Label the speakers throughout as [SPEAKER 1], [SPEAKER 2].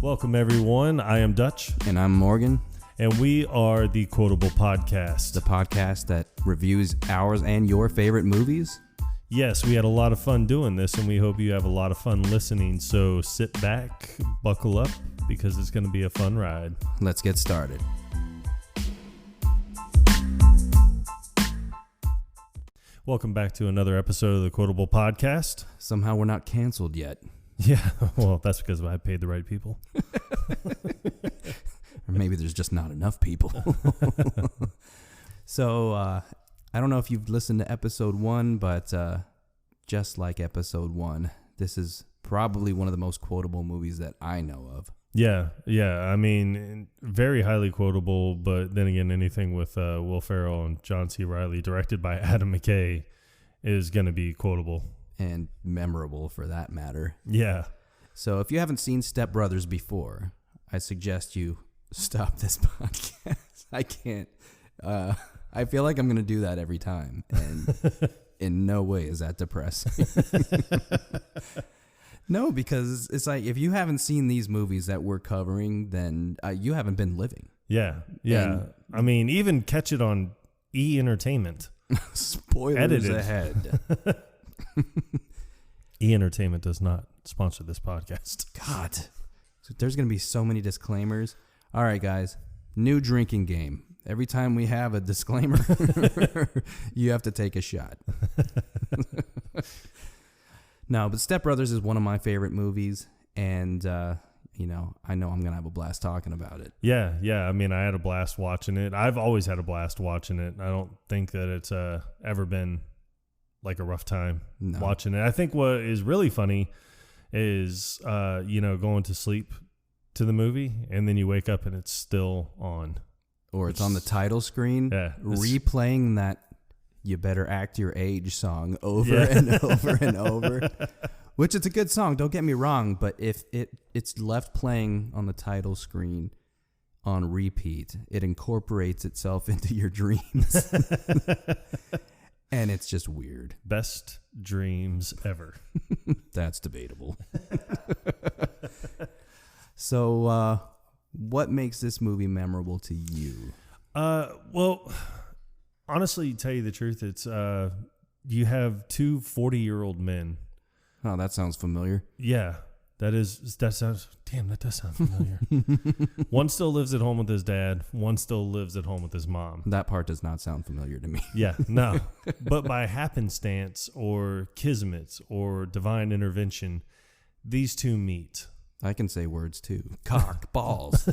[SPEAKER 1] Welcome, everyone. I am Dutch.
[SPEAKER 2] And I'm Morgan.
[SPEAKER 1] And we are the Quotable Podcast.
[SPEAKER 2] The podcast that reviews ours and your favorite movies.
[SPEAKER 1] Yes, we had a lot of fun doing this, and we hope you have a lot of fun listening. So sit back, buckle up, because it's going to be a fun ride.
[SPEAKER 2] Let's get started.
[SPEAKER 1] Welcome back to another episode of the Quotable Podcast.
[SPEAKER 2] Somehow we're not canceled yet.
[SPEAKER 1] Yeah, well, that's because I paid the right people.
[SPEAKER 2] Or maybe there's just not enough people. So, I don't know if you've listened to episode 1, but just like episode 1, this is probably one of the most quotable movies that I know of.
[SPEAKER 1] Yeah. I mean, very highly quotable, but then again, anything with Will Ferrell and John C. Reilly, directed by Adam McKay, is going to be quotable.
[SPEAKER 2] And memorable for that matter.
[SPEAKER 1] Yeah.
[SPEAKER 2] So if you haven't seen Step Brothers before, I suggest you stop this podcast. I can't. I feel like I'm going to do that every time. And in no way is that depressing. No, because it's like if you haven't seen these movies that we're covering, then you haven't been living.
[SPEAKER 1] Yeah.
[SPEAKER 2] And
[SPEAKER 1] I mean, even catch it on E-Entertainment.
[SPEAKER 2] Spoilers
[SPEAKER 1] Edited.
[SPEAKER 2] ahead.
[SPEAKER 1] E-Entertainment does not sponsor this podcast.
[SPEAKER 2] God. So there's going to be so many disclaimers. All right, guys. New drinking game. Every time we have a disclaimer, you have to take a shot. No, but Step Brothers is one of my favorite movies, and I know I'm going to have a blast talking about it.
[SPEAKER 1] Yeah. I mean, I had a blast watching it. I've always had a blast watching it. I don't think that it's ever been like a rough time watching it. I think what is really funny is, going to sleep to the movie, and then you wake up and it's still on.
[SPEAKER 2] Or it's on the title screen, replaying that "You Better Act Your Age" song over and over and over. Which it's a good song, don't get me wrong, but if it's left playing on the title screen on repeat, it incorporates itself into your dreams. And it's just weird.
[SPEAKER 1] Best dreams ever.
[SPEAKER 2] That's debatable. So, what makes this movie memorable to you?
[SPEAKER 1] Well, honestly, to tell you the truth, it's you have two 40-year-old men.
[SPEAKER 2] Oh, that sounds familiar.
[SPEAKER 1] Yeah, that does sound familiar. One still lives at home with his dad. One still lives at home with his mom.
[SPEAKER 2] That part does not sound familiar to me.
[SPEAKER 1] Yeah, no. But by happenstance or kismet or divine intervention, these two meet.
[SPEAKER 2] I can say words too. Cock, balls.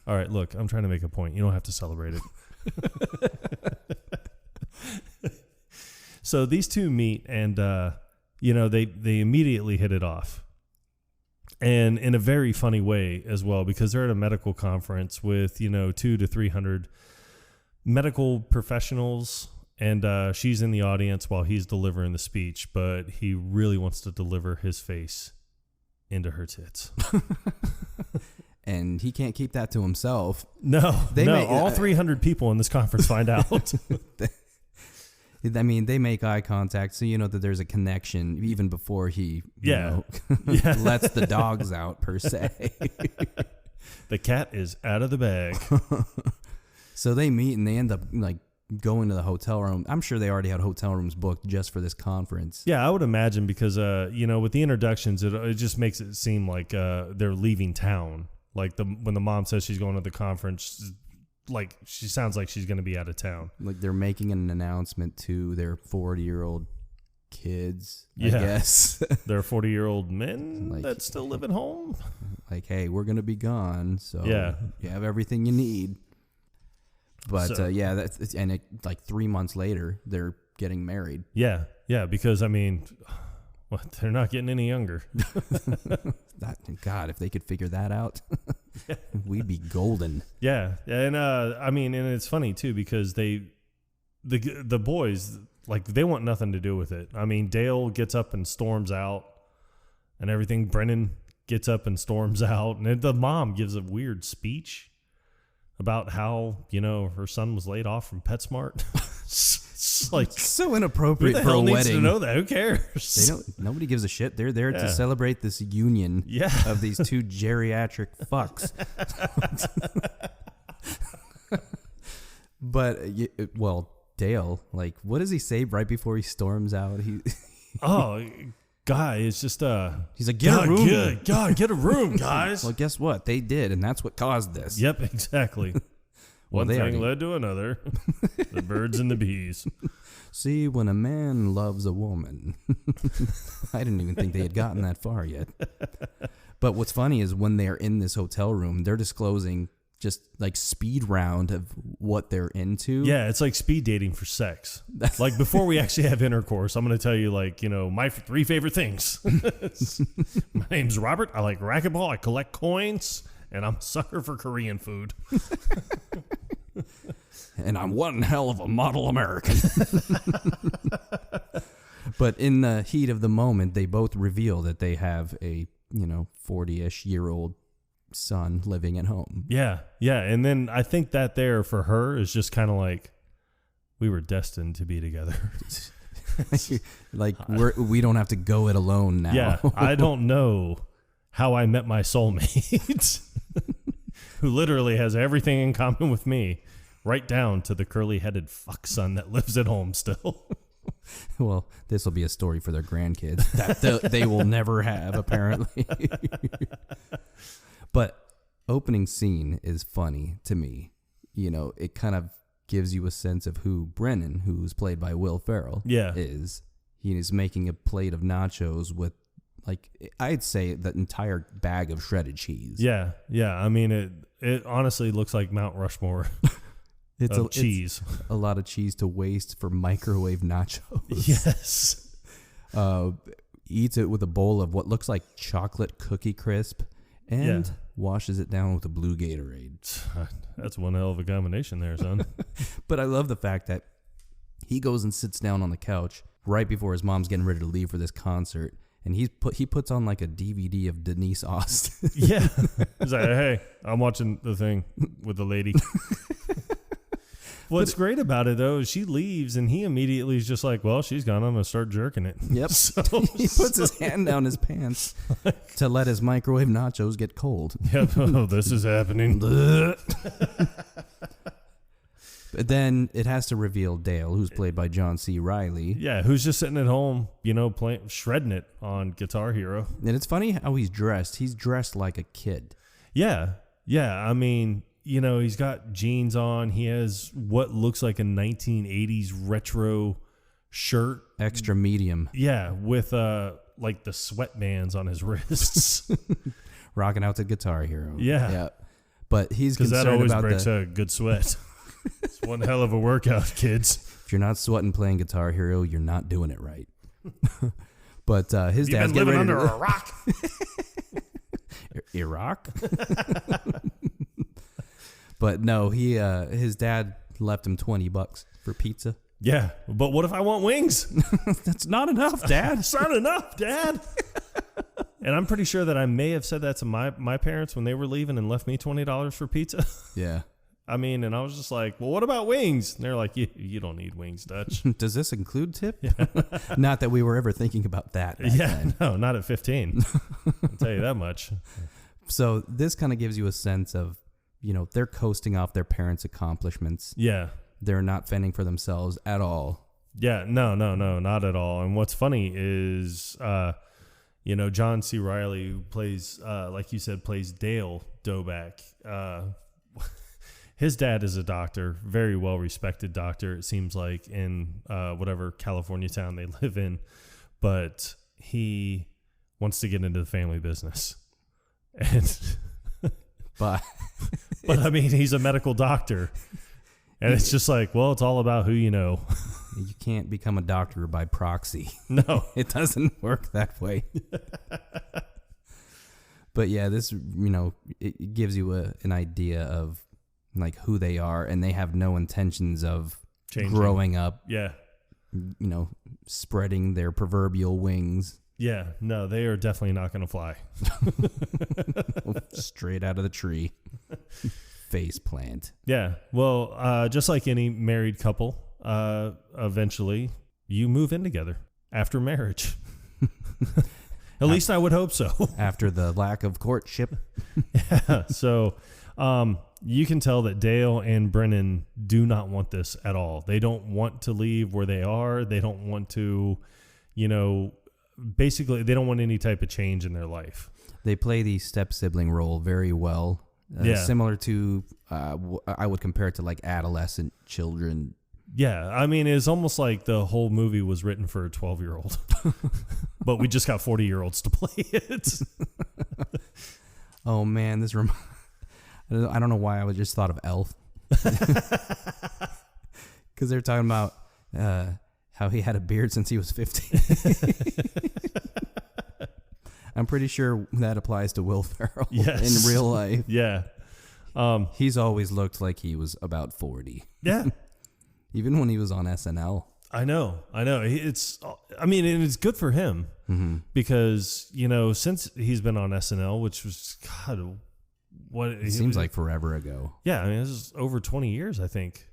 [SPEAKER 1] All right, look, I'm trying to make a point. You don't have to celebrate it. So these two meet, and they immediately hit it off. And in a very funny way as well, because they're at a medical conference with, 200 to 300 medical professionals, and she's in the audience while he's delivering the speech, but he really wants to deliver his face into her tits.
[SPEAKER 2] And he can't keep that to himself.
[SPEAKER 1] No, all 300 people in this conference find out.
[SPEAKER 2] I mean, they make eye contact, so you know that there's a connection even before he lets the dogs out, per se.
[SPEAKER 1] The cat is out of the bag.
[SPEAKER 2] So they meet, and they end up going to the hotel room. I'm sure they already had hotel rooms booked just for this conference.
[SPEAKER 1] Yeah, I would imagine, because with the introductions, it just makes it seem like they're leaving town. Like when the mom says she's going to the conference, like she sounds like she's going to be out of town. Like
[SPEAKER 2] they're making an announcement to their 40-year-old kids, I guess.
[SPEAKER 1] They're 40-year-old men that still live at home.
[SPEAKER 2] Like, hey, we're going to be gone, so you have everything you need. But and 3 months later, they're getting married.
[SPEAKER 1] Yeah, because I mean, they're not getting any younger.
[SPEAKER 2] God, if they could figure that out, we'd be golden.
[SPEAKER 1] Yeah, and and it's funny too, because the boys, they want nothing to do with it. I mean, Dale gets up and storms out, and everything. Brennan gets up and storms out, and the mom gives a weird speech about how, her son was laid off from PetSmart. It's like
[SPEAKER 2] so inappropriate
[SPEAKER 1] who the
[SPEAKER 2] for
[SPEAKER 1] hell
[SPEAKER 2] a
[SPEAKER 1] needs
[SPEAKER 2] wedding.
[SPEAKER 1] to know that? Who cares?
[SPEAKER 2] Nobody gives a shit. They're there to celebrate this union of these two geriatric fucks. But Dale, like, what does he say right before he storms out?
[SPEAKER 1] Guy, it's just
[SPEAKER 2] he's like, get a room.
[SPEAKER 1] Get a room, guys.
[SPEAKER 2] Well, guess what? They did, and that's what caused this.
[SPEAKER 1] Yep, exactly. One thing led to another. The birds and the bees.
[SPEAKER 2] See, when a man loves a woman. I didn't even think they had gotten that far yet. But what's funny is when they're in this hotel room, they're disclosing just like speed round of what they're into.
[SPEAKER 1] Yeah, it's like speed dating for sex. Like before we actually have intercourse, I'm going to tell you like, my 3 favorite things. My name's Robert. I like racquetball. I collect coins. And I'm a sucker for Korean food.
[SPEAKER 2] And I'm one hell of a model American. But in the heat of the moment, they both reveal that they have a, 40-ish year old son living at home.
[SPEAKER 1] Yeah. Yeah. And then I think that there for her is just kind of like, we were destined to be together.
[SPEAKER 2] Like we don't have to go it alone now.
[SPEAKER 1] Yeah. I don't know how I met my soulmate, who literally has everything in common with me, right down to the curly-headed fuck son that lives at home still.
[SPEAKER 2] Well, this will be a story for their grandkids that they will never have, apparently. But opening scene is funny to me. It kind of gives you a sense of who Brennan, who's played by Will Ferrell, is. He is making a plate of nachos with, like, I'd say the entire bag of shredded cheese. Yeah, yeah. I mean, it honestly looks like Mount Rushmore. It's cheese. It's a lot of cheese to waste for microwave nachos. Yes. Eats it with a bowl of what looks like chocolate cookie crisp and washes it down with a blue Gatorade. That's one hell of a combination there, son. But I love the fact that he goes and sits down on the couch right before his mom's getting ready to leave for this concert. And he puts on like a DVD of Denise Austin. Yeah. He's like, hey, I'm watching the thing with the lady. What's great about it, though, is she leaves and he immediately is just like, well, she's gone. I'm going to start jerking it. Yep. So, he puts his hand down his pants to let his microwave nachos get cold. Yep. Oh, this is happening. But then it has to reveal Dale, who's played by John C. Reilly. Yeah, who's just sitting at home, shredding it on Guitar Hero. And it's funny how he's dressed. He's dressed like a kid. Yeah. Yeah. I mean, he's got jeans on. He has what looks like a 1980s retro shirt. Extra medium. Yeah, with like the sweatbands on his wrists. Rocking out to Guitar Hero. Yeah. Yeah. But he's concerned about that always breaks a good sweat. It's one hell of a workout, kids. If you're not sweating playing Guitar Hero, you're not doing it right. But his dad's getting ready under a rock. Iraq? But no, his dad left him $20 for pizza. Yeah, but what if I want wings? That's not enough, Dad. It's not enough, Dad. And I'm pretty sure that I may have said that to my parents when they were leaving and left me $20 for pizza. Yeah. I mean, and I was just like, well, what about wings? And they're like, you don't need wings, Dutch. Does this include tip? Yeah. Not that we were ever thinking about that. Then. No, not at 15. I'll tell you that much. So this kind of gives you a sense of, they're coasting off their parents' accomplishments. Yeah. They're not fending for themselves at all. Yeah, no, not at all. And what's funny is, John C. Reilly, who plays, like you said, plays Dale Doback. His dad is a doctor, very well-respected doctor, it seems like, in whatever California town they live in. But he wants to get into the family business. And but I mean, he's a medical doctor. And it's just like, well, it's all about who you know. You can't become a doctor by proxy. No. It doesn't work that way. But yeah, this, it gives you an idea of like who they are, and they have no intentions of changing. Growing up. Yeah. Spreading their proverbial wings. Yeah. No, they are definitely not going to fly. Straight out of the tree. Face plant. Yeah. Well, just like any married couple,
[SPEAKER 1] eventually you move in together after marriage. At least I would hope so.
[SPEAKER 2] After the lack of courtship.
[SPEAKER 1] Yeah. So you can tell that Dale and Brennan do not want this at all. They don't want to leave where they are. They don't want to, basically they don't want any type of change in their life.
[SPEAKER 2] They play the step-sibling role very well. Similar to, I would compare it to like adolescent children.
[SPEAKER 1] Yeah, I mean, it's almost like the whole movie was written for a 12-year-old, but we just got 40-year-olds to play it.
[SPEAKER 2] Oh man, I don't know why I just thought of Elf, because they're talking about how he had a beard since he was 15. I'm pretty sure that applies to Will Ferrell in real life.
[SPEAKER 1] Yeah,
[SPEAKER 2] he's always looked like he was about 40.
[SPEAKER 1] Yeah.
[SPEAKER 2] Even when he was on SNL.
[SPEAKER 1] I know. It's good for him because, since he's been on SNL, which was, God,
[SPEAKER 2] it seems like forever ago.
[SPEAKER 1] Yeah. I mean, this is over 20 years, I think.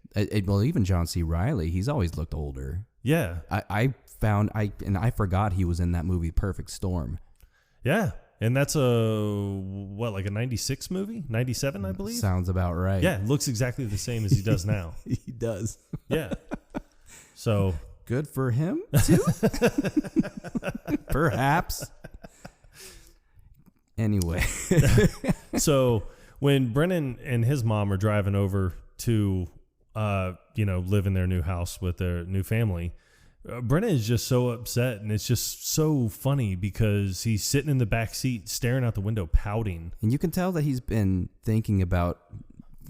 [SPEAKER 2] Well, even John C. Reilly, he's always looked older.
[SPEAKER 1] Yeah.
[SPEAKER 2] I forgot he was in that movie, Perfect Storm.
[SPEAKER 1] Yeah. And that's like a 96 movie? 97, I believe?
[SPEAKER 2] Sounds about right.
[SPEAKER 1] Yeah, looks exactly the same as he does now.
[SPEAKER 2] He does.
[SPEAKER 1] Yeah. So.
[SPEAKER 2] Good for him, too? Perhaps. Anyway.
[SPEAKER 1] So, when Brennan and his mom are driving over to, live in their new house with their new family, Brennan is just so upset, and it's just so funny because he's sitting in the back seat staring out the window pouting.
[SPEAKER 2] And you can tell that he's been thinking about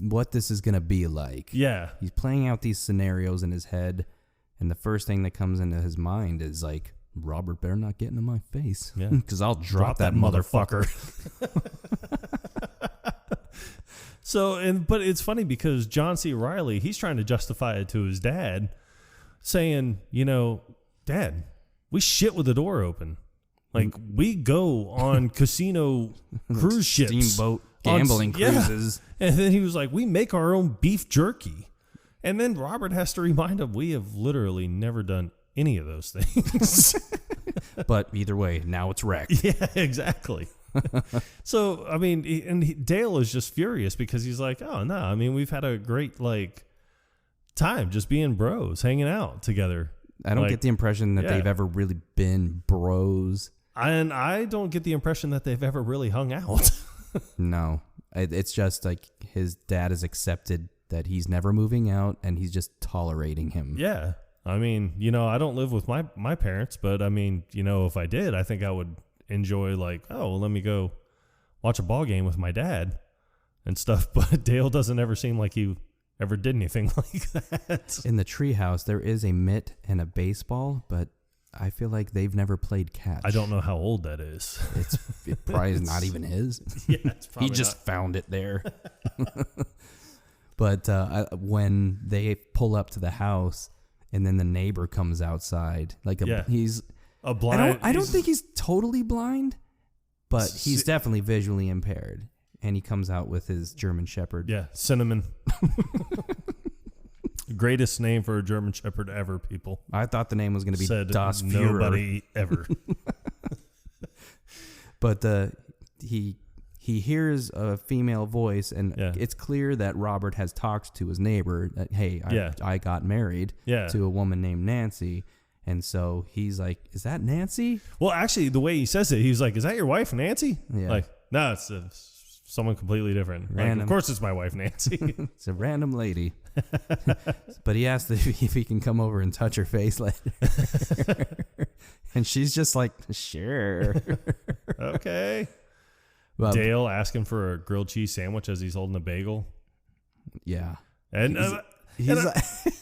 [SPEAKER 2] what this is going to be like.
[SPEAKER 1] Yeah.
[SPEAKER 2] He's playing out these scenarios in his head, and the first thing that comes into his mind is like, Robert better not get into my face.
[SPEAKER 1] Yeah.
[SPEAKER 2] Because I'll drop that motherfucker.
[SPEAKER 1] But it's funny because John C. Reilly, he's trying to justify it to his dad, saying, Dad, we shit with the door open. Like, we go on casino cruise ships.
[SPEAKER 2] Steamboat gambling cruises.
[SPEAKER 1] Yeah. And then he was like, we make our own beef jerky. And then Robert has to remind him, we have literally never done any of those things.
[SPEAKER 2] But either way, now it's wrecked.
[SPEAKER 1] Yeah, exactly. So, I mean, Dale is just furious because he's like, oh, no, I mean, we've had a great, time just being bros, hanging out together.
[SPEAKER 2] I don't get the impression that they've ever really been bros.
[SPEAKER 1] And I don't get the impression that they've ever really hung out.
[SPEAKER 2] No. It's just like his dad has accepted that he's never moving out and he's just tolerating him.
[SPEAKER 1] Yeah. I mean, I don't live with my parents, but I mean, if I did, I think I would enjoy let me go watch a ball game with my dad and stuff. But Dale doesn't ever seem like he ever did anything like that.
[SPEAKER 2] In the treehouse, there is a mitt and a baseball, but I feel like they've never played catch.
[SPEAKER 1] I don't know how old that is.
[SPEAKER 2] It probably is not even his.
[SPEAKER 1] Yeah, it's probably
[SPEAKER 2] he just found it there. But when they pull up to the house, and then the neighbor comes outside, he's
[SPEAKER 1] a blind.
[SPEAKER 2] I don't think he's totally blind, but he's definitely visually impaired. And he comes out with his German Shepherd.
[SPEAKER 1] Yeah, Cinnamon. Greatest name for a German Shepherd ever, people.
[SPEAKER 2] I thought the name was going to be Das Führer.
[SPEAKER 1] Nobody ever.
[SPEAKER 2] But he hears a female voice, and it's clear that Robert has talked to his neighbor that, hey, I got married to a woman named Nancy. And so he's like, is that Nancy?
[SPEAKER 1] Well, actually, the way he says it, he's like, is that your wife, Nancy?
[SPEAKER 2] Yeah.
[SPEAKER 1] Like, no, it's someone completely different. Like, of course it's my wife, Nancy.
[SPEAKER 2] It's a random lady. But he asked if he can come over and touch her face later. And she's just like, sure.
[SPEAKER 1] Okay.
[SPEAKER 2] Well,
[SPEAKER 1] Dale asking for a grilled cheese sandwich as he's holding a bagel.
[SPEAKER 2] Yeah.
[SPEAKER 1] And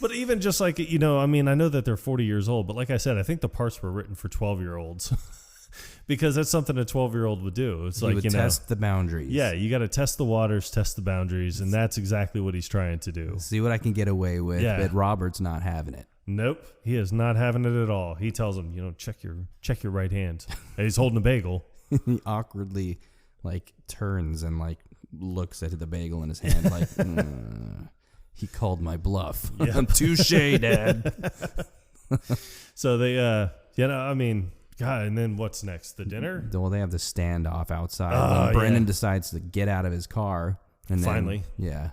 [SPEAKER 1] but even just like, I know that they're 40 years old, but like I said, I think the parts were written for 12-year-olds. Because that's something a 12-year-old would do. It's like,
[SPEAKER 2] test the boundaries.
[SPEAKER 1] Yeah, you got to test the waters, test the boundaries, and that's exactly what he's trying to do.
[SPEAKER 2] See what I can get away with, but Robert's not having it.
[SPEAKER 1] Nope, he is not having it at all. He tells him, check your right hand. And he's holding a bagel.
[SPEAKER 2] He awkwardly turns and looks at the bagel in his hand He called my bluff. Yep. Touche, Dad.
[SPEAKER 1] So they, I mean, God, and then what's next? The dinner?
[SPEAKER 2] Well, they have the standoff outside when Brennan decides to get out of his car. And
[SPEAKER 1] finally.
[SPEAKER 2] Then,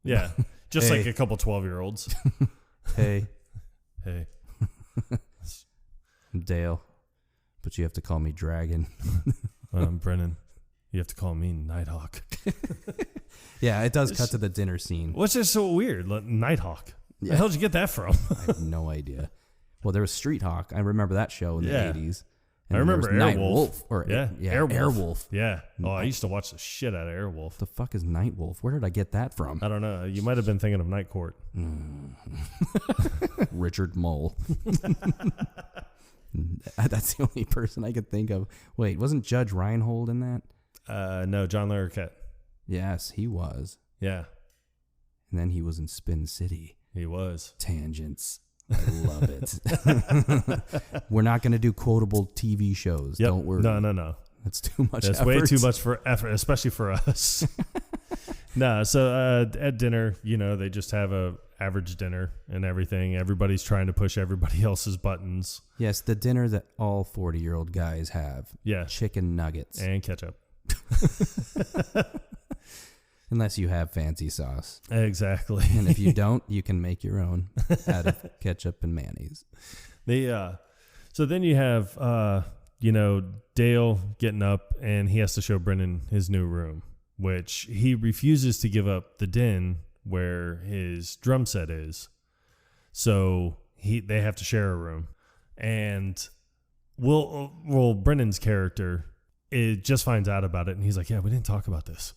[SPEAKER 1] yeah. Just like a couple 12-year-olds.
[SPEAKER 2] Hey.
[SPEAKER 1] I'm
[SPEAKER 2] Dale, but you have to call me Dragon.
[SPEAKER 1] I'm Brennan. You have to call me Nighthawk.
[SPEAKER 2] Yeah, it does cut to the dinner scene.
[SPEAKER 1] What's just so weird? Nighthawk.
[SPEAKER 2] Yeah.
[SPEAKER 1] The hell did you get that from?
[SPEAKER 2] I have no idea. Well, there was Street Hawk. I remember that show in the 80s.
[SPEAKER 1] And I remember
[SPEAKER 2] Airwolf.
[SPEAKER 1] Airwolf. Yeah. Oh, I used to watch the shit out of Airwolf.
[SPEAKER 2] The fuck is Nightwolf? Where did I get that from?
[SPEAKER 1] I don't know. You might have been thinking of Night Court.
[SPEAKER 2] Richard Mole. That's the only person I could think of. Wait, wasn't Judge Reinhold in that?
[SPEAKER 1] No, John Larroquette.
[SPEAKER 2] Yes, he was.
[SPEAKER 1] Yeah.
[SPEAKER 2] And then he was in Spin City.
[SPEAKER 1] He was.
[SPEAKER 2] Tangents. I love it. We're not going to do quotable TV shows.
[SPEAKER 1] Yep.
[SPEAKER 2] Don't worry.
[SPEAKER 1] No.
[SPEAKER 2] That's too much
[SPEAKER 1] That's
[SPEAKER 2] effort.
[SPEAKER 1] way too much for effort, especially for us. So at dinner, they just have a average dinner and everything. Everybody's trying to push everybody else's buttons.
[SPEAKER 2] Yes, the dinner that all 40-year-old guys have.
[SPEAKER 1] Yeah.
[SPEAKER 2] Chicken nuggets.
[SPEAKER 1] And ketchup.
[SPEAKER 2] Unless you have fancy sauce.
[SPEAKER 1] Exactly.
[SPEAKER 2] And if you don't, you can make your own out of ketchup and mayonnaise.
[SPEAKER 1] So then you have, Dale getting up and he has to show Brennan his new room, which he refuses to give up the den where his drum set is. So they have to share a room. And Brennan's character just finds out about it and he's like, yeah, we didn't talk about this.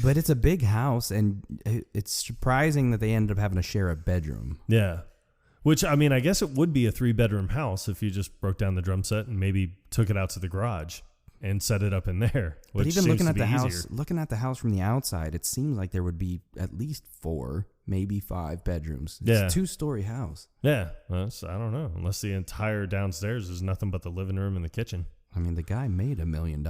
[SPEAKER 2] But it's a big house, and it's surprising that they ended up having to share a bedroom.
[SPEAKER 1] Yeah. Which, I mean, I guess it would be a 3-bedroom house if you just broke down the drum set and maybe took it out to the garage and set it up in there.
[SPEAKER 2] But even looking at the house from the outside, it seems like there would be at least 4, maybe 5 bedrooms. It's a 2-story house.
[SPEAKER 1] Yeah. Well, I don't know. Unless the entire downstairs is nothing but the living room and the kitchen.
[SPEAKER 2] I mean, the guy made $1 million.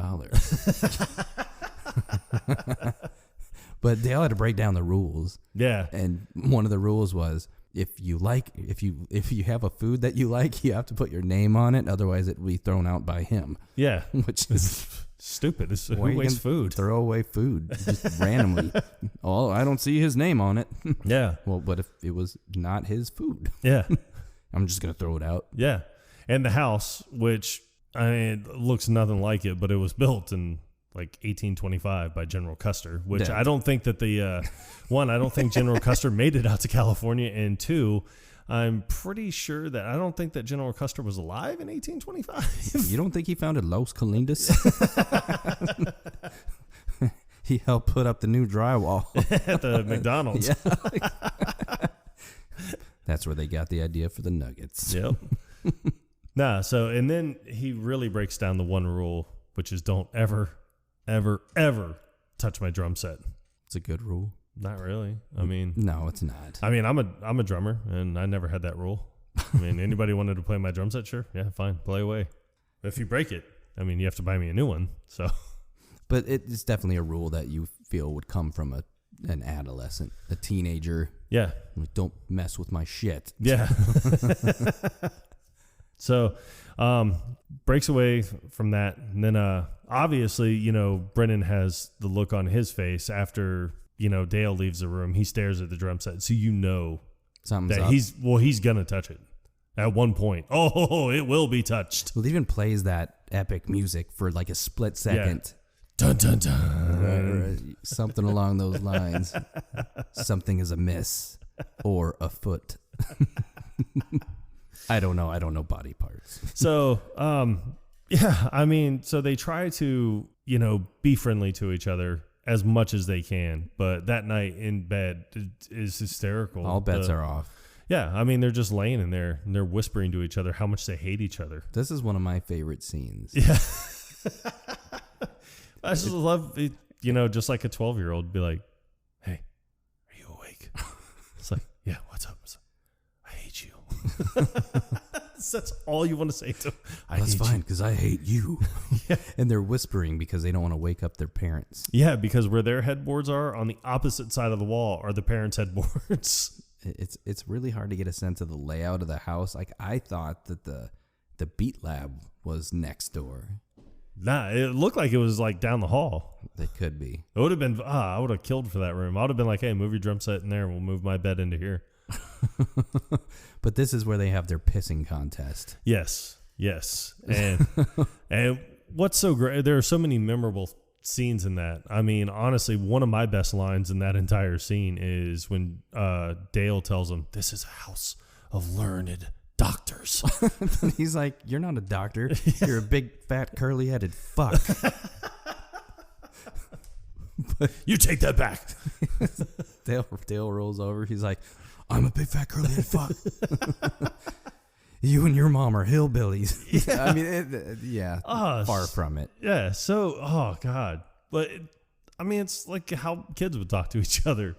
[SPEAKER 2] But Dale had to break down the rules.
[SPEAKER 1] Yeah.
[SPEAKER 2] And one of the rules was if you have a food that you like, you have to put your name on it. Otherwise, it will be thrown out by him.
[SPEAKER 1] Yeah.
[SPEAKER 2] Which is
[SPEAKER 1] stupid. Who wastes food?
[SPEAKER 2] Throw away food just randomly. Oh, I don't see his name on it.
[SPEAKER 1] Yeah.
[SPEAKER 2] Well, but if it was not his food.
[SPEAKER 1] Yeah.
[SPEAKER 2] I'm just going to throw it out.
[SPEAKER 1] Yeah. And the house, which, I mean, it looks nothing like it, but it was built in like 1825 by General Custer, which I don't think that I don't think General Custer made it out to California. And 2, I'm pretty sure that I don't think that General Custer was alive in 1825.
[SPEAKER 2] You don't think he founded Los Colindas? He helped put up the new drywall
[SPEAKER 1] at the McDonald's.
[SPEAKER 2] Yeah. That's where they got the idea for the nuggets.
[SPEAKER 1] Yep. And then he really breaks down the one rule, which is don't ever touch my drum set.
[SPEAKER 2] It's a good rule.
[SPEAKER 1] Not really. I mean,
[SPEAKER 2] no, it's not.
[SPEAKER 1] I mean, I'm a drummer, and I never had that rule. I mean, anybody wanted to play my drum set, sure, yeah, fine, play away. If you break it, I mean, you have to buy me a new one. So,
[SPEAKER 2] but it's definitely a rule that you feel would come from an adolescent, a teenager.
[SPEAKER 1] Yeah,
[SPEAKER 2] like, don't mess with my shit.
[SPEAKER 1] Yeah. So, breaks away from that, and then obviously, Brennan has the look on his face after Dale leaves the room. He stares at the drum set, so
[SPEAKER 2] something's
[SPEAKER 1] that
[SPEAKER 2] up.
[SPEAKER 1] he's gonna touch it at one point. Oh, it will be touched.
[SPEAKER 2] Well, it even plays that epic music for like a split second.
[SPEAKER 1] Yeah. Dun dun dun.
[SPEAKER 2] Right. Something along those lines. Something is amiss or afoot. I don't know body parts.
[SPEAKER 1] So, I mean, so they try to, be friendly to each other as much as they can, but that night in bed is hysterical.
[SPEAKER 2] All bets are off.
[SPEAKER 1] Yeah, I mean, they're just laying in there and they're whispering to each other how much they hate each other.
[SPEAKER 2] This is one of my favorite scenes.
[SPEAKER 1] Yeah. I just love it, just like a 12-year-old be like, hey, are you awake? It's like, yeah, what's up? I hate you. That's all you want to say to them.
[SPEAKER 2] That's fine, because I hate you. Yeah. And they're whispering because they don't want to wake up their parents.
[SPEAKER 1] Yeah, because where their headboards are, on the opposite side of the wall are the parents' headboards.
[SPEAKER 2] It's really hard to get a sense of the layout of the house. Like, I thought that the Beat Lab was next door.
[SPEAKER 1] Nah, it looked like it was like down the hall.
[SPEAKER 2] They could be.
[SPEAKER 1] It would have been, I would have killed for that room. I would have been like, hey, move your drum set in there and we'll move my bed into here.
[SPEAKER 2] But this is where they have their pissing contest.
[SPEAKER 1] Yes. And what's so great, there are so many memorable scenes in that. I mean, honestly, one of my best lines in that entire scene is when Dale tells him, this is a house of learned doctors.
[SPEAKER 2] He's like, you're not a doctor. You're a big, fat, curly-headed fuck.
[SPEAKER 1] But you take that back.
[SPEAKER 2] Dale rolls over. He's like, I'm a big, fat, curly-headed fuck. You and your mom are hillbillies. Yeah. I mean, far from it.
[SPEAKER 1] Yeah, so, oh, God. But, it's like how kids would talk to each other.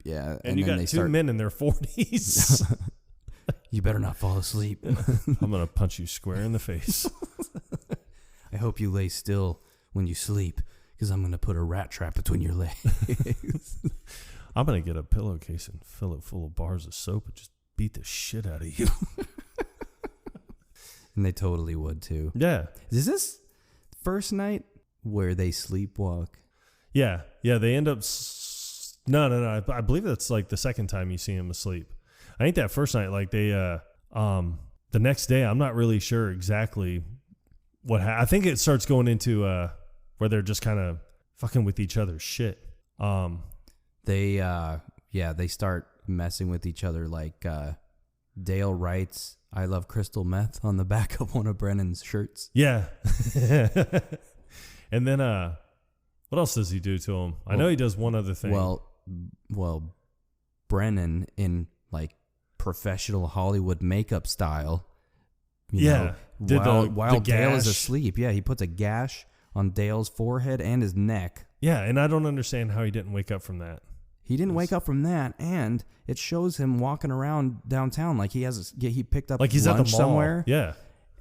[SPEAKER 2] Yeah.
[SPEAKER 1] And you got two men in their 40s.
[SPEAKER 2] You better not fall asleep.
[SPEAKER 1] I'm going to punch you square in the face.
[SPEAKER 2] I hope you lay still when you sleep, because I'm going to put a rat trap between your legs.
[SPEAKER 1] I'm going to get a pillowcase and fill it full of bars of soap and just beat the shit out of you.
[SPEAKER 2] And they totally would, too.
[SPEAKER 1] Yeah.
[SPEAKER 2] Is this first night where they sleepwalk?
[SPEAKER 1] Yeah. Yeah, they end up... No. I believe that's like the second time you see him asleep. I think that first night, like they, the next day, I'm not really sure exactly what I think it starts going into where they're just kind of fucking with each other's shit.
[SPEAKER 2] They start messing with each other. Like Dale writes, "I love crystal meth" on the back of one of Brennan's shirts.
[SPEAKER 1] Yeah. And then what else does he do to him? I know he does one other thing.
[SPEAKER 2] Well, Brennan in like professional Hollywood makeup style. While Dale is asleep. Yeah, he puts a gash on Dale's forehead and his neck.
[SPEAKER 1] Yeah, and I don't understand how he didn't wake up from that.
[SPEAKER 2] He didn't wake up from that, and it shows him walking around downtown like he picked up
[SPEAKER 1] like he's
[SPEAKER 2] lunch
[SPEAKER 1] at the mall
[SPEAKER 2] somewhere.
[SPEAKER 1] Yeah.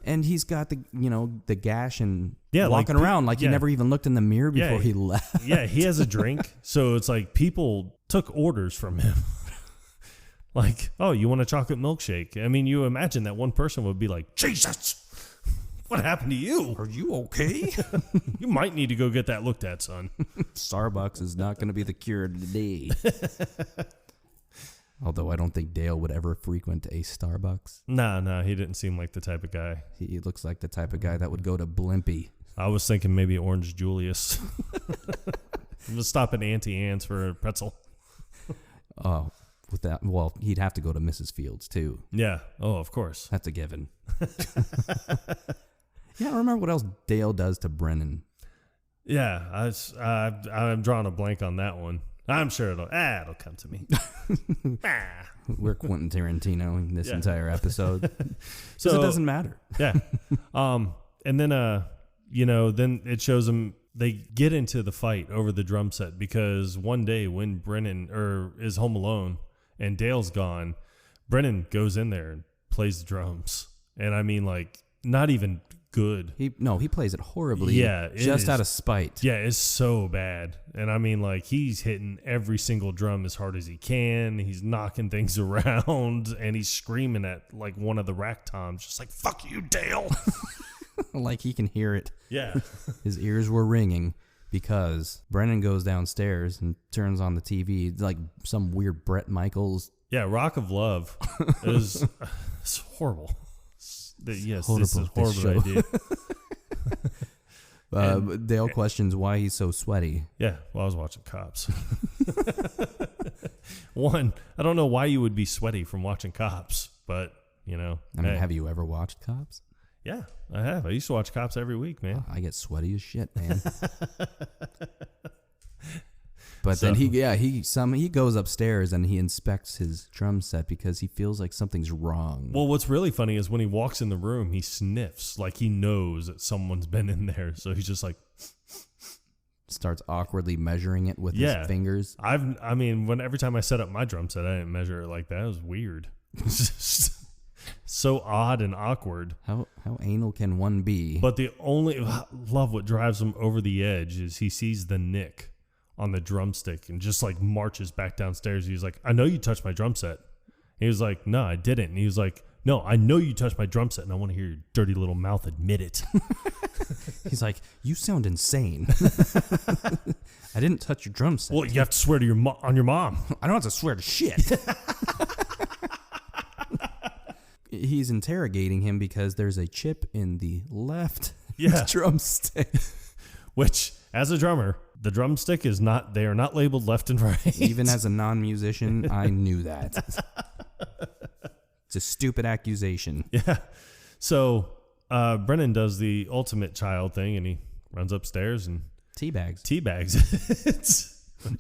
[SPEAKER 2] And he's got the gash and
[SPEAKER 1] walking
[SPEAKER 2] like around like he never even looked in the mirror before he left.
[SPEAKER 1] Yeah, he has a drink. So it's like people took orders from him. Like, oh, you want a chocolate milkshake? I mean, you imagine that one person would be like, Jesus, what happened to you?
[SPEAKER 2] Are you okay?
[SPEAKER 1] You might need to go get that looked at, son.
[SPEAKER 2] Starbucks is not going to be the cure today. Although I don't think Dale would ever frequent a Starbucks.
[SPEAKER 1] No, he didn't seem like the type of guy.
[SPEAKER 2] He looks like the type of guy that would go to Blimpie.
[SPEAKER 1] I was thinking maybe Orange Julius. I'm going to stop at Auntie Anne's for a pretzel.
[SPEAKER 2] Oh, with that, well, he'd have to go to Mrs. Fields, too.
[SPEAKER 1] Yeah. Oh, of course.
[SPEAKER 2] That's a given. Yeah, I remember what else Dale does to Brennan.
[SPEAKER 1] Yeah, I'm drawing a blank on that one. I'm sure it'll come to me.
[SPEAKER 2] We're Quentin Tarantino in this entire episode. So it doesn't matter.
[SPEAKER 1] Yeah. And then, then it shows them, they get into the fight over the drum set because one day when Brennan is home alone and Dale's gone, Brennan goes in there and plays the drums. And I mean, like, not even good.
[SPEAKER 2] He plays it horribly.
[SPEAKER 1] Yeah,
[SPEAKER 2] just out of spite.
[SPEAKER 1] Yeah, it's so bad. And I mean, like, he's hitting every single drum as hard as he can. He's knocking things around, and he's screaming at like one of the rack toms, just like, "Fuck you, Dale!"
[SPEAKER 2] Like he can hear it.
[SPEAKER 1] Yeah,
[SPEAKER 2] his ears were ringing because Brennan goes downstairs and turns on the TV. It's like some weird Bret Michaels.
[SPEAKER 1] Yeah, Rock of Love is it's horrible. Yes,
[SPEAKER 2] horrible,
[SPEAKER 1] this is horrible idea.
[SPEAKER 2] Dale questions why he's so sweaty.
[SPEAKER 1] Yeah, well, I was watching Cops. One, I don't know why you would be sweaty from watching Cops, but,
[SPEAKER 2] have you ever watched Cops?
[SPEAKER 1] Yeah, I have. I used to watch Cops every week, man.
[SPEAKER 2] Oh, I get sweaty as shit, man. But then he goes upstairs and he inspects his drum set because he feels like something's wrong.
[SPEAKER 1] Well, what's really funny is when he walks in the room, he sniffs like he knows that someone's been in there. So he's just like
[SPEAKER 2] starts awkwardly measuring it with his fingers.
[SPEAKER 1] Every time I set up my drum set, I didn't measure it like that. It was weird. It's so odd and awkward.
[SPEAKER 2] How anal can one be?
[SPEAKER 1] But the only love what drives him over the edge is he sees the nick on the drumstick and just like marches back downstairs. He's like, I know you touched my drum set. He was like, no, I didn't. And he was like, no, I know you touched my drum set, and I want to hear your dirty little mouth admit it.
[SPEAKER 2] He's like, you sound insane. I didn't touch your drum set.
[SPEAKER 1] Well, you have to swear to on your mom.
[SPEAKER 2] I don't have to swear to shit. He's interrogating him because there's a chip in the left drumstick. Which,
[SPEAKER 1] as a drummer, the drumstick is not, they are not labeled left and right.
[SPEAKER 2] Even as a non-musician, I knew that. It's a stupid accusation.
[SPEAKER 1] Yeah. So Brennan does the ultimate child thing, and he runs upstairs and
[SPEAKER 2] teabags.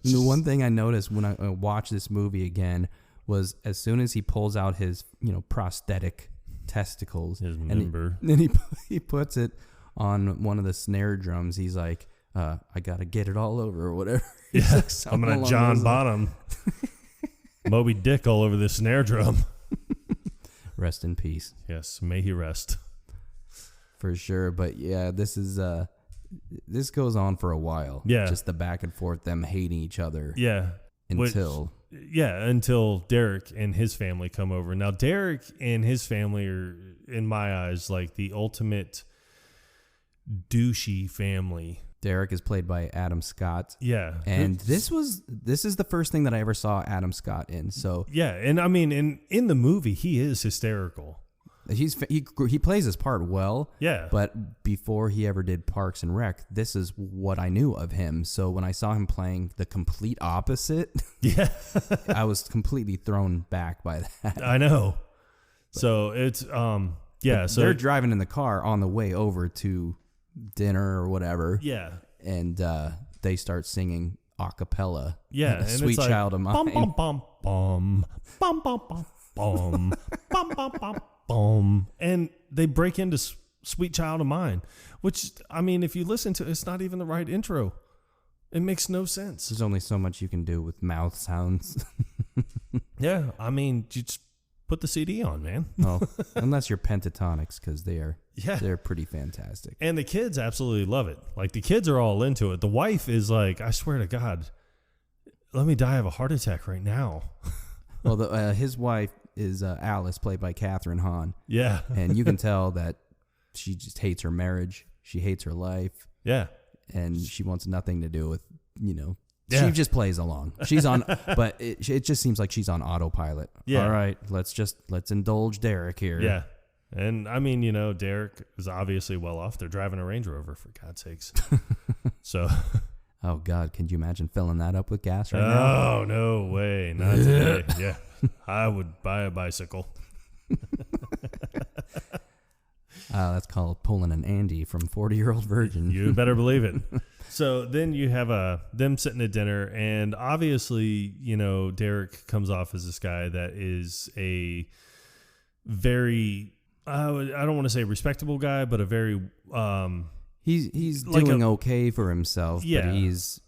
[SPEAKER 1] The
[SPEAKER 2] one thing I noticed when I watched this movie again was as soon as he pulls out his prosthetic testicles,
[SPEAKER 1] his member,
[SPEAKER 2] and then he puts it on one of the snare drums, he's like, I gotta get it all over or whatever.
[SPEAKER 1] Yeah, like, I'm gonna John Bonham Moby Dick all over this snare drum.
[SPEAKER 2] Rest in peace.
[SPEAKER 1] Yes, may he rest.
[SPEAKER 2] For sure. But yeah, this goes on for a while.
[SPEAKER 1] Yeah.
[SPEAKER 2] Just the back and forth, them hating each other.
[SPEAKER 1] Yeah.
[SPEAKER 2] Until
[SPEAKER 1] Derek and his family come over. Now, Derek and his family are, in my eyes, like the ultimate douchey family.
[SPEAKER 2] Derek is played by Adam Scott.
[SPEAKER 1] Yeah.
[SPEAKER 2] And this is the first thing that I ever saw Adam Scott in. So
[SPEAKER 1] yeah, and I mean in the movie he is hysterical.
[SPEAKER 2] He plays his part well.
[SPEAKER 1] Yeah.
[SPEAKER 2] But before he ever did Parks and Rec, this is what I knew of him. So when I saw him playing the complete opposite,
[SPEAKER 1] yeah,
[SPEAKER 2] I was completely thrown back by that.
[SPEAKER 1] I know. But, so it's yeah, so
[SPEAKER 2] they're driving in the car on the way over to dinner or whatever.
[SPEAKER 1] Yeah.
[SPEAKER 2] And they start singing a cappella.
[SPEAKER 1] Yeah.
[SPEAKER 2] Sweet like, Child of Mine.
[SPEAKER 1] Bum, bum, bum, bum, bum, bum, bum, bum, bum, bum, bum. And they break into Sweet Child of Mine, which, I mean, if you listen to it, it's not even the right intro. It makes no sense.
[SPEAKER 2] There's only so much you can do with mouth sounds.
[SPEAKER 1] Yeah. I mean, you just put the CD on, man.
[SPEAKER 2] Well, unless you're Pentatonics, because they're pretty fantastic.
[SPEAKER 1] And the kids absolutely love it. Like, the kids are all into it. The wife is like, I swear to God, let me die of a heart attack right now.
[SPEAKER 2] Well, his wife is Alice, played by Catherine Hahn.
[SPEAKER 1] Yeah.
[SPEAKER 2] And you can tell that she just hates her marriage. She hates her life.
[SPEAKER 1] Yeah.
[SPEAKER 2] And she wants nothing to do with,
[SPEAKER 1] Yeah.
[SPEAKER 2] She just plays along. She's on, but it just seems like she's on autopilot.
[SPEAKER 1] Yeah.
[SPEAKER 2] All right, let's indulge Derek here.
[SPEAKER 1] Yeah. And I mean, Derek is obviously well off. They're driving a Range Rover, for God's sakes. So.
[SPEAKER 2] Oh God, can you imagine filling that up with gas right now?
[SPEAKER 1] Oh, no way. Not today. Yeah. I would buy a bicycle.
[SPEAKER 2] That's called pulling an Andy from 40-Year-Old Virgin.
[SPEAKER 1] You better believe it. So then you have them sitting at dinner, and obviously, Derek comes off as this guy that is a very, I don't want to say respectable guy, but a very
[SPEAKER 2] he's
[SPEAKER 1] like
[SPEAKER 2] doing okay for himself,
[SPEAKER 1] yeah.
[SPEAKER 2] But he's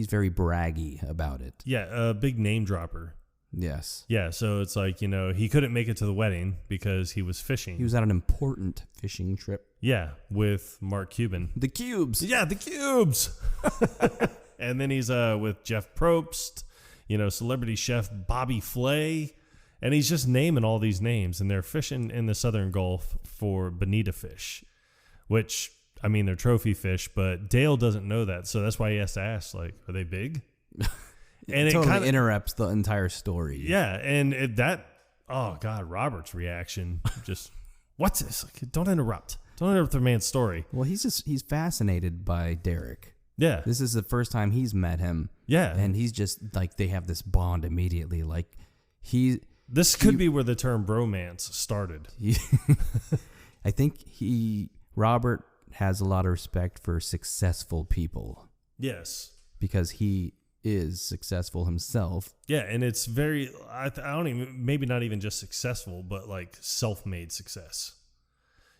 [SPEAKER 2] very braggy about it.
[SPEAKER 1] Yeah, a big name dropper.
[SPEAKER 2] Yes.
[SPEAKER 1] Yeah, so it's like, he couldn't make it to the wedding because he was fishing.
[SPEAKER 2] He was at an important fishing trip.
[SPEAKER 1] Yeah, with Mark Cuban.
[SPEAKER 2] The Cubes.
[SPEAKER 1] Yeah, the Cubes. And then he's with Jeff Probst, celebrity chef Bobby Flay. And he's just naming all these names. And they're fishing in the Southern Gulf for bonita fish, which, I mean, they're trophy fish, but Dale doesn't know that. So that's why he has to ask, like, are they big?
[SPEAKER 2] And it totally interrupts the entire story.
[SPEAKER 1] Yeah, and oh God, Robert's reaction, just, what's this? Like, don't interrupt the man's story.
[SPEAKER 2] Well, he's fascinated by Derek.
[SPEAKER 1] Yeah.
[SPEAKER 2] This is the first time he's met him.
[SPEAKER 1] Yeah.
[SPEAKER 2] And he's just, like, they have this bond immediately. Like,
[SPEAKER 1] This could be where the term bromance started.
[SPEAKER 2] I think Robert has a lot of respect for successful people.
[SPEAKER 1] Yes.
[SPEAKER 2] Because he is successful himself.
[SPEAKER 1] Yeah, and it's very, I don't even, maybe not even just successful, but like self-made success.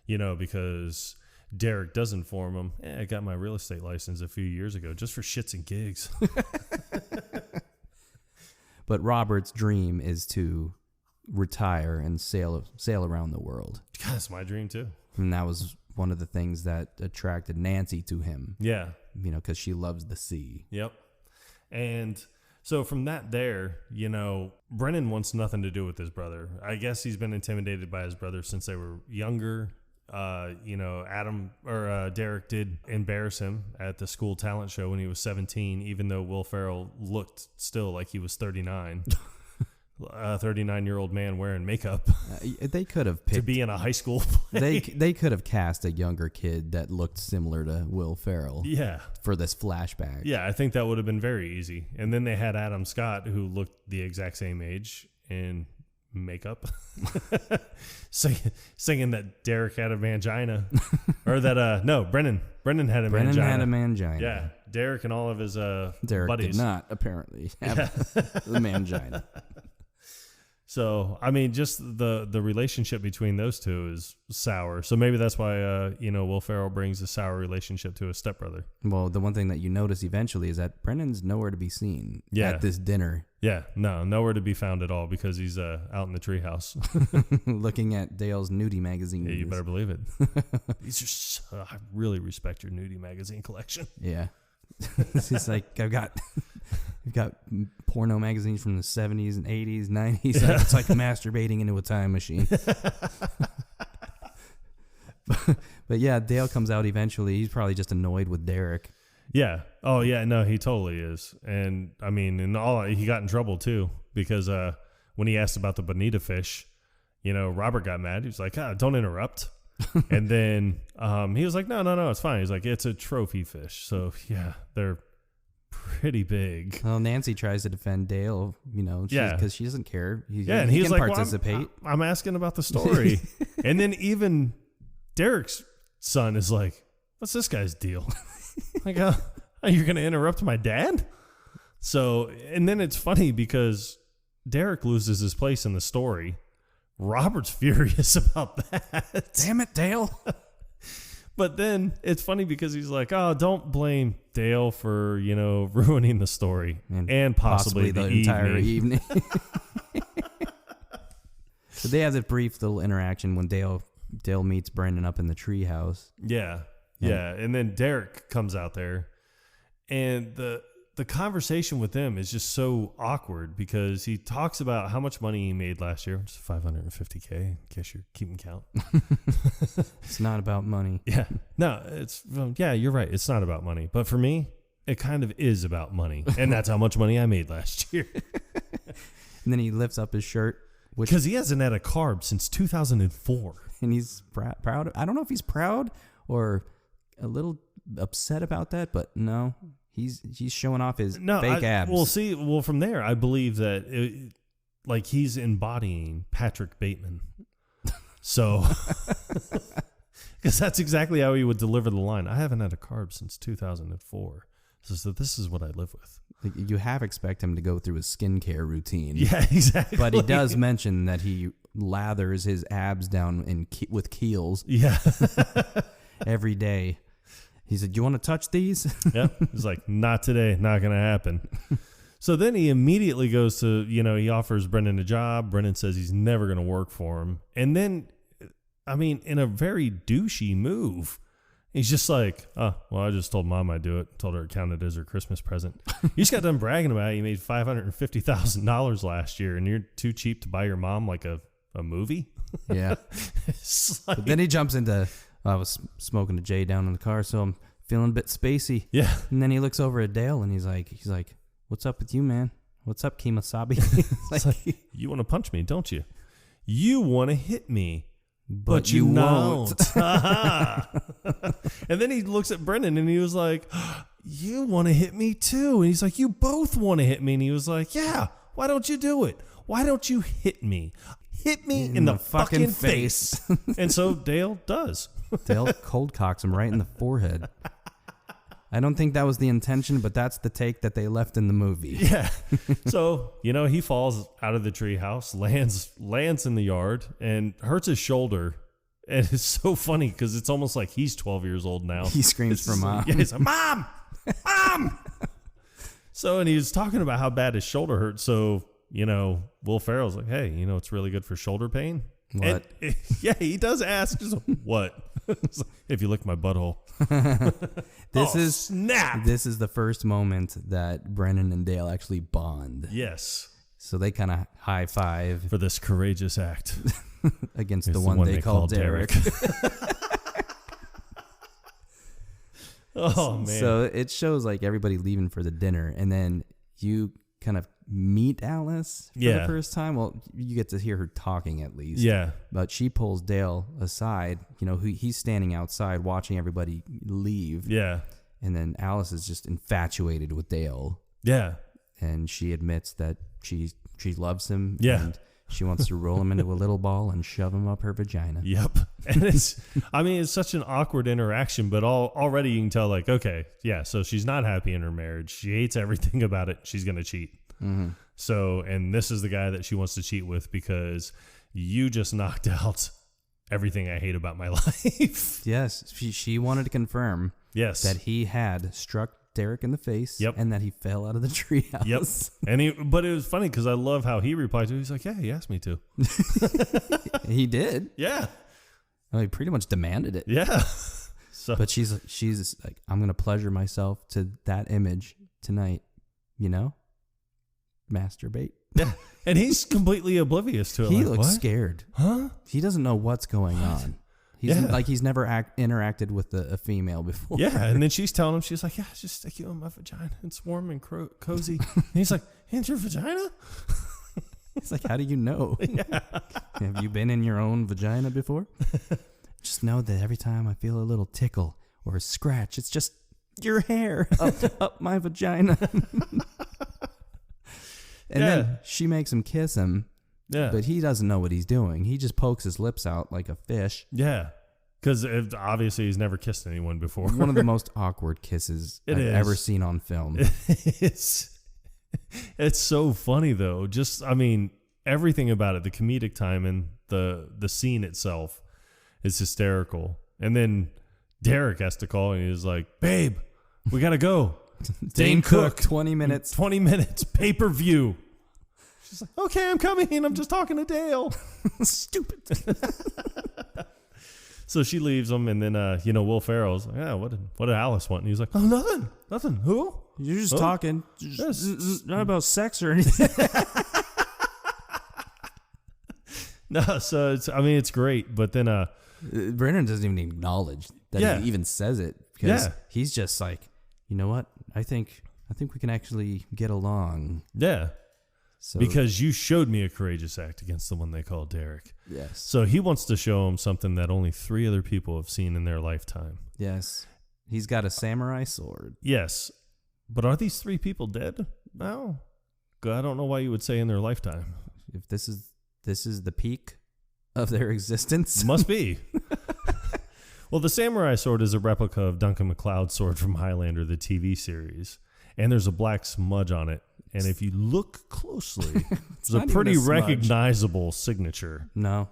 [SPEAKER 1] Because Derek does inform him, I got my real estate license a few years ago just for shits and gigs.
[SPEAKER 2] But Robert's dream is to retire and sail around the world.
[SPEAKER 1] God, that's my dream too.
[SPEAKER 2] And that was one of the things that attracted Nancy to him.
[SPEAKER 1] Yeah.
[SPEAKER 2] You know, because she loves the sea.
[SPEAKER 1] Yep. And so from that there, you know, Brennan wants nothing to do with his brother. I guess he's been intimidated by his brother since they were younger. You know, Derek did embarrass him at the school talent show when he was 17, even though Will Ferrell looked still like he was 39. A 39-year-old man wearing makeup.
[SPEAKER 2] They could have picked
[SPEAKER 1] to be in a high school play.
[SPEAKER 2] They could have cast a younger kid that looked similar to Will Ferrell.
[SPEAKER 1] Yeah. For
[SPEAKER 2] this flashback.
[SPEAKER 1] Yeah, I think that would have been very easy. And then they had Adam Scott, who looked the exact same age in makeup, singing that Derek had a mangina, or that Brennan had a mangina.
[SPEAKER 2] Brennan had a mangina.
[SPEAKER 1] Yeah, Derek and all of his
[SPEAKER 2] Derek
[SPEAKER 1] buddies
[SPEAKER 2] did not apparently have the mangina.
[SPEAKER 1] So, I mean, just the relationship between those two is sour. So maybe that's why, Will Ferrell brings a sour relationship to his stepbrother.
[SPEAKER 2] Well, the one thing that you notice eventually is that Brennan's nowhere to be seen at this dinner.
[SPEAKER 1] Yeah, nowhere to be found at all because he's out in the treehouse.
[SPEAKER 2] Looking at Dale's nudie magazine.
[SPEAKER 1] Yeah, you better believe it. These are I really respect your nudie magazine collection.
[SPEAKER 2] Yeah. It's like, I've got porno magazines from the 70s and 80s, 90s. It's like masturbating into a time machine. But yeah, Dale comes out eventually. He's probably just annoyed with Derek.
[SPEAKER 1] Yeah. Oh, yeah. No, he totally is. And I mean, he got in trouble too because when he asked about the bonita fish, Robert got mad. He was like, don't interrupt. And then he was like, no, it's fine. He's like, it's a trophy fish. So, yeah, they're pretty big.
[SPEAKER 2] Well, Nancy tries to defend Dale, because she doesn't care.
[SPEAKER 1] And he's
[SPEAKER 2] can
[SPEAKER 1] like,
[SPEAKER 2] participate.
[SPEAKER 1] Well, I'm asking about the story. And then even Derek's son is like, what's this guy's deal? Like, you're going to interrupt my dad? So, and then it's funny because Derek loses his place in the story. Robert's furious about that.
[SPEAKER 2] Damn it, Dale.
[SPEAKER 1] But then it's funny because he's like, oh, don't blame Dale for, ruining the story and possibly the
[SPEAKER 2] entire evening. So they have this brief little interaction when Dale meets Brendan up in the treehouse.
[SPEAKER 1] Yeah. And then Derek comes out there and the conversation with them is just so awkward because he talks about how much money he made last year, which is $550K, in case you're keeping count.
[SPEAKER 2] It's not about money.
[SPEAKER 1] Yeah. No, you're right. It's not about money. But for me, it kind of is about money. And that's how much money I made last year.
[SPEAKER 2] And then he lifts up his shirt.
[SPEAKER 1] Because he hasn't had a carb since 2004.
[SPEAKER 2] And he's proud. I don't know if he's proud or a little upset about that, but no. He's showing off his fake abs.
[SPEAKER 1] Well, from there, I believe that he's embodying Patrick Bateman. So, because that's exactly how he would deliver the line. I haven't had a carb since 2004. So this is what I live with.
[SPEAKER 2] You have expect him to go through his skincare routine.
[SPEAKER 1] Yeah, exactly.
[SPEAKER 2] But he does mention that he lathers his abs down with Kiehl's.
[SPEAKER 1] Yeah.
[SPEAKER 2] Every day. He said, you want to touch these?
[SPEAKER 1] Yeah. He's like, not today. Not going to happen. So then he immediately goes to, he offers Brendan a job. Brendan says he's never going to work for him. And then, in a very douchey move, he's just like, oh, well, I just told Mom I'd do it. Told her it counted as her Christmas present. You just got done bragging about it. You made $550,000 last year, and you're too cheap to buy your mom like a movie?
[SPEAKER 2] Yeah. But then he jumps into... I was smoking a J down in the car, so I'm feeling a bit spacey.
[SPEAKER 1] Yeah.
[SPEAKER 2] And then he looks over at Dale, and he's like, what's up with you, man? What's up, Kemosabe?
[SPEAKER 1] It's like, you want to punch me, don't you? You want to hit me, but you won't. And then he looks at Brendan, and he was like, you want to hit me too? And he's like, you both want to hit me. And he was like, yeah, why don't you do it? Why don't you hit me? Hit me in the fucking face. And so Dale does.
[SPEAKER 2] Dale cold cocks him right in the forehead. I don't think that was the intention, but that's the take that they left in the movie.
[SPEAKER 1] Yeah. So, he falls out of the treehouse, lands in the yard, and hurts his shoulder. And it's so funny because it's almost like he's 12 years old now.
[SPEAKER 2] He screams for Mom.
[SPEAKER 1] Yeah, he's like, Mom! Mom! So, and he was talking about how bad his shoulder hurt. So Will Ferrell's like, hey, it's really good for shoulder pain.
[SPEAKER 2] What?
[SPEAKER 1] Yeah, he does ask, just what? If you lick my butthole. Snap.
[SPEAKER 2] This is the first moment that Brennan and Dale actually bond.
[SPEAKER 1] Yes.
[SPEAKER 2] So they kind of high five
[SPEAKER 1] for this courageous act
[SPEAKER 2] against the one they call Derek.
[SPEAKER 1] Oh man!
[SPEAKER 2] So it shows like everybody leaving for the dinner, and then you kind of meet Alice for the first time. Well, you get to hear her talking at least.
[SPEAKER 1] Yeah.
[SPEAKER 2] But she pulls Dale aside. He's standing outside watching everybody leave.
[SPEAKER 1] Yeah.
[SPEAKER 2] And then Alice is just infatuated with Dale.
[SPEAKER 1] Yeah.
[SPEAKER 2] And she admits that she loves him.
[SPEAKER 1] Yeah.
[SPEAKER 2] And she wants to roll him into a little ball and shove him up her vagina.
[SPEAKER 1] Yep. And it's such an awkward interaction, but already you can tell, like, okay, yeah, so she's not happy in her marriage. She hates everything about it. She's going to cheat.
[SPEAKER 2] Mm-hmm.
[SPEAKER 1] So, and this is the guy that she wants to cheat with because you just knocked out everything I hate about my life.
[SPEAKER 2] Yes. She wanted to confirm that he had struck Derek in the face, and that he fell out of the treehouse.
[SPEAKER 1] Yep. But it was funny because I love how he replied to it. He's like, yeah, he asked me to.
[SPEAKER 2] He did.
[SPEAKER 1] Yeah.
[SPEAKER 2] He pretty much demanded it.
[SPEAKER 1] Yeah. So,
[SPEAKER 2] but she's like, I'm gonna pleasure myself to that image tonight. Masturbate.
[SPEAKER 1] Yeah. And he's completely oblivious to it.
[SPEAKER 2] He looks scared.
[SPEAKER 1] Huh?
[SPEAKER 2] He doesn't know what's going on. He's never interacted with a female before.
[SPEAKER 1] Yeah, and then she's telling him, she's like, yeah, just stick you in my vagina. It's warm and cozy. And he's like, in your vagina?
[SPEAKER 2] He's like, how do you know?
[SPEAKER 1] Yeah.
[SPEAKER 2] Have you been in your own vagina before? Just know that every time I feel a little tickle or a scratch, it's just your hair up my vagina. And then she makes him kiss him.
[SPEAKER 1] Yeah.
[SPEAKER 2] But he doesn't know what he's doing. He just pokes his lips out like a fish.
[SPEAKER 1] Yeah. Because obviously he's never kissed anyone before.
[SPEAKER 2] One of the most awkward kisses I've ever seen on film.
[SPEAKER 1] It's so funny, though. Just, everything about it, the comedic timing, the scene itself is hysterical. And then Derek has to call and he's like, babe, we got to go. Dane Cook.
[SPEAKER 2] 20 minutes.
[SPEAKER 1] 20 minutes. Pay-per-view. She's like, okay, I'm coming. I'm just talking to Dale.
[SPEAKER 2] Stupid.
[SPEAKER 1] So she leaves him, and then Will Ferrell's like, yeah, what did Alice want? And he's like, oh, nothing. Who?
[SPEAKER 2] You're just talking. Not about sex or anything.
[SPEAKER 1] No, so it's great, but then
[SPEAKER 2] Brennan doesn't even acknowledge that he even says it because he's just like, you know what? I think we can actually get along.
[SPEAKER 1] Yeah. So, because you showed me a courageous act against the one they call Derek.
[SPEAKER 2] Yes.
[SPEAKER 1] So he wants to show him something that only 3 other people have seen in their lifetime.
[SPEAKER 2] Yes. He's got a samurai sword.
[SPEAKER 1] Yes. But are these 3 people dead? No. I don't know why you would say in their lifetime.
[SPEAKER 2] If this is the peak of their existence.
[SPEAKER 1] Must be. Well, the samurai sword is a replica of Duncan MacLeod's sword from Highlander, the TV series. And there's a black smudge on it. And if you look closely, it's a pretty recognizable signature.
[SPEAKER 2] No.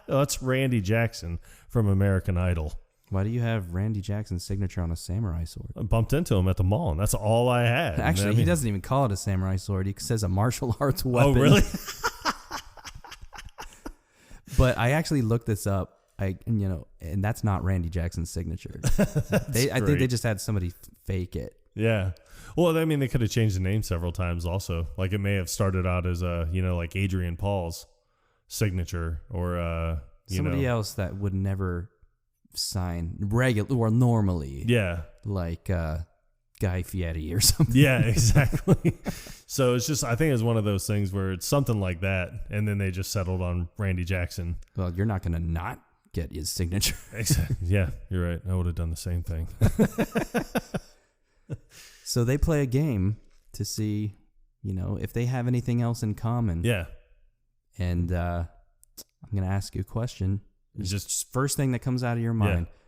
[SPEAKER 1] That's Randy Jackson from American Idol.
[SPEAKER 2] Why do you have Randy Jackson's signature on a samurai sword?
[SPEAKER 1] I bumped into him at the mall, and that's all I had.
[SPEAKER 2] Actually, he doesn't even call it a samurai sword. He says a martial arts weapon.
[SPEAKER 1] Oh, really?
[SPEAKER 2] But I actually looked this up. And that's not Randy Jackson's signature. I think they just had somebody fake it.
[SPEAKER 1] Yeah. Well, they could have changed the name several times also. Like it may have started out as like Adrian Paul's signature or,
[SPEAKER 2] somebody else that would never sign normally.
[SPEAKER 1] Yeah.
[SPEAKER 2] Like Guy Fieri or something.
[SPEAKER 1] Yeah, exactly. So it's just, I think it's one of those things where it's something like that. And then they just settled on Randy Jackson.
[SPEAKER 2] Well, you're not going to not get his signature.
[SPEAKER 1] Exactly. Yeah, you're right. I would have done the same thing.
[SPEAKER 2] So they play a game to see, if they have anything else in common.
[SPEAKER 1] Yeah.
[SPEAKER 2] And I'm going to ask you a question.
[SPEAKER 1] It's just
[SPEAKER 2] first thing that comes out of your mind. Yeah.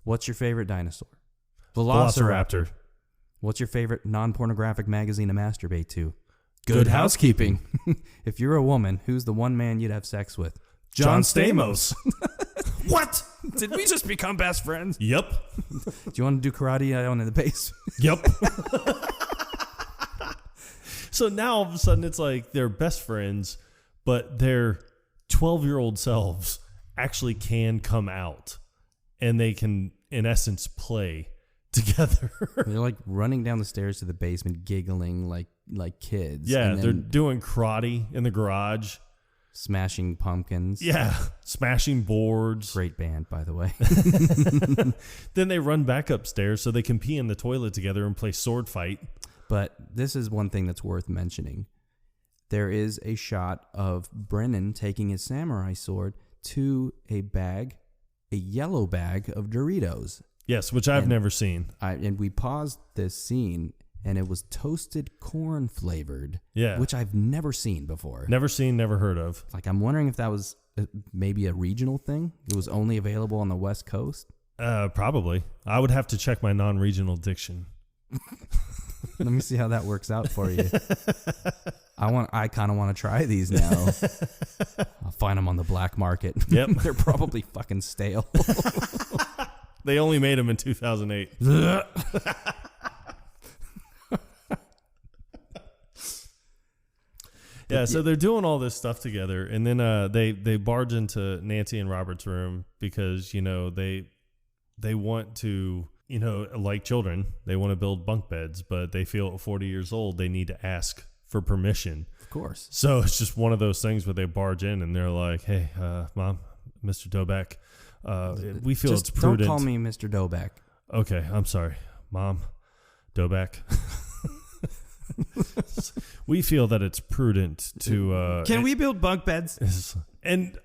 [SPEAKER 2] What's your favorite dinosaur?
[SPEAKER 1] Velociraptor.
[SPEAKER 2] What's your favorite non-pornographic magazine to masturbate to? Good Housekeeping. If you're a woman, who's the one man you'd have sex with?
[SPEAKER 1] John Stamos. What?
[SPEAKER 2] Did we just become best friends?
[SPEAKER 1] Yep.
[SPEAKER 2] Do you want to do karate down in the basement?
[SPEAKER 1] Yep. So now all of a sudden it's like they're best friends, but their 12-year-old selves actually can come out and they can, in essence, play together.
[SPEAKER 2] They're like running down the stairs to the basement, giggling like kids.
[SPEAKER 1] Yeah, they're doing karate in the garage.
[SPEAKER 2] Smashing pumpkins.
[SPEAKER 1] Yeah, smashing boards.
[SPEAKER 2] Great band, by the way.
[SPEAKER 1] Then they run back upstairs so they can pee in the toilet together and play sword fight.
[SPEAKER 2] But this is one thing that's worth mentioning. There is a shot of Brennan taking his samurai sword to a yellow bag of Doritos.
[SPEAKER 1] Yes, which I've never seen.
[SPEAKER 2] And we paused this scene, and it was toasted corn flavored.
[SPEAKER 1] Yeah.
[SPEAKER 2] Which I've never seen before.
[SPEAKER 1] Never seen, never heard of.
[SPEAKER 2] Like, I'm wondering if that was maybe a regional thing. It was only available on the West Coast.
[SPEAKER 1] Probably. I would have to check my non-regional diction.
[SPEAKER 2] Let me see how that works out for you. I kind of want to try these now. I'll find them on the black market.
[SPEAKER 1] Yep.
[SPEAKER 2] They're probably fucking stale.
[SPEAKER 1] They only made them in 2008. Yeah, so they're doing all this stuff together, and then they barge into Nancy and Robert's room because they want to, like children, they want to build bunk beds, but they feel at 40 years old they need to ask for permission.
[SPEAKER 2] Of course.
[SPEAKER 1] So it's just one of those things where they barge in and they're like, "Hey, Mom, Mr. Doback, we feel it's prudent."
[SPEAKER 2] Don't call me Mr. Doback.
[SPEAKER 1] Okay, I'm sorry, Mom, Doback. We feel that it's prudent to...
[SPEAKER 2] Can we build bunk beds?
[SPEAKER 1] And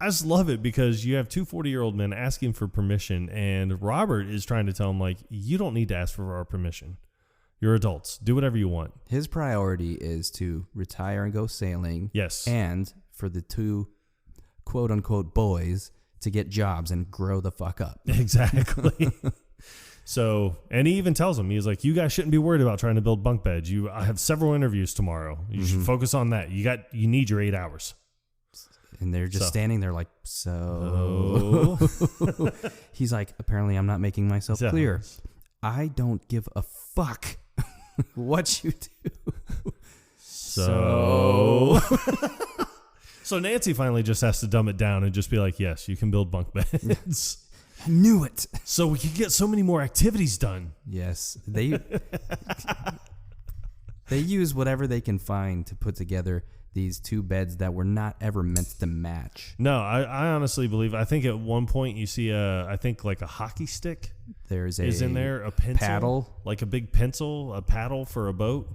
[SPEAKER 1] I just love it because you have two 40-year-old men asking for permission, and Robert is trying to tell him, like, you don't need to ask for our permission. You're adults. Do whatever you want.
[SPEAKER 2] His priority is to retire and go sailing.
[SPEAKER 1] Yes.
[SPEAKER 2] And for the two quote-unquote boys to get jobs and grow the fuck up.
[SPEAKER 1] Exactly. So, and he even tells them, he's like, you guys shouldn't be worried about trying to build bunk beds. I have several interviews tomorrow. You should focus on that. You need your 8 hours.
[SPEAKER 2] And they're just standing there like, so. He's like, apparently I'm not making myself clear. I don't give a fuck what you do.
[SPEAKER 1] So Nancy finally just has to dumb it down and just be like, yes, you can build bunk beds.
[SPEAKER 2] I knew it.
[SPEAKER 1] So we can get so many more activities done.
[SPEAKER 2] Yes. They use whatever they can find to put together these two beds that were not ever meant to match.
[SPEAKER 1] No, I honestly believe, I think at one point you see like a hockey stick. Is in there, a pencil.
[SPEAKER 2] Paddle.
[SPEAKER 1] Like a big pencil, a paddle for a boat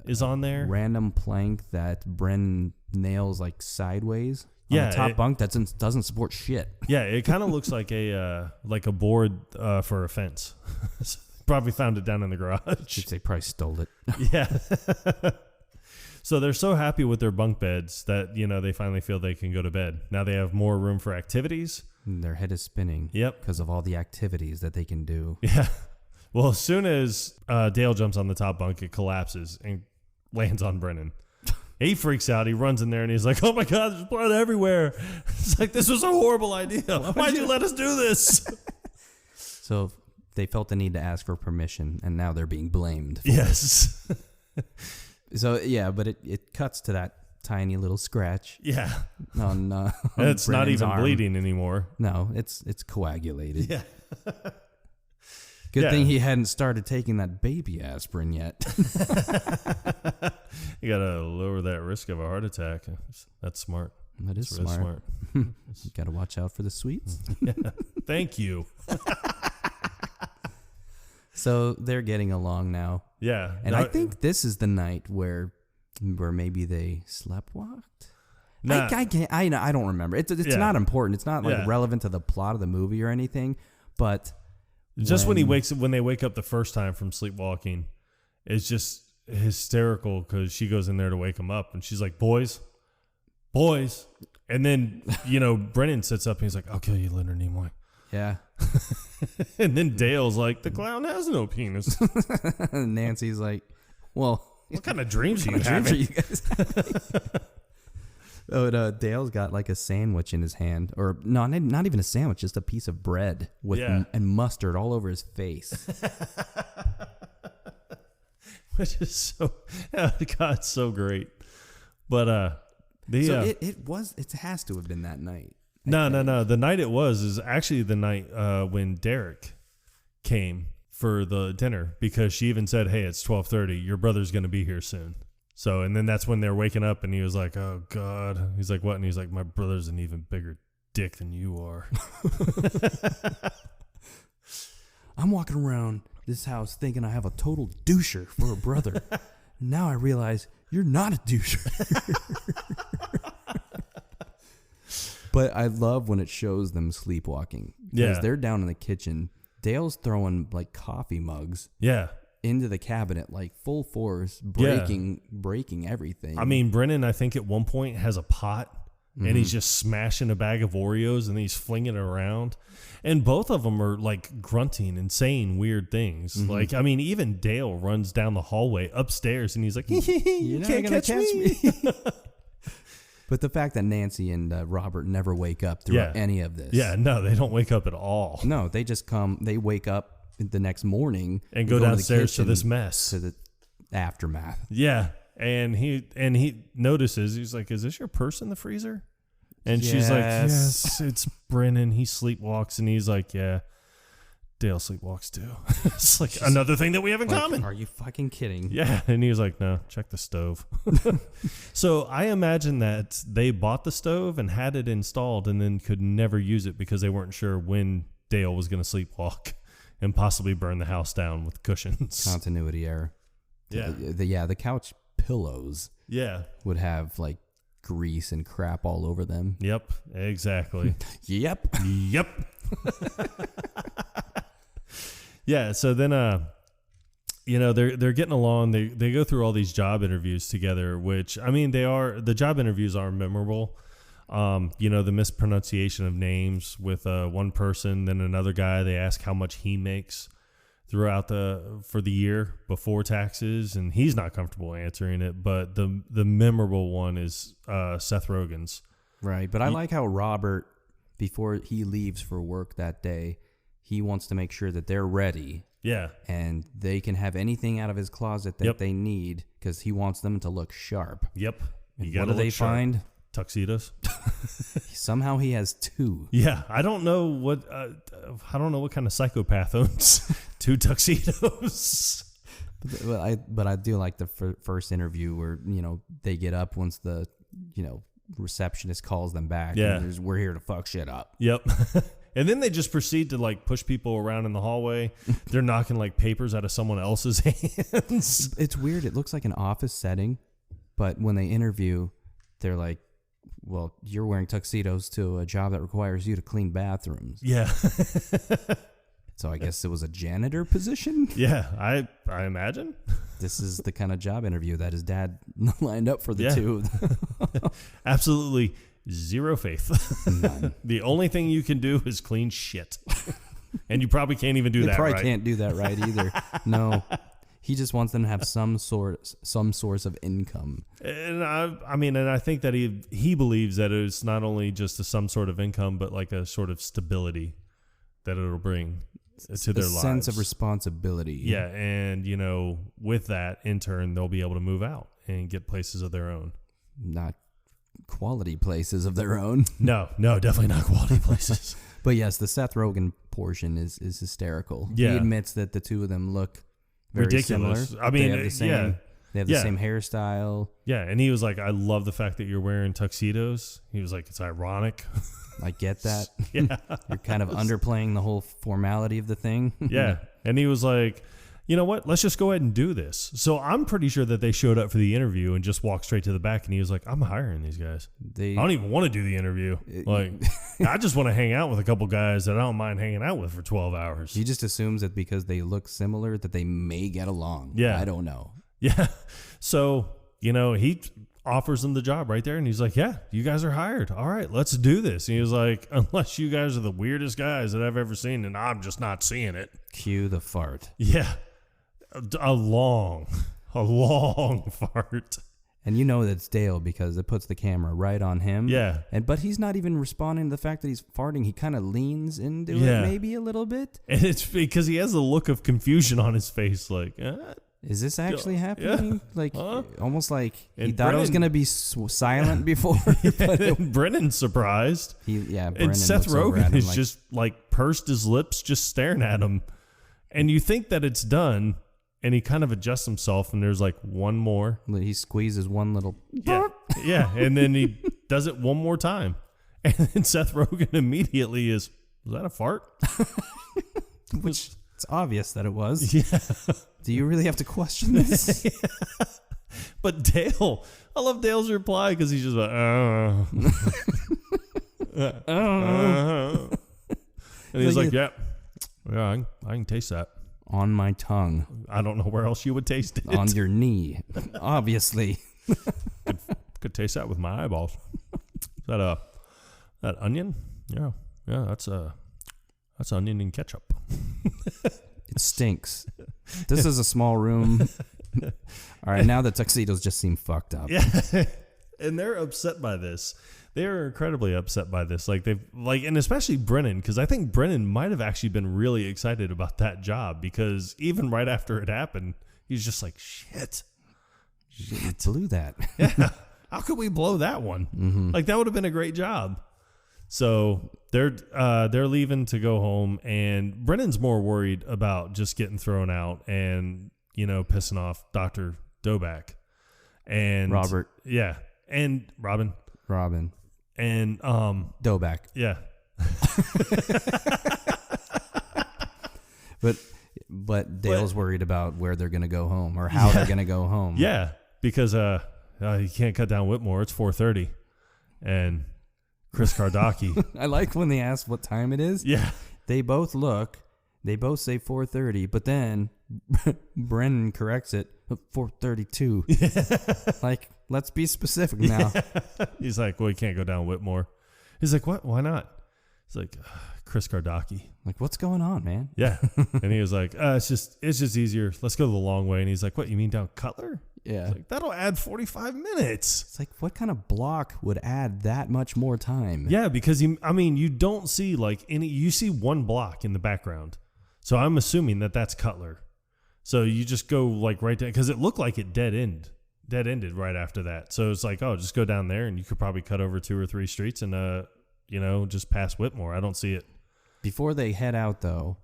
[SPEAKER 1] is on there.
[SPEAKER 2] Random plank that Bren nails like sideways.
[SPEAKER 1] Yeah,
[SPEAKER 2] on the top bunk that doesn't support shit.
[SPEAKER 1] Yeah, it kind of looks like a board for a fence. Probably found it down in the garage.
[SPEAKER 2] They probably stole it.
[SPEAKER 1] Yeah. So they're so happy with their bunk beds that they finally feel they can go to bed. Now they have more room for activities.
[SPEAKER 2] And their head is spinning.
[SPEAKER 1] Yep.
[SPEAKER 2] Because of all the activities that they can do.
[SPEAKER 1] Yeah. Well, as soon as Dale jumps on the top bunk, it collapses and lands on Brennan. He freaks out. He runs in there and he's like, oh my God, there's blood everywhere. It's like, this was a horrible idea. Why'd you let us do this?
[SPEAKER 2] So they felt the need to ask for permission and now they're being blamed.
[SPEAKER 1] Yes.
[SPEAKER 2] So, yeah, but it cuts to that tiny little scratch.
[SPEAKER 1] Yeah.
[SPEAKER 2] On
[SPEAKER 1] it's
[SPEAKER 2] Brennan's
[SPEAKER 1] not even
[SPEAKER 2] arm.
[SPEAKER 1] bleeding anymore.
[SPEAKER 2] No, it's coagulated.
[SPEAKER 1] Yeah.
[SPEAKER 2] Good thing he hadn't started taking that baby aspirin yet.
[SPEAKER 1] You got to lower that risk of a heart attack. That's smart.
[SPEAKER 2] That is
[SPEAKER 1] really smart.
[SPEAKER 2] You got to watch out for the sweets.
[SPEAKER 1] Yeah. Thank you.
[SPEAKER 2] So they're getting along now.
[SPEAKER 1] Yeah.
[SPEAKER 2] And I think this is the night where maybe they sleptwalked.
[SPEAKER 1] Nah.
[SPEAKER 2] I don't remember. It's not important. It's not like relevant to the plot of the movie or anything. But
[SPEAKER 1] just when they wake up the first time from sleepwalking, it's just hysterical because she goes in there to wake him up and she's like, boys. And then, Brennan sits up and he's like, I'll kill you, Leonard Nimoy.
[SPEAKER 2] Yeah.
[SPEAKER 1] And then Dale's like, the clown has no penis.
[SPEAKER 2] And Nancy's like, well,
[SPEAKER 1] what kind of dreams are you having?
[SPEAKER 2] You guys having? Dale's got like a sandwich in his hand, or no, not even a sandwich, just a piece of bread with and mustard all over his face.
[SPEAKER 1] which is so, God, so great. But
[SPEAKER 2] it has to have been that night.
[SPEAKER 1] No. The night it was is actually the night when Derek came for the dinner, because she even said, "Hey, it's 12:30. Your brother's going to be here soon." So, and then that's when they're waking up, and he was like, "Oh God." He's like, "What?" And he's like, "My brother's an even bigger dick than you are."
[SPEAKER 2] I'm walking around this house thinking I have a total doucher for a brother. Now I realize you're not a doucher. But I love when it shows them sleepwalking. Because they're down in the kitchen. Dale's throwing like coffee mugs into the cabinet, like full force, breaking everything.
[SPEAKER 1] I mean, Brennan, I think at one point has a pot and he's just smashing a bag of Oreos and he's flinging it around. And both of them are like grunting and saying weird things. Like, I mean, even Dale runs down the hallway upstairs and he's like, you can't catch me.
[SPEAKER 2] But the fact that Nancy and Robert never wake up throughout any of this.
[SPEAKER 1] Yeah, no, they don't wake up at all.
[SPEAKER 2] No, they just they wake up the next morning.
[SPEAKER 1] And go downstairs to this mess.
[SPEAKER 2] To the aftermath.
[SPEAKER 1] Yeah, and he notices, he's like, "Is this your purse in the freezer?" And she's like, "Yes, it's Brennan. He sleepwalks." And he's like, "Yeah, Dale sleepwalks too." It's like another thing that we have in common.
[SPEAKER 2] Are you fucking kidding?
[SPEAKER 1] Yeah. And he was like, "No, check the stove." So I imagine that they bought the stove and had it installed and then could never use it because they weren't sure when Dale was going to sleepwalk and possibly burn the house down with cushions.
[SPEAKER 2] Continuity error.
[SPEAKER 1] Yeah.
[SPEAKER 2] The couch pillows would have like grease and crap all over them.
[SPEAKER 1] Yep, exactly.
[SPEAKER 2] Yep.
[SPEAKER 1] Yeah, so then they're getting along. They go through all these job interviews together, which, I mean, the job interviews are memorable. The mispronunciation of names with one person, then another guy, they ask how much he makes for the year before taxes, and he's not comfortable answering it, but the memorable one is Seth Rogen's.
[SPEAKER 2] Right, but I like how Robert, before he leaves for work that day, he wants to make sure that they're ready.
[SPEAKER 1] Yeah. And
[SPEAKER 2] they can have anything out of his closet that they need, because he wants them to look sharp.
[SPEAKER 1] Yep.
[SPEAKER 2] What do they find?
[SPEAKER 1] Tuxedos.
[SPEAKER 2] Somehow he has two.
[SPEAKER 1] Yeah, I don't know what kind of psychopath owns two tuxedos.
[SPEAKER 2] But I do like the first interview where they get up once the receptionist calls them back.
[SPEAKER 1] Yeah,
[SPEAKER 2] and we're here to fuck shit up.
[SPEAKER 1] Yep. And then they just proceed to like push people around in the hallway. They're knocking like papers out of someone else's hands.
[SPEAKER 2] It's weird. It looks like an office setting, but when they interview, they're like, "Well, you're wearing tuxedos to a job that requires you to clean bathrooms."
[SPEAKER 1] Yeah.
[SPEAKER 2] So I guess it was a janitor position?
[SPEAKER 1] Yeah, I imagine.
[SPEAKER 2] This is the kind of job interview that his dad lined up for the two.
[SPEAKER 1] Absolutely zero faith.
[SPEAKER 2] None.
[SPEAKER 1] The only thing you can do is clean shit. And you probably can't even do that right.
[SPEAKER 2] You probably can't do that right either. No. He just wants them to have some source of income.
[SPEAKER 1] And I think that he believes that it's not only just some sort of income, but like a sort of stability that it'll bring to their lives. A
[SPEAKER 2] sense of responsibility.
[SPEAKER 1] Yeah, and with that, in turn, they'll be able to move out and get places of their own.
[SPEAKER 2] Not quality places of their own.
[SPEAKER 1] No, definitely not quality places.
[SPEAKER 2] But yes, the Seth Rogen portion is hysterical.
[SPEAKER 1] Yeah.
[SPEAKER 2] He admits that the two of them look very
[SPEAKER 1] ridiculous.
[SPEAKER 2] Similar.
[SPEAKER 1] I mean,
[SPEAKER 2] they have the same hairstyle.
[SPEAKER 1] Yeah, and he was like, "I love the fact that you're wearing tuxedos." He was like, "It's ironic."
[SPEAKER 2] I get that.
[SPEAKER 1] Yeah.
[SPEAKER 2] You're kind of underplaying the whole formality of the thing.
[SPEAKER 1] Yeah. And he was like, "You know what? Let's just go ahead and do this." So I'm pretty sure that they showed up for the interview and just walked straight to the back. And he was like, "I'm hiring these guys. I don't even want to do the interview. I just want to hang out with a couple guys that I don't mind hanging out with for 12 hours.
[SPEAKER 2] He just assumes that because they look similar that they may get along.
[SPEAKER 1] Yeah.
[SPEAKER 2] I don't know.
[SPEAKER 1] Yeah. So, he offers them the job right there. And he's like, "Yeah, you guys are hired. All right, let's do this." And he was like, "Unless you guys are the weirdest guys that I've ever seen, and I'm just not seeing it."
[SPEAKER 2] Cue the fart.
[SPEAKER 1] Yeah. A long fart.
[SPEAKER 2] And that it's Dale because it puts the camera right on him.
[SPEAKER 1] Yeah.
[SPEAKER 2] But he's not even responding to the fact that he's farting. He kind of leans into it maybe a little bit.
[SPEAKER 1] And it's because he has a look of confusion on his face like,
[SPEAKER 2] Is this actually happening?
[SPEAKER 1] Yeah.
[SPEAKER 2] Like, almost like he
[SPEAKER 1] And
[SPEAKER 2] thought it was going to be silent before.
[SPEAKER 1] And Brennan's surprised.
[SPEAKER 2] Brennan
[SPEAKER 1] and Seth Rogen is
[SPEAKER 2] like,
[SPEAKER 1] just like pursed his lips, just staring at him. And you think that it's done, and he kind of adjusts himself, and there's like one more.
[SPEAKER 2] He squeezes one little.
[SPEAKER 1] Yeah. And then he does it one more time. And then Seth Rogen immediately was that a fart?
[SPEAKER 2] Which it's obvious that it was.
[SPEAKER 1] Yeah.
[SPEAKER 2] Do you really have to question this?
[SPEAKER 1] Yeah. But Dale, I love Dale's reply because he's just like, and he's like, yeah, I can taste that.
[SPEAKER 2] On my tongue.
[SPEAKER 1] I don't know where else you would taste it.
[SPEAKER 2] On your knee, obviously.
[SPEAKER 1] Could taste that with my eyeballs. Is that onion? Yeah, that's onion and ketchup.
[SPEAKER 2] It stinks. This is a small room. All right, now the tuxedos just seem fucked up.
[SPEAKER 1] Yeah, and they're upset by this. They are incredibly upset by this. And especially Brennan, because I think Brennan might have actually been really excited about that job, because even right after it happened, he's just like, shit.
[SPEAKER 2] Blew that.
[SPEAKER 1] Yeah, how could we blow that one? Mm-hmm. Like, that would have been a great job. So they're leaving to go home, and Brennan's more worried about just getting thrown out and, pissing off Dr. Doback and
[SPEAKER 2] Robert.
[SPEAKER 1] Yeah. And Robin. And
[SPEAKER 2] Doback.
[SPEAKER 1] Yeah.
[SPEAKER 2] But Dale's worried about where they're going to go home or how they're going to go home.
[SPEAKER 1] Yeah, because you can't cut down Whitmore. It's 4:30. And Chris Kardashian.
[SPEAKER 2] I like when they ask what time it is.
[SPEAKER 1] Yeah.
[SPEAKER 2] They both look. They both say 4:30, but then Brennan corrects it 4:32. Yeah. Like, let's be specific now.
[SPEAKER 1] Yeah. He's like, well, you can't go down Whitmore. He's like, what? Why not? He's like, Chris Kardashian.
[SPEAKER 2] Like, what's going on, man?
[SPEAKER 1] Yeah. And he was like, it's just easier. Let's go the long way. And he's like, what, you mean down Cutler?
[SPEAKER 2] Yeah.
[SPEAKER 1] Like, that'll add 45 minutes.
[SPEAKER 2] It's like, what kind of block would add that much more time?
[SPEAKER 1] Yeah, because you don't see you see one block in the background. So I'm assuming that's Cutler. So you just go right down, because it looked like it dead ended right after that. So it's like, just go down there and you could probably cut over 2 or 3 streets and, just past Whitmore. I don't see it.
[SPEAKER 2] Before they head out, though,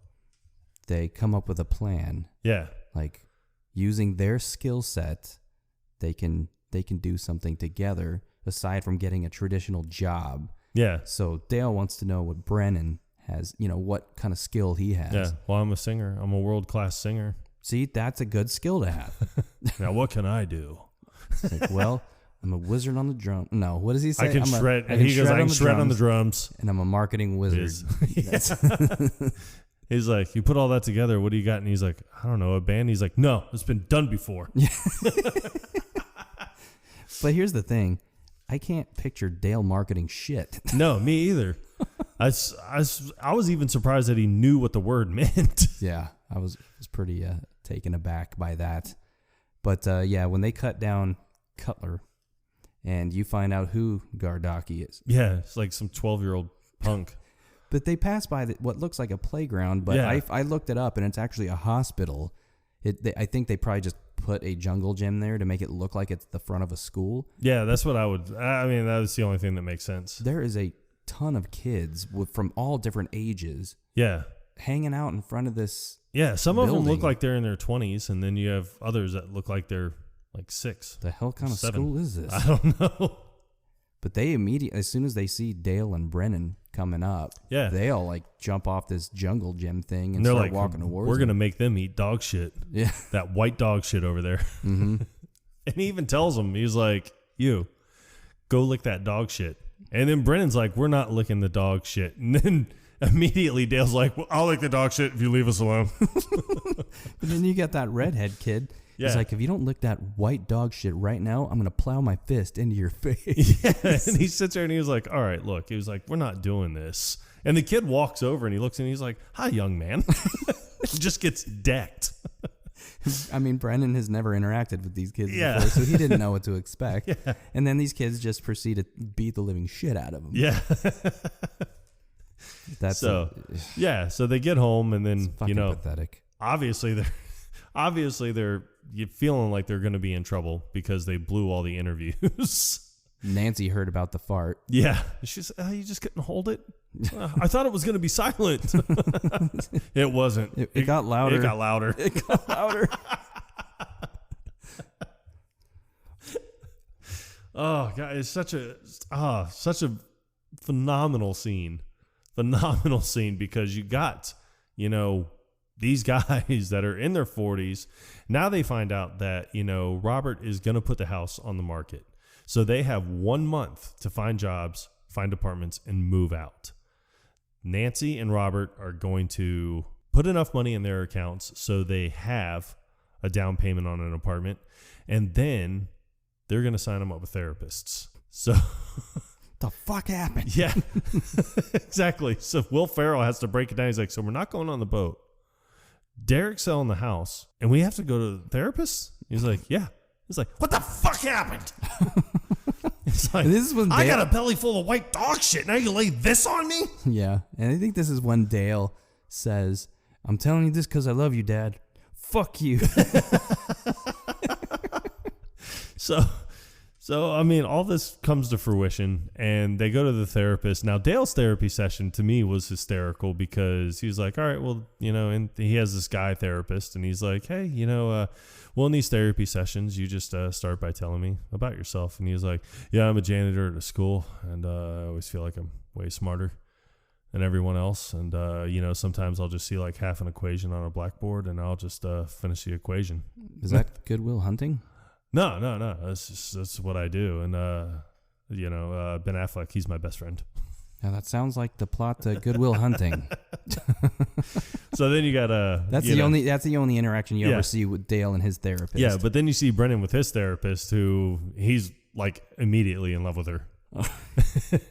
[SPEAKER 2] they come up with a plan.
[SPEAKER 1] Yeah.
[SPEAKER 2] Like, using their skill set, they can do something together aside from getting a traditional job.
[SPEAKER 1] Yeah.
[SPEAKER 2] So Dale wants to know what Brennan has, what kind of skill he has.
[SPEAKER 1] Yeah. Well, I'm a singer. I'm a world-class singer.
[SPEAKER 2] See, that's a good skill to have.
[SPEAKER 1] Now, what can I do?
[SPEAKER 2] Like, well, I'm a wizard on the drum. No, what does he say?
[SPEAKER 1] I can shred. He goes, I can shred on the drums.
[SPEAKER 2] And I'm a marketing wizard.
[SPEAKER 1] He's like, you put all that together, what do you got? And he's like, I don't know, a band? He's like, no, it's been done before.
[SPEAKER 2] But here's the thing. I can't picture Dale marketing shit.
[SPEAKER 1] No, me either. I was even surprised that he knew what the word meant.
[SPEAKER 2] Yeah, I was pretty taken aback by that. But when they cut down Cutler and you find out who Gardaki is.
[SPEAKER 1] Yeah, it's like some 12-year-old punk.
[SPEAKER 2] But they pass by what looks like a playground, but
[SPEAKER 1] yeah.
[SPEAKER 2] I looked it up, and it's actually a hospital. I think they probably just put a jungle gym there to make it look like it's the front of a school.
[SPEAKER 1] Yeah, that's what that was the only thing that makes sense.
[SPEAKER 2] There is a ton of kids from all different ages.
[SPEAKER 1] Yeah.
[SPEAKER 2] Hanging out in front of this.
[SPEAKER 1] Yeah, some
[SPEAKER 2] building.
[SPEAKER 1] of them look like they're in their 20s, and then you have others that look like they're like 6.
[SPEAKER 2] The hell kind of
[SPEAKER 1] 7.
[SPEAKER 2] school is this?
[SPEAKER 1] I don't know.
[SPEAKER 2] But they immediately, as soon as they see Dale and Brennan coming up, they'll jump off this jungle gym thing and start walking towards
[SPEAKER 1] we're going to make them eat dog shit.
[SPEAKER 2] Yeah.
[SPEAKER 1] That white dog shit over there.
[SPEAKER 2] Mm-hmm.
[SPEAKER 1] And he even tells them, he's like, you, go lick that dog shit. And then Brennan's like, we're not licking the dog shit. And then immediately Dale's like, well, I'll lick the dog shit if you leave us alone.
[SPEAKER 2] But then you got that redhead kid. Yeah. He's like, if you don't lick that white dog shit right now, I'm going to plow my fist into your face.
[SPEAKER 1] Yeah. And he sits there and he was like, all right, look. He was like, we're not doing this. And the kid walks over and he looks and he's like, hi, young man. He just gets decked.
[SPEAKER 2] I mean, Brennan has never interacted with these kids before, so he didn't know what to expect. Yeah. And then these kids just proceed to beat the living shit out of him.
[SPEAKER 1] Yeah. So they get home and then,
[SPEAKER 2] pathetic.
[SPEAKER 1] obviously they're feeling like they're going to be in trouble because they blew all the interviews.
[SPEAKER 2] Nancy heard about the fart.
[SPEAKER 1] Yeah. She's, you just couldn't hold it? I thought it was going to be silent. It wasn't.
[SPEAKER 2] It got louder.
[SPEAKER 1] It got louder.
[SPEAKER 2] It got louder.
[SPEAKER 1] Oh, God. It's such a phenomenal scene. Phenomenal scene because you got, these guys that are in their 40s. Now they find out that, Robert is going to put the house on the market. So they have 1 month to find jobs, find apartments, and move out. Nancy and Robert are going to put enough money in their accounts so they have a down payment on an apartment. And then they're going to sign them up with therapists. So
[SPEAKER 2] the fuck happened?
[SPEAKER 1] Yeah, exactly. So Will Ferrell has to break it down. He's like, so we're not going on the boat. Derek's selling the house and we have to go to the therapist? He's like, yeah. He's like, what the fuck happened? It's like, this is when I got a belly full of white dog shit. Now you lay this on me?
[SPEAKER 2] Yeah. And I think this is when Dale says, I'm telling you this because I love you, Dad. Fuck you.
[SPEAKER 1] So, I mean, all this comes to fruition, and they go to the therapist. Now, Dale's therapy session, to me, was hysterical because he was like, all right, well, and he has this guy therapist, and he's like, hey, well, in these therapy sessions, you just start by telling me about yourself. And he was like, yeah, I'm a janitor at a school, and I always feel like I'm way smarter than everyone else. And, sometimes I'll just see like half an equation on a blackboard, and I'll just finish the equation.
[SPEAKER 2] Is that Good Will Hunting?
[SPEAKER 1] No. That's what I do. And, Ben Affleck, he's my best friend.
[SPEAKER 2] Now that sounds like the plot to Good Will Hunting.
[SPEAKER 1] So then you got
[SPEAKER 2] that's the only interaction you ever see with Dale and his therapist.
[SPEAKER 1] Yeah, but then you see Brennan with his therapist, who he's like immediately in love with her.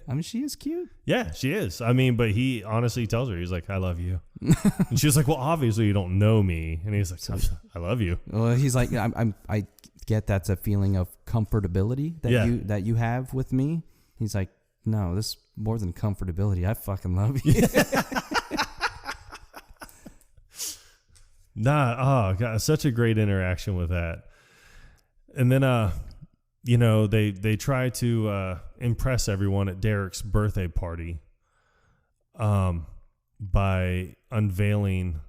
[SPEAKER 2] I mean, she is cute.
[SPEAKER 1] Yeah, she is. I mean, but he honestly tells her, he's like, I love you. And she's like, well, obviously you don't know me. And he's like, I love you.
[SPEAKER 2] Well, he's like, I get that's a feeling of comfortability that you have with me. He's like, no, this is more than comfortability. I fucking love you.
[SPEAKER 1] God, such a great interaction with that. And then, they try to impress everyone at Derek's birthday party by unveiling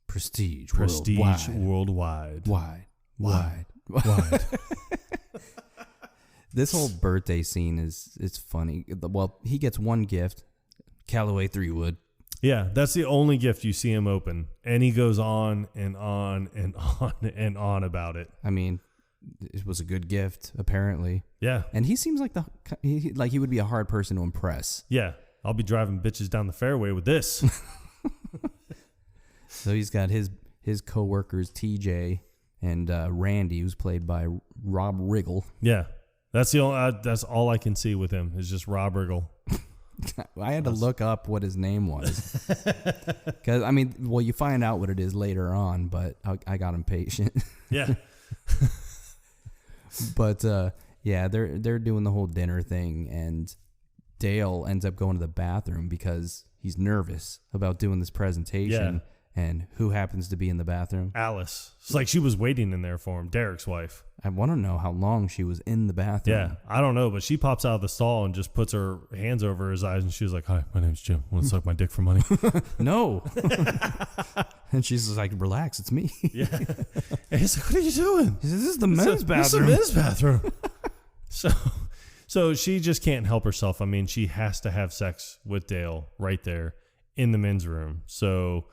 [SPEAKER 2] prestige
[SPEAKER 1] worldwide.
[SPEAKER 2] Wide. This whole birthday scene is funny. Well, he gets one gift, Callaway 3-wood.
[SPEAKER 1] Yeah, that's the only gift you see him open, and he goes on and on and on and on about it.
[SPEAKER 2] I mean, it was a good gift, apparently.
[SPEAKER 1] Yeah,
[SPEAKER 2] and he seems like he would be a hard person to impress.
[SPEAKER 1] Yeah, I'll be driving bitches down the fairway with this.
[SPEAKER 2] So he's got his coworkers TJ and Randy, who's played by Rob Riggle.
[SPEAKER 1] Yeah, that's all I can see with him is just Rob Riggle.
[SPEAKER 2] I had to look up what his name was because you find out what it is later on, but I got impatient.
[SPEAKER 1] Yeah.
[SPEAKER 2] But they're doing the whole dinner thing, and Dale ends up going to the bathroom because he's nervous about doing this presentation. Yeah. And who happens to be in the bathroom?
[SPEAKER 1] Alice. It's like she was waiting in there for him, Derek's wife.
[SPEAKER 2] I want to know how long she was in the bathroom.
[SPEAKER 1] Yeah, I don't know, but she pops out of the stall and just puts her hands over his eyes, and she was like, hi, my name's Jim. Want to suck my dick for money?
[SPEAKER 2] No. And she's like, relax, it's me.
[SPEAKER 1] Yeah. And he's like, what are you doing?
[SPEAKER 2] He says, this is the men's bathroom.
[SPEAKER 1] This is the men's bathroom. So she just can't help herself. I mean, she has to have sex with Dale right there in the men's room. So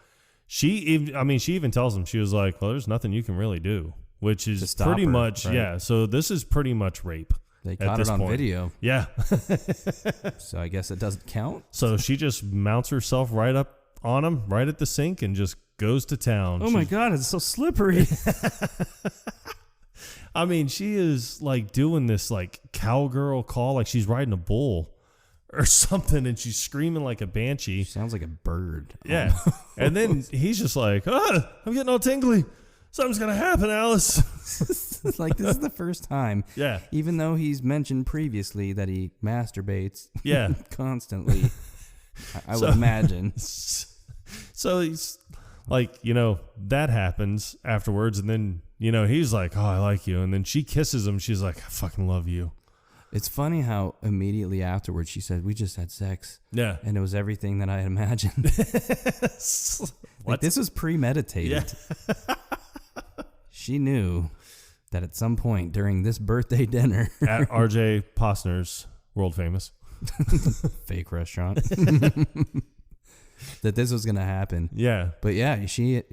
[SPEAKER 1] she even tells him, she was like, well, there's nothing you can really do, which is pretty much, right? Yeah. So this is pretty much rape.
[SPEAKER 2] They caught it on video.
[SPEAKER 1] Yeah.
[SPEAKER 2] So I guess it doesn't count.
[SPEAKER 1] So she just mounts herself right up on him, right at the sink, and just goes to town.
[SPEAKER 2] Oh my God, it's so slippery.
[SPEAKER 1] I mean, she is like doing this like cowgirl call, like she's riding a bull or something, and she's screaming like a banshee.
[SPEAKER 2] She sounds like a bird.
[SPEAKER 1] Yeah. And then he's just like, I'm getting all tingly. Something's going to happen, Alice.
[SPEAKER 2] It's like, this is the first time.
[SPEAKER 1] Yeah.
[SPEAKER 2] Even though he's mentioned previously that he masturbates constantly, I would imagine.
[SPEAKER 1] So he's like, that happens afterwards. And then, he's like, oh, I like you. And then she kisses him. She's like, I fucking love you.
[SPEAKER 2] It's funny how immediately afterwards she said, we just had sex.
[SPEAKER 1] Yeah.
[SPEAKER 2] And it was everything that I had imagined. Like, this was premeditated. Yeah. She knew that at some point during this birthday dinner
[SPEAKER 1] at RJ Posner's world famous
[SPEAKER 2] fake restaurant that this was going to happen.
[SPEAKER 1] Yeah.
[SPEAKER 2] But yeah, she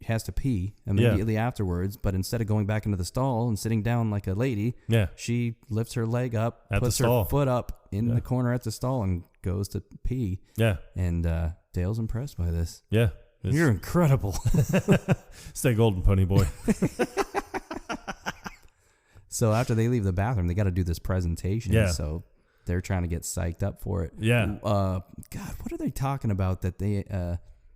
[SPEAKER 2] has to pee immediately afterwards, but instead of going back into the stall and sitting down like a lady, she lifts her leg up, puts her foot up in the corner at the stall and goes to pee.
[SPEAKER 1] Yeah.
[SPEAKER 2] And Dale's impressed by this.
[SPEAKER 1] Yeah.
[SPEAKER 2] You're incredible.
[SPEAKER 1] Stay golden, pony boy.
[SPEAKER 2] So after they leave the bathroom, they got to do this presentation.
[SPEAKER 1] Yeah.
[SPEAKER 2] So they're trying to get psyched up for it.
[SPEAKER 1] Yeah.
[SPEAKER 2] God, what are they talking about that they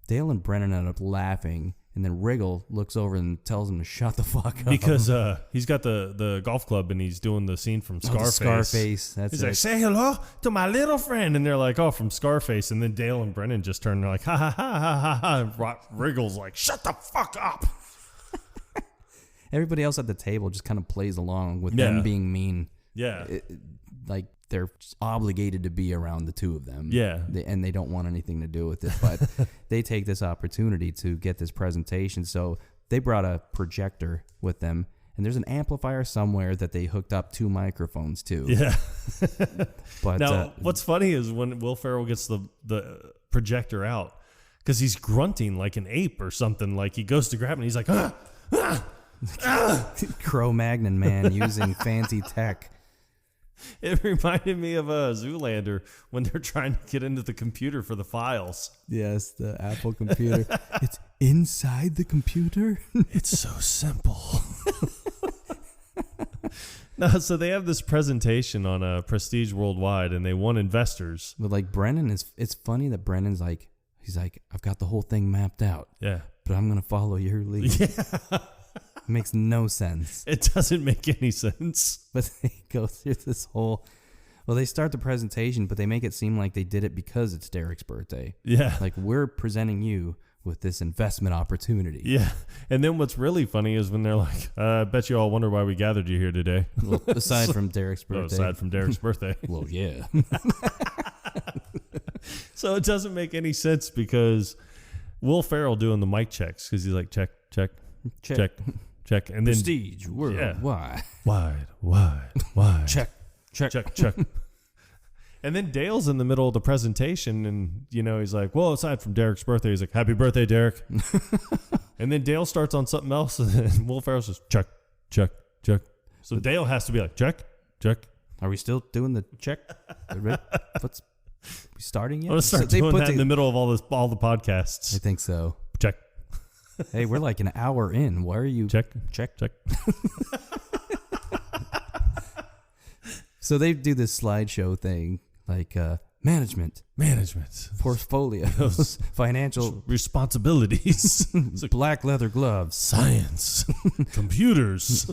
[SPEAKER 2] Dale and Brennan end up laughing, and then Reilly looks over and tells him to shut the fuck up.
[SPEAKER 1] Because he's got the golf club and he's doing the scene from Scarface.
[SPEAKER 2] Scarface. That's
[SPEAKER 1] he's
[SPEAKER 2] it.
[SPEAKER 1] like, say hello to my little friend. And they're like, oh, from Scarface. And then Dale and Brennan just turn and they're like, ha, ha, ha, ha, ha, ha. And Regal's like, shut the fuck up.
[SPEAKER 2] Everybody else at the table just kind of plays along with them being mean.
[SPEAKER 1] Yeah.
[SPEAKER 2] Like they're obligated to be around the two of them.
[SPEAKER 1] Yeah.
[SPEAKER 2] And they don't want anything to do with it. But they take this opportunity to get this presentation. So they brought a projector with them. And there's an amplifier somewhere that they hooked up 2 microphones to.
[SPEAKER 1] Yeah.
[SPEAKER 2] But
[SPEAKER 1] now, what's funny is when Will Ferrell gets the projector out, because he's grunting like an ape or something. Like he goes to grab it and he's like, ah, ah.
[SPEAKER 2] Cro-Magnon man using fancy tech.
[SPEAKER 1] It reminded me of a Zoolander when they're trying to get into the computer for the files.
[SPEAKER 2] Yes, the Apple computer. It's inside the computer.
[SPEAKER 1] It's so simple. No, so they have this presentation on Prestige Worldwide, and they want investors.
[SPEAKER 2] But like Brennan it's funny that Brennan's like, he's like, I've got the whole thing mapped out.
[SPEAKER 1] Yeah.
[SPEAKER 2] But I'm gonna follow your lead. Yeah. It makes no sense.
[SPEAKER 1] It doesn't make any sense.
[SPEAKER 2] But they go through this whole... Well, they start the presentation, but they make it seem like they did it because it's Derek's birthday.
[SPEAKER 1] Yeah.
[SPEAKER 2] Like, we're presenting you with this investment opportunity.
[SPEAKER 1] Yeah. And then what's really funny is when they're like, I bet you all wonder why we gathered you here today.
[SPEAKER 2] Well, aside from Derek's birthday.
[SPEAKER 1] Aside from Derek's birthday.
[SPEAKER 2] Well, yeah.
[SPEAKER 1] So it doesn't make any sense because Will Ferrell doing the mic checks because he's like, check, check, check, check. Check. And then
[SPEAKER 2] Prestige worldwide.
[SPEAKER 1] Wide.
[SPEAKER 2] Check.
[SPEAKER 1] And then Dale's in the middle of the presentation and, he's like, well, aside from Derek's birthday, he's like, happy birthday, Derek. And then Dale starts on something else and Will Ferrell says, check, check, check. So Dale has to be like, check, check.
[SPEAKER 2] Are we still doing the check? What's we starting yet?
[SPEAKER 1] I'm going to start doing that in the middle of all the podcasts.
[SPEAKER 2] I think so.
[SPEAKER 1] Check.
[SPEAKER 2] Hey, we're like an hour in. Why are you...
[SPEAKER 1] Check.
[SPEAKER 2] So they do this slideshow thing, like management, portfolios, financial
[SPEAKER 1] responsibilities,
[SPEAKER 2] black leather gloves,
[SPEAKER 1] science, computers,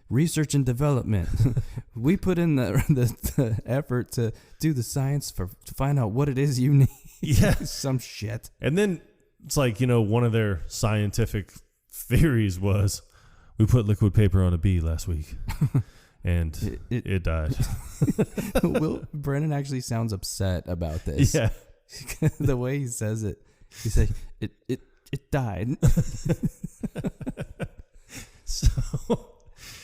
[SPEAKER 2] research and development. We put in the effort to do the science to find out what it is you need.
[SPEAKER 1] Yeah.
[SPEAKER 2] Some shit.
[SPEAKER 1] And then it's like, one of their scientific theories was we put liquid paper on a bee last week and it died.
[SPEAKER 2] Brennan actually sounds upset about this.
[SPEAKER 1] Yeah.
[SPEAKER 2] The way he says it, he's like, it died.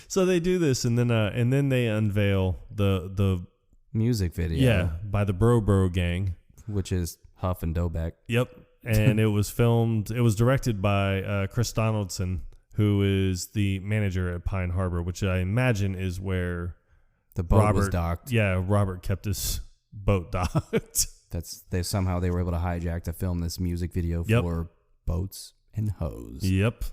[SPEAKER 1] So they do this and then they unveil the
[SPEAKER 2] music video.
[SPEAKER 1] Yeah, by the Bro Gang,
[SPEAKER 2] which is Huff and Doback.
[SPEAKER 1] Yep. And it was directed by Chris Donaldson, who is the manager at Pine Harbor, which I imagine is where
[SPEAKER 2] the boat was docked.
[SPEAKER 1] Yeah, Robert kept his boat docked.
[SPEAKER 2] They were able to hijack to film this music video for Boats and Hoes.
[SPEAKER 1] Yep.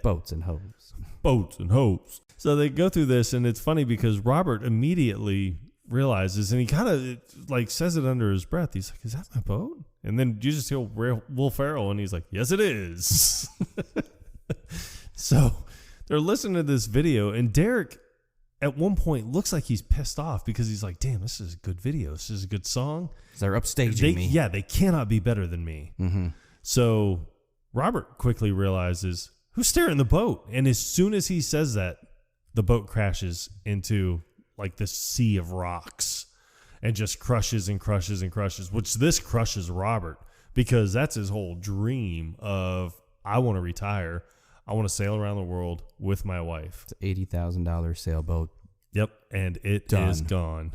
[SPEAKER 2] Boats and Hoes.
[SPEAKER 1] Boats and Hoes. So they go through this, and it's funny because Robert immediately realizes, and he kind of like says it under his breath. He's like, "Is that my boat?" And then you just hear Will Ferrell, and he's like, "Yes, it is." So they're listening to this video, and Derek at one point looks like he's pissed off because he's like, "Damn, this is a good video. This is a good song."
[SPEAKER 2] They're upstaging me.
[SPEAKER 1] Yeah, they cannot be better than me.
[SPEAKER 2] Mm-hmm.
[SPEAKER 1] So Robert quickly realizes, who's steering the boat? And as soon as he says that, the boat crashes into like this sea of rocks and just crushes and crushes and crushes, which this crushes Robert because that's his whole dream of, I want to retire. I want to sail around the world with my wife.
[SPEAKER 2] It's an $80,000 sailboat.
[SPEAKER 1] Yep. And it is gone.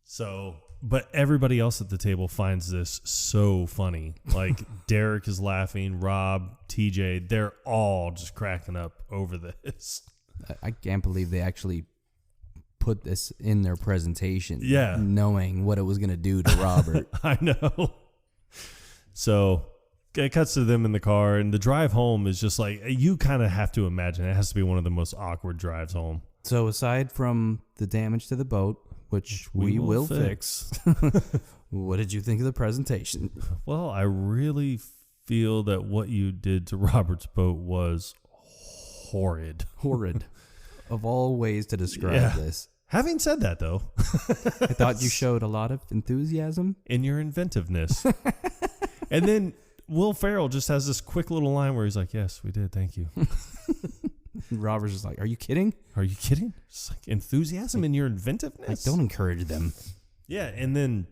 [SPEAKER 1] So, but everybody else at the table finds this so funny. Like Derek is laughing, Rob, TJ, they're all just cracking up over this.
[SPEAKER 2] I can't believe they actually put this in their presentation.
[SPEAKER 1] Yeah.
[SPEAKER 2] Knowing what it was going to do to Robert.
[SPEAKER 1] I know. So it cuts to them in the car, and the drive home is just like, you kind of have to imagine it has to be one of the most awkward drives home.
[SPEAKER 2] So aside from the damage to the boat, which we will fix. What did you think of the presentation?
[SPEAKER 1] Well, I really feel that what you did to Robert's boat was horrid.
[SPEAKER 2] Horrid. Of all ways to describe this.
[SPEAKER 1] Having said that, though,
[SPEAKER 2] I thought you showed a lot of enthusiasm
[SPEAKER 1] in your inventiveness. And then Will Ferrell just has this quick little line where he's like, yes, we did. Thank you.
[SPEAKER 2] Robert's just like, are you kidding?
[SPEAKER 1] Are you kidding? It's like enthusiasm in your inventiveness.
[SPEAKER 2] Like, don't encourage them.
[SPEAKER 1] Yeah. And then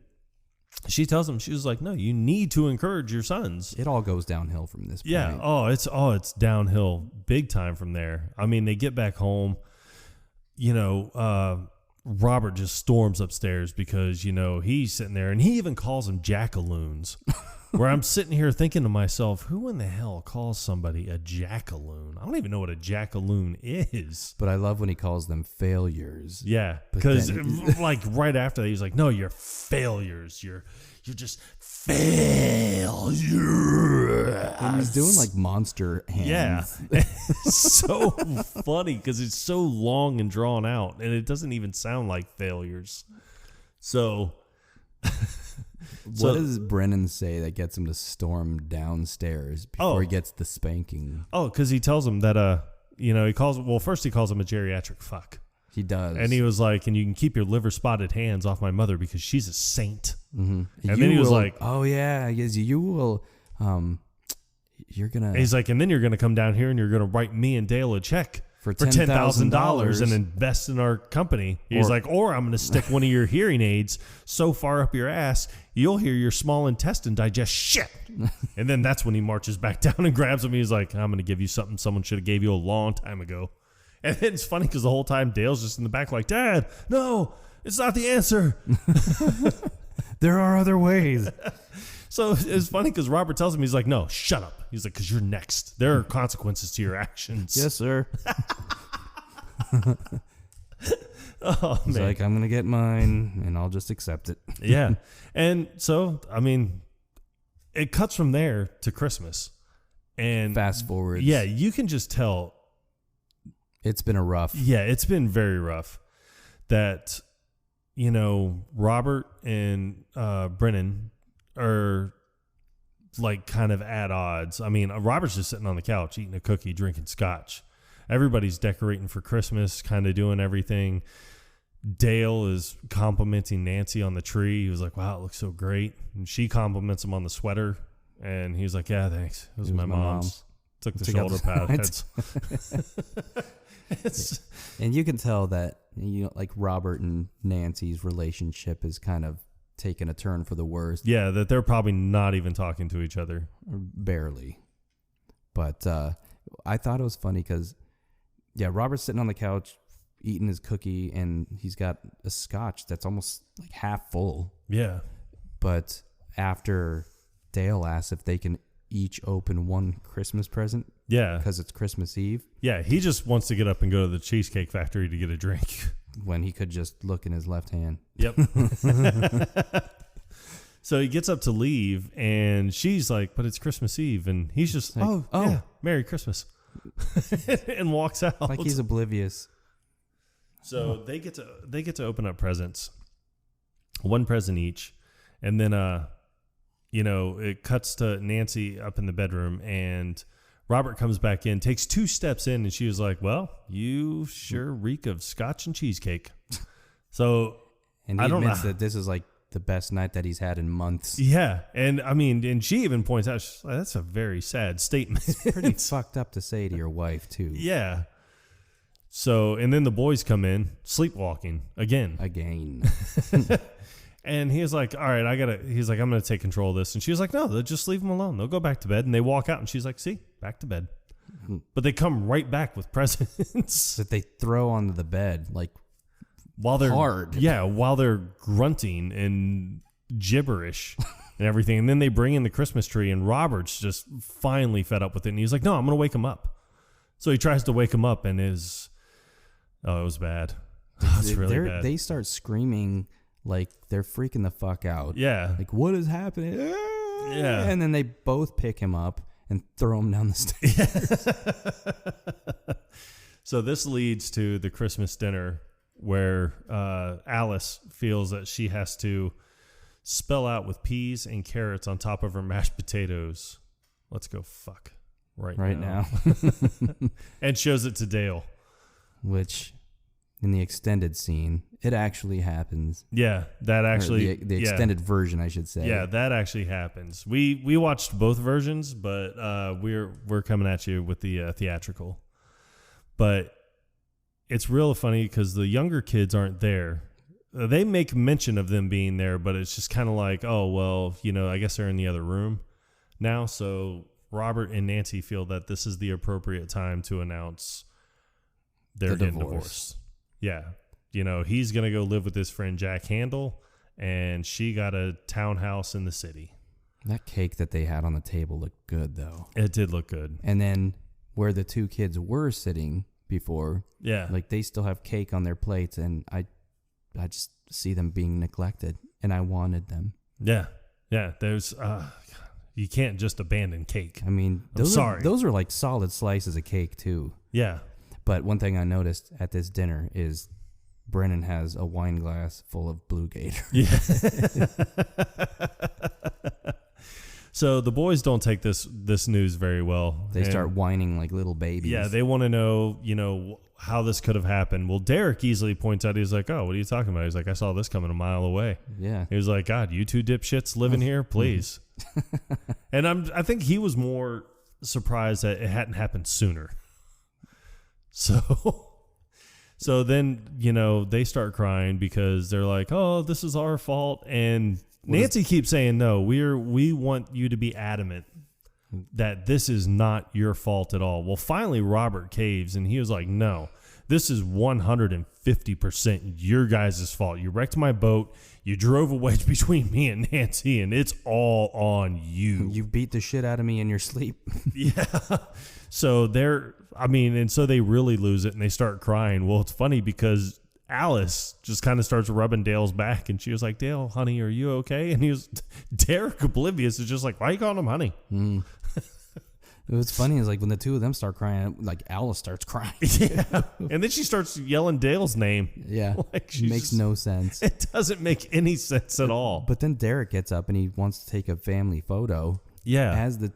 [SPEAKER 1] she tells him, she was like, no, you need to encourage your sons.
[SPEAKER 2] It all goes downhill from this point.
[SPEAKER 1] Yeah. It's downhill big time from there. I mean, they get back home, Robert just storms upstairs because, he's sitting there and he even calls them jackaloons. Where I'm sitting here thinking to myself, who in the hell calls somebody a jackaloon? I don't even know what a jackaloon is.
[SPEAKER 2] But I love when he calls them failures.
[SPEAKER 1] Yeah, because like right after that, he's like, no, you're failures. You're just failures.
[SPEAKER 2] And he's doing like monster hands.
[SPEAKER 1] Yeah. It's so funny because it's so long and drawn out, and it doesn't even sound like failures. So...
[SPEAKER 2] What does Brennan say that gets him to storm downstairs before he gets the spanking?
[SPEAKER 1] Oh, because he tells him that, first he calls him a geriatric fuck.
[SPEAKER 2] He does.
[SPEAKER 1] And he was like, and you can keep your liver spotted hands off my mother because she's a saint.
[SPEAKER 2] Mm-hmm.
[SPEAKER 1] And then he was like,
[SPEAKER 2] oh, yeah, yes, you will. You're going to.
[SPEAKER 1] He's like, and then you're going to come down here and you're going to write me and Dale a check for $10,000 and invest in our company. He's like, or I'm going to stick one of your hearing aids so far up your ass, you'll hear your small intestine digest shit. And then that's when he marches back down and grabs him. He's like, I'm going to give you something someone should have gave you a long time ago. And then it's funny because the whole time Dale's just in the back like, Dad, no, it's not the answer.
[SPEAKER 2] There are other ways.
[SPEAKER 1] So it's funny because Robert tells him, he's like, no, shut up. He's like, because you're next. There are consequences to your actions.
[SPEAKER 2] Yes, sir.
[SPEAKER 1] Oh,
[SPEAKER 2] he's
[SPEAKER 1] man.
[SPEAKER 2] like, I'm going to get mine and I'll just accept it.
[SPEAKER 1] Yeah. And so, I mean, it cuts from there to Christmas. And
[SPEAKER 2] fast forward.
[SPEAKER 1] Yeah, you can just tell.
[SPEAKER 2] It's been a rough.
[SPEAKER 1] Yeah, it's been very rough. That, Robert and Brennan are like kind of at odds. I mean, Robert's just sitting on the couch eating a cookie, drinking scotch. Everybody's decorating for Christmas, kind of doing everything. Dale is complimenting Nancy on the tree. He was like, wow, it looks so great. And she compliments him on the sweater. And he's like, yeah, thanks. It was my mom's. Took the shoulder pads.
[SPEAKER 2] And you can tell that, like Robert and Nancy's relationship is kind of taken a turn for the worst.
[SPEAKER 1] Yeah, that they're probably not even talking to each other.
[SPEAKER 2] Barely. But I thought it was funny because, Robert's sitting on the couch eating his cookie and he's got a scotch that's almost like half full.
[SPEAKER 1] Yeah.
[SPEAKER 2] But after Dale asks if they can each open one Christmas present.
[SPEAKER 1] Yeah.
[SPEAKER 2] Because it's Christmas Eve.
[SPEAKER 1] Yeah, he just wants to get up and go to the Cheesecake Factory to get a drink.
[SPEAKER 2] When he could just look in his left hand.
[SPEAKER 1] Yep. So he gets up to leave, and she's like, but it's Christmas Eve. And he's just like, oh, yeah, Merry Christmas. And walks out.
[SPEAKER 2] Like he's oblivious.
[SPEAKER 1] So they get to open up presents. One present each. And then, it cuts to Nancy up in the bedroom, and Robert comes back in, takes 2 steps in, and she was like, well, you sure reek of scotch and cheesecake. So
[SPEAKER 2] and he admits that this is like the best night that he's had in months.
[SPEAKER 1] Yeah. And I mean, and she even points out, she's like, that's a very sad statement.
[SPEAKER 2] It's pretty fucked up to say to your wife, too.
[SPEAKER 1] Yeah. So, and then the boys come in, sleepwalking again. And he was like, all right, he's like, I'm going to take control of this. And she was like, no, they'll just leave them alone. They'll go back to bed. And they walk out and she's like, see, back to bed. But they come right back with presents.
[SPEAKER 2] That they throw onto the bed, like,
[SPEAKER 1] while they're
[SPEAKER 2] hard.
[SPEAKER 1] Yeah, while they're grunting and gibberish and everything. And then they bring in the Christmas tree and Robert's just finally fed up with it. And he's like, no, I'm going to wake him up. So he tries to wake him up and it was bad. It's really bad.
[SPEAKER 2] They start screaming like they're freaking the fuck out.
[SPEAKER 1] Yeah.
[SPEAKER 2] Like, what is happening?
[SPEAKER 1] Yeah.
[SPEAKER 2] And then they both pick him up and throw him down the stairs.
[SPEAKER 1] So this leads to the Christmas dinner where Alice feels that she has to spell out with peas and carrots on top of her mashed potatoes, let's go fuck right now. And shows it to Dale.
[SPEAKER 2] Which, in the extended scene, it actually happens.
[SPEAKER 1] Yeah, that actually...
[SPEAKER 2] The extended version, I should say.
[SPEAKER 1] Yeah, that actually happens. We watched both versions, but we're coming at you with the theatrical. But it's real funny because the younger kids aren't there. They make mention of them being there, but it's just kind of like, oh, well, I guess they're in the other room now. So Robert and Nancy feel that this is the appropriate time to announce they're getting divorced. Yeah. He's going to go live with his friend Jack Handel, and she got a townhouse in the city.
[SPEAKER 2] That cake that they had on the table looked good, though.
[SPEAKER 1] It did look good.
[SPEAKER 2] And then where the two kids were sitting before,
[SPEAKER 1] yeah,
[SPEAKER 2] like they still have cake on their plates, and I just see them being neglected, and I wanted them.
[SPEAKER 1] Yeah. Yeah. There's, you can't just abandon cake.
[SPEAKER 2] I mean, those are like solid slices of cake, too.
[SPEAKER 1] Yeah.
[SPEAKER 2] But one thing I noticed at this dinner is Brennan has a wine glass full of Blue Gator.
[SPEAKER 1] Yeah. So the boys don't take this news very well.
[SPEAKER 2] They start whining like little babies.
[SPEAKER 1] Yeah, they want to know, how this could have happened. Well, Derek easily points out, he's like, oh, what are you talking about? He's like, I saw this coming a mile away.
[SPEAKER 2] Yeah.
[SPEAKER 1] He was like, God, you two dipshits living here, please. And I think he was more surprised that it hadn't happened sooner. So then, they start crying because they're like, oh, this is our fault. And Nancy keeps saying, no, we want you to be adamant that this is not your fault at all. Well, finally, Robert caves and he was like, no, this is 150% your guys' fault. You wrecked my boat. You drove a wedge between me and Nancy, and it's all on you.
[SPEAKER 2] You beat the shit out of me in your sleep.
[SPEAKER 1] Yeah. So so they really lose it and they start crying. Well, it's funny because Alice just kind of starts rubbing Dale's back and she was like, Dale, honey, are you okay? And Derek, oblivious, is just like, why are you calling him honey?
[SPEAKER 2] What's funny is like when the two of them start crying, like Alice starts crying.
[SPEAKER 1] Yeah. And then she starts yelling Dale's name.
[SPEAKER 2] Yeah. Like makes no sense.
[SPEAKER 1] It doesn't make any sense at all.
[SPEAKER 2] But then Derek gets up and he wants to take a family photo.
[SPEAKER 1] Yeah.
[SPEAKER 2] As the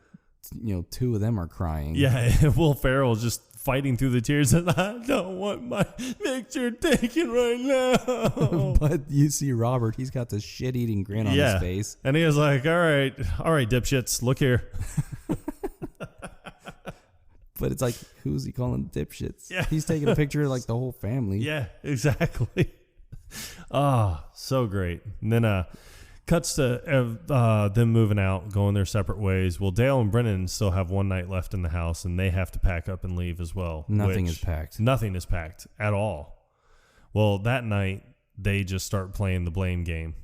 [SPEAKER 2] two of them are crying.
[SPEAKER 1] Yeah. And Will Ferrell is just fighting through the tears and I don't want my picture taken right now.
[SPEAKER 2] But you see Robert, he's got this shit-eating grin on his face.
[SPEAKER 1] And he was like, all right, dipshits, look here.
[SPEAKER 2] But it's like, who's he calling dipshits?
[SPEAKER 1] Yeah.
[SPEAKER 2] He's taking a picture of like the whole family.
[SPEAKER 1] Yeah, exactly. Oh, so great. And then cuts to them moving out, going their separate ways. Well, Dale and Brennan still have one night left in the house, and they have to pack up and leave as well.
[SPEAKER 2] Nothing is packed.
[SPEAKER 1] Nothing is packed at all. Well, that night, they just start playing the blame game.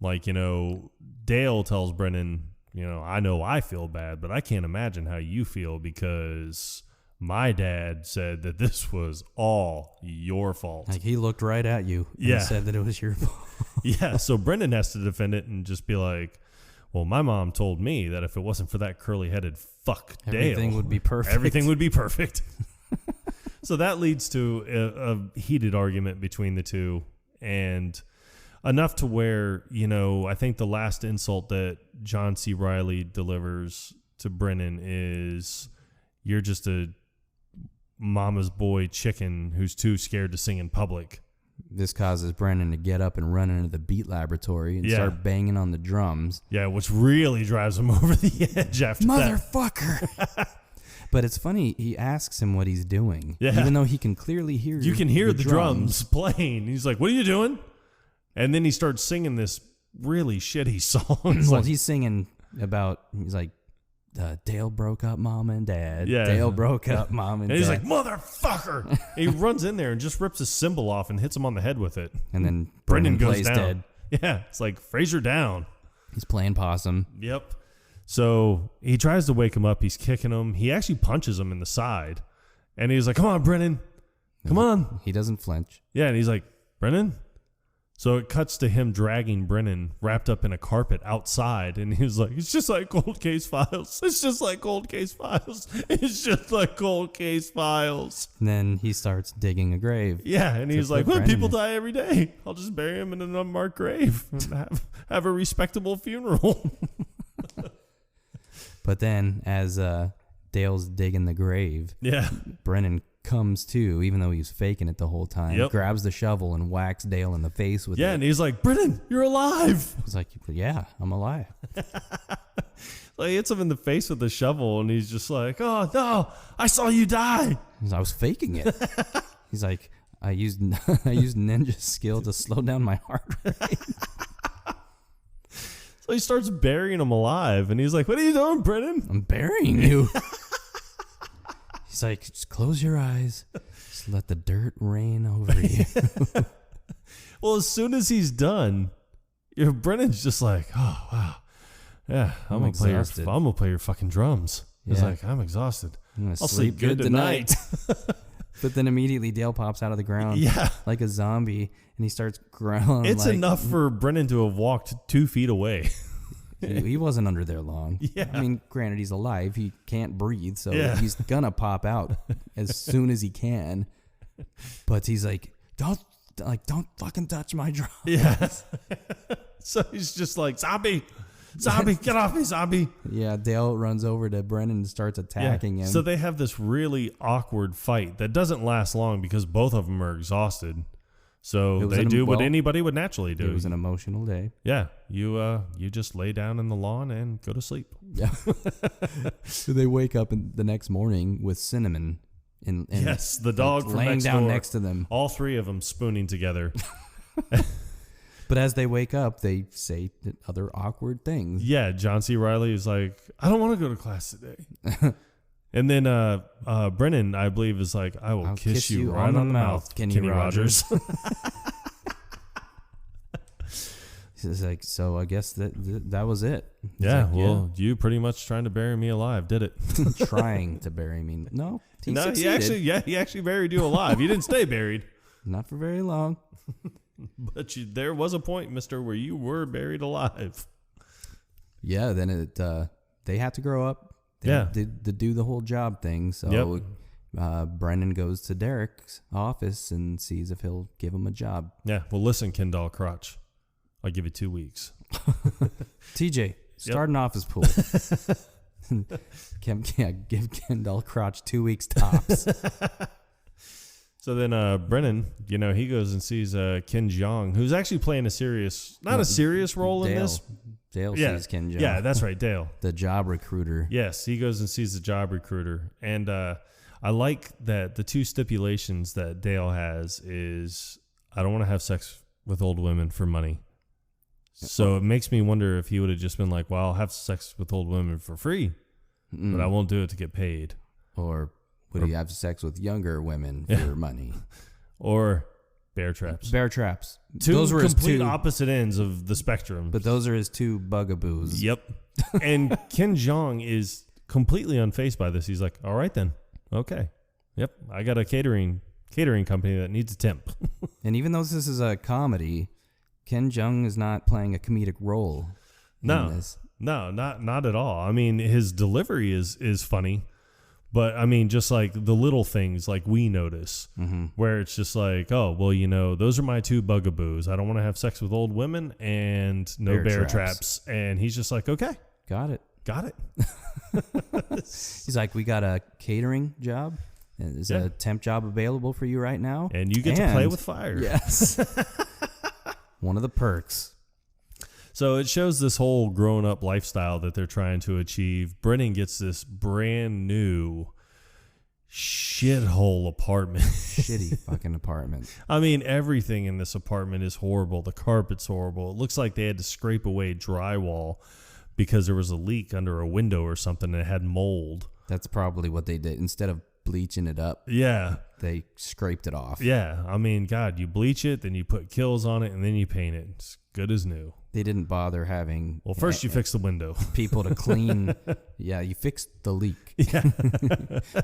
[SPEAKER 1] Like, Dale tells Brennan, I know I feel bad, but I can't imagine how you feel because my dad said that this was all your fault.
[SPEAKER 2] Like he looked right at you and said that it was your fault.
[SPEAKER 1] Yeah, so Brendan has to defend it and just be like, well, my mom told me that if it wasn't for that curly-headed fuck Dale,
[SPEAKER 2] everything would be perfect.
[SPEAKER 1] Everything would be perfect. So that leads to a heated argument between the two, and enough to where, I think the last insult that John C. Reilly delivers to Brennan is, you're just a mama's boy chicken who's too scared to sing in public.
[SPEAKER 2] This causes Brennan to get up and run into the beat laboratory and start banging on the drums.
[SPEAKER 1] Yeah, which really drives him over the edge after
[SPEAKER 2] Motherfucker! But it's funny, he asks him what he's doing. Yeah. Even though he can clearly hear
[SPEAKER 1] You can hear the drums playing. He's like, what are you doing? And then he starts singing this really shitty song.
[SPEAKER 2] Well, he's singing about, he's like, Dale broke up mom and dad. Yeah. Dale broke up mom and dad.
[SPEAKER 1] And he's like, motherfucker. And he runs in there and just rips his cymbal off and hits him on the head with it.
[SPEAKER 2] And then Brennan goes down. Dead.
[SPEAKER 1] Yeah. It's like, Fraser down.
[SPEAKER 2] He's playing possum.
[SPEAKER 1] Yep. So he tries to wake him up. He's kicking him. He actually punches him in the side. And he's like, come on, Brennan. Come on.
[SPEAKER 2] He doesn't flinch.
[SPEAKER 1] Yeah. And he's like, Brennan? So it cuts to him dragging Brennan wrapped up in a carpet outside. And he was like, it's just like Cold Case Files. It's just like Cold Case Files. It's just like Cold Case Files.
[SPEAKER 2] And then he starts digging a grave.
[SPEAKER 1] Yeah. And he's like, well, people die every day. I'll just bury him in an unmarked grave and have a respectable funeral.
[SPEAKER 2] But then as Dale's digging the grave, Brennan comes to, even though he's faking it the whole time, grabs the shovel and whacks Dale in the face with it.
[SPEAKER 1] Yeah, and he's like, Brennan, you're alive.
[SPEAKER 2] He's like, yeah, I'm alive.
[SPEAKER 1] Like, he hits him in the face with the shovel, and he's just like, oh, no, I saw you die.
[SPEAKER 2] I was faking it. He's like, I used ninja skill to slow down my heart rate.
[SPEAKER 1] So he starts burying him alive, and he's like, what are you doing, Brennan?
[SPEAKER 2] I'm burying you. He's like, just close your eyes. Just let the dirt rain over you.
[SPEAKER 1] Well, as soon as he's done, Brennan's just like, oh, wow. Yeah, I'm going to play your fucking drums. He's like, I'm exhausted. I'll sleep good tonight.
[SPEAKER 2] But then immediately Dale pops out of the ground like a zombie, and he starts growling.
[SPEAKER 1] It's enough for Brennan to have walked 2 feet away.
[SPEAKER 2] He wasn't under there long. Yeah. I mean, granted, he's alive. He can't breathe, so he's going to pop out as soon as he can. But he's like, don't fucking touch my drum.
[SPEAKER 1] Yeah. So he's just like, zombie, get off me, zombie.
[SPEAKER 2] Yeah, Dale runs over to Brennan and starts attacking him.
[SPEAKER 1] So they have this really awkward fight that doesn't last long because both of them are exhausted. So they do what anybody would naturally do.
[SPEAKER 2] It was an emotional day.
[SPEAKER 1] Yeah. You just lay down in the lawn and go to sleep.
[SPEAKER 2] Yeah. So they wake up the next morning with Cinnamon in
[SPEAKER 1] yes, the dog from
[SPEAKER 2] laying
[SPEAKER 1] next
[SPEAKER 2] down
[SPEAKER 1] door,
[SPEAKER 2] next to them.
[SPEAKER 1] All three of them spooning together.
[SPEAKER 2] But as they wake up, they say other awkward things.
[SPEAKER 1] Yeah, John C. Reilly is like, I don't want to go to class today. And then Brennan, I believe, is like, I'll kiss you right on the mouth, Kenny Rogers.
[SPEAKER 2] He's like, so I guess that was it.
[SPEAKER 1] He's like, you pretty much trying to bury me alive, did it?
[SPEAKER 2] Trying to bury me. No, he
[SPEAKER 1] actually buried you alive. You didn't stay buried.
[SPEAKER 2] Not for very long.
[SPEAKER 1] But there was a point, mister, where you were buried alive.
[SPEAKER 2] Yeah, then they had to grow up. To do the whole job thing. So Brennan goes to Derek's office and sees if he'll give him a job. Yeah,
[SPEAKER 1] well, listen, Kendall Crotch, I'll give you 2 weeks.
[SPEAKER 2] TJ, starting off his pool. Give Kendall Crotch 2 weeks tops.
[SPEAKER 1] So then Brennan, he goes and sees Ken Jeong, who's actually playing a serious role in this.
[SPEAKER 2] Dale sees Ken Jeong.
[SPEAKER 1] Yeah, that's right, Dale.
[SPEAKER 2] The job recruiter.
[SPEAKER 1] Yes, he goes and sees the job recruiter. And I like that the two stipulations that Dale has is, I don't want to have sex with old women for money. So it makes me wonder if he would have just been like, well, I'll have sex with old women for free, but I won't do it to get paid.
[SPEAKER 2] Or would he have sex with younger women for money?
[SPEAKER 1] Or bear traps.
[SPEAKER 2] Bear traps.
[SPEAKER 1] Those were complete opposite ends of the spectrum.
[SPEAKER 2] But those are his two bugaboos.
[SPEAKER 1] Yep. And Ken Jeong is completely unfazed by this. He's like, all right then. Okay. Yep. I got a catering company that needs a temp.
[SPEAKER 2] And even though this is a comedy, Ken Jeong is not playing a comedic role in this.
[SPEAKER 1] No, not at all. I mean, his delivery is funny. But, I mean, just like the little things like we notice where it's just like, oh, well, those are my two bugaboos. I don't want to have sex with old women and no bear traps. And he's just like, okay.
[SPEAKER 2] Got it.
[SPEAKER 1] Got it.
[SPEAKER 2] He's like, we got a catering job. Is a temp job available for you right now?
[SPEAKER 1] And you get to play with fire.
[SPEAKER 2] Yes. One of the perks.
[SPEAKER 1] So it shows this whole grown-up lifestyle that they're trying to achieve. Brennan gets this brand new shithole apartment.
[SPEAKER 2] Shitty fucking apartment.
[SPEAKER 1] I mean, everything in this apartment is horrible. The carpet's horrible. It looks like they had to scrape away drywall because there was a leak under a window or something and it had mold.
[SPEAKER 2] That's probably what they did. Instead of bleaching it up, they scraped it off.
[SPEAKER 1] Yeah. I mean, God, you bleach it, then you put Kills on it, and then you paint it. It's good as new.
[SPEAKER 2] They didn't bother having...
[SPEAKER 1] Well, first you fix the window.
[SPEAKER 2] People to clean. Yeah, you fixed the leak.
[SPEAKER 1] Yeah.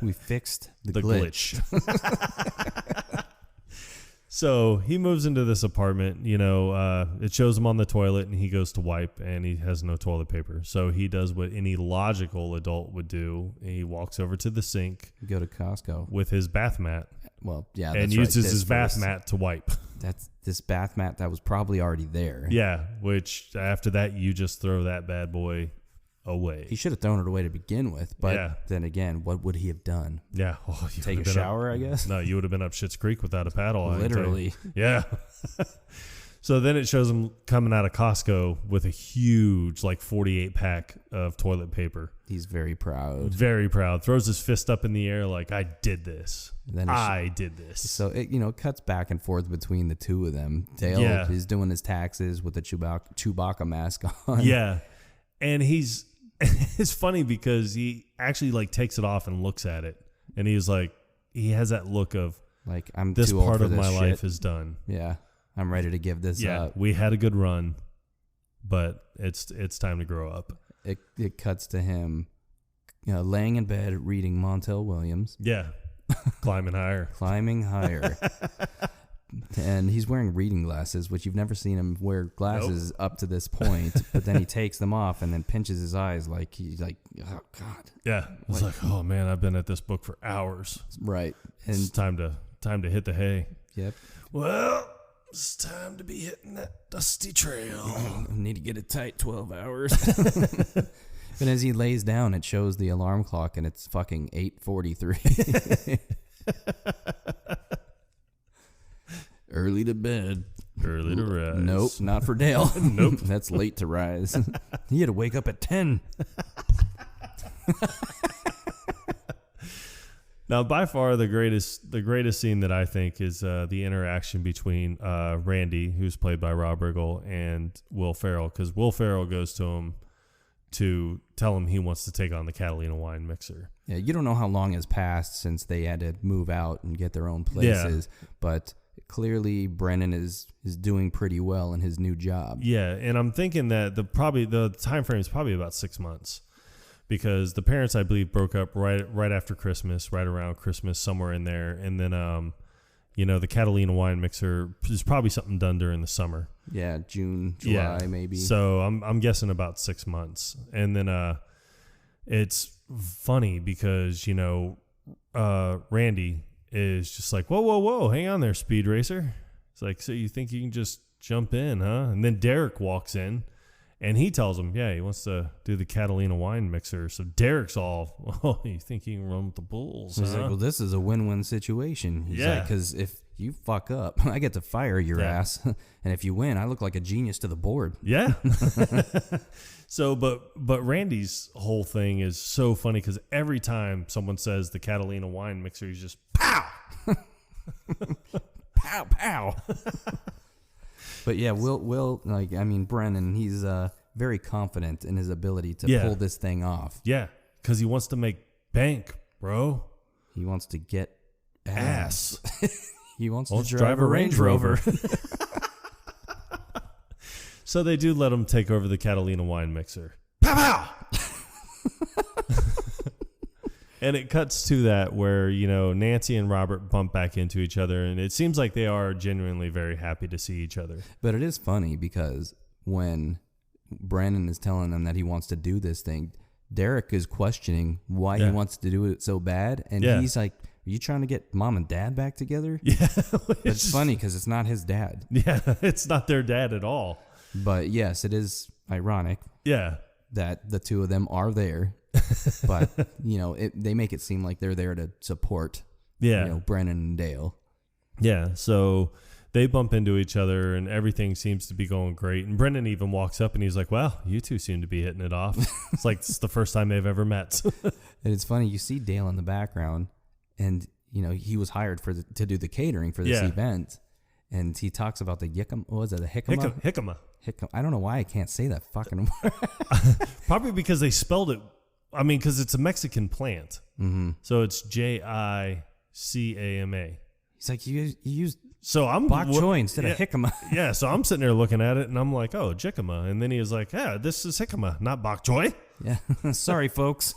[SPEAKER 2] We fixed the glitch.
[SPEAKER 1] So he moves into this apartment. It shows him on the toilet, and he goes to wipe, and he has no toilet paper. So he does what any logical adult would do. He walks over to the sink.
[SPEAKER 2] Go to Costco.
[SPEAKER 1] With his bath mat.
[SPEAKER 2] Well, yeah,
[SPEAKER 1] and uses his bath mat to wipe.
[SPEAKER 2] That's this bath mat that was probably already there.
[SPEAKER 1] Yeah, which after that, you just throw that bad boy away.
[SPEAKER 2] He should have thrown it away to begin with, but then again, what would he have done?
[SPEAKER 1] Yeah.
[SPEAKER 2] Take a shower, I guess?
[SPEAKER 1] No, you would have been up Schitt's Creek without a paddle.
[SPEAKER 2] Literally.
[SPEAKER 1] Yeah. So then it shows him coming out of Costco with a huge, 48 pack of toilet paper.
[SPEAKER 2] He's very proud.
[SPEAKER 1] Very proud. Throws his fist up in the air like, I did this. I did this.
[SPEAKER 2] So it cuts back and forth between the two of them. Dale is doing his taxes with the Chewbacca mask on.
[SPEAKER 1] Yeah. And it's funny because he actually takes it off and looks at it. And he has that look of
[SPEAKER 2] I'm
[SPEAKER 1] this
[SPEAKER 2] too old
[SPEAKER 1] part
[SPEAKER 2] for
[SPEAKER 1] of
[SPEAKER 2] this
[SPEAKER 1] my
[SPEAKER 2] shit.
[SPEAKER 1] life is done.
[SPEAKER 2] Yeah. I'm ready to give this up.
[SPEAKER 1] We had a good run, but it's time to grow up.
[SPEAKER 2] It cuts to him laying in bed reading Montel Williams.
[SPEAKER 1] Yeah. Climbing higher.
[SPEAKER 2] Climbing higher. And he's wearing reading glasses, which you've never seen him wear glasses up to this point. But then he takes them off and then pinches his eyes like he's like, oh, God.
[SPEAKER 1] Yeah. It's oh, man, I've been at this book for hours.
[SPEAKER 2] Right. And
[SPEAKER 1] it's time to hit the hay.
[SPEAKER 2] Yep.
[SPEAKER 1] Well, it's time to be hitting that dusty trail.
[SPEAKER 2] I need to get it tight 12 hours. But as he lays down, it shows the alarm clock, and it's fucking 8:43. Early to bed.
[SPEAKER 1] Early to rise.
[SPEAKER 2] Nope, not for Dale.
[SPEAKER 1] Nope.
[SPEAKER 2] That's late to rise. He had to wake up at 10.
[SPEAKER 1] Now, by far the greatest scene that I think is the interaction between Randy, who's played by Rob Riggle, and Will Ferrell, because Will Ferrell goes to him to tell him he wants to take on the Catalina wine mixer.
[SPEAKER 2] Yeah, you don't know how long has passed since they had to move out and get their own places, but clearly Brennan is doing pretty well in his new job.
[SPEAKER 1] Yeah, and I'm thinking that the time frame is probably about 6 months. Because the parents, I believe, broke up right after Christmas, right around Christmas, somewhere in there. And then, the Catalina wine mixer is probably something done during the summer.
[SPEAKER 2] Yeah, June, July, maybe.
[SPEAKER 1] So I'm guessing about 6 months. And then it's funny because, Randy is just like, whoa, hang on there, Speed Racer. It's like, so you think you can just jump in, huh? And then Derek walks in. And he tells him, he wants to do the Catalina wine mixer. So Derek's all, you think you can run with the bulls,
[SPEAKER 2] He's
[SPEAKER 1] huh?
[SPEAKER 2] like, well, this is a win-win situation. He's like, because if you fuck up, I get to fire your ass. And if you win, I look like a genius to the board.
[SPEAKER 1] Yeah. So, but Randy's whole thing is so funny because every time someone says the Catalina wine mixer, he's just, pow! Pow, pow!
[SPEAKER 2] But yeah, Will, Brennan, he's very confident in his ability to pull this thing off.
[SPEAKER 1] Yeah, because he wants to make bank, bro.
[SPEAKER 2] He wants to get ass. He wants to
[SPEAKER 1] drive a Range Rover. So they do let him take over the Catalina wine mixer. Pow, pow! And it cuts to that where, Nancy and Robert bump back into each other, and it seems like they are genuinely very happy to see each other.
[SPEAKER 2] But it is funny because when Brandon is telling them that he wants to do this thing, Derek is questioning why he wants to do it so bad, and he's like, are you trying to get mom and dad back together?
[SPEAKER 1] Yeah.
[SPEAKER 2] It's funny because it's not his dad.
[SPEAKER 1] Yeah, it's not their dad at all.
[SPEAKER 2] But yes, it is ironic that the two of them are there. But, they make it seem like they're there to support
[SPEAKER 1] Yeah.
[SPEAKER 2] Brennan and Dale.
[SPEAKER 1] Yeah. So they bump into each other and everything seems to be going great. And Brennan even walks up and he's like, "Well, you two seem to be hitting it off." It's like it's the first time they've ever met.
[SPEAKER 2] And it's funny, you see Dale in the background, and he was hired to do the catering for this event, and he talks about the yickum. What was it? The jicama?
[SPEAKER 1] Jicama.
[SPEAKER 2] I don't know why I can't say that fucking word.
[SPEAKER 1] Probably because they spelled it. I mean, because it's a Mexican plant, so it's Jicama.
[SPEAKER 2] He's like, you used
[SPEAKER 1] I'm
[SPEAKER 2] bok choy instead of jicama.
[SPEAKER 1] Yeah, so I'm sitting there looking at it, and I'm like, "Oh, jicama," and then he was like, "Yeah, this is jicama, not bok choy."
[SPEAKER 2] Yeah, sorry, folks.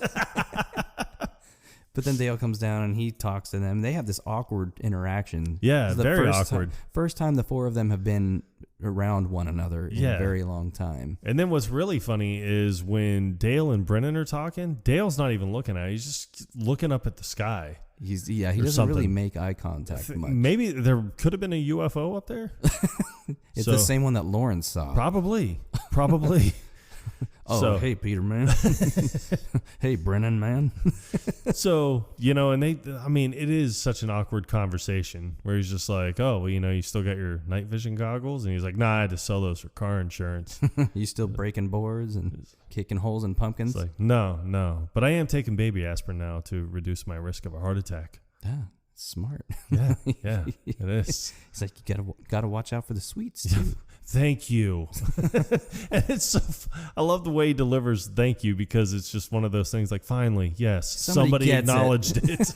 [SPEAKER 2] But then Dale comes down and he talks to them. They have this awkward interaction.
[SPEAKER 1] Yeah, very awkward.
[SPEAKER 2] First time the four of them have been around one another in a very long time.
[SPEAKER 1] And then what's really funny is when Dale and Brennan are talking, Dale's not even looking at it. He's just looking up at the sky.
[SPEAKER 2] He doesn't really make eye contact much.
[SPEAKER 1] Maybe there could have been a UFO up there.
[SPEAKER 2] It's the same one that Lawrence saw.
[SPEAKER 1] Probably.
[SPEAKER 2] Oh, hey, Peter, man. Hey, Brennan, man.
[SPEAKER 1] So, and it is such an awkward conversation where he's just like, "Oh, well, you still got your night vision goggles?" And he's like, "Nah, I had to sell those for car insurance."
[SPEAKER 2] You still breaking boards and kicking holes in pumpkins?
[SPEAKER 1] It's like, no. But I am taking baby aspirin now to reduce my risk of a heart attack.
[SPEAKER 2] Yeah, smart.
[SPEAKER 1] Yeah, it is.
[SPEAKER 2] He's like, you gotta watch out for the sweets, too.
[SPEAKER 1] Thank you. And it's I love the way he delivers thank you, because it's just one of those things like, finally, yes, somebody acknowledged it.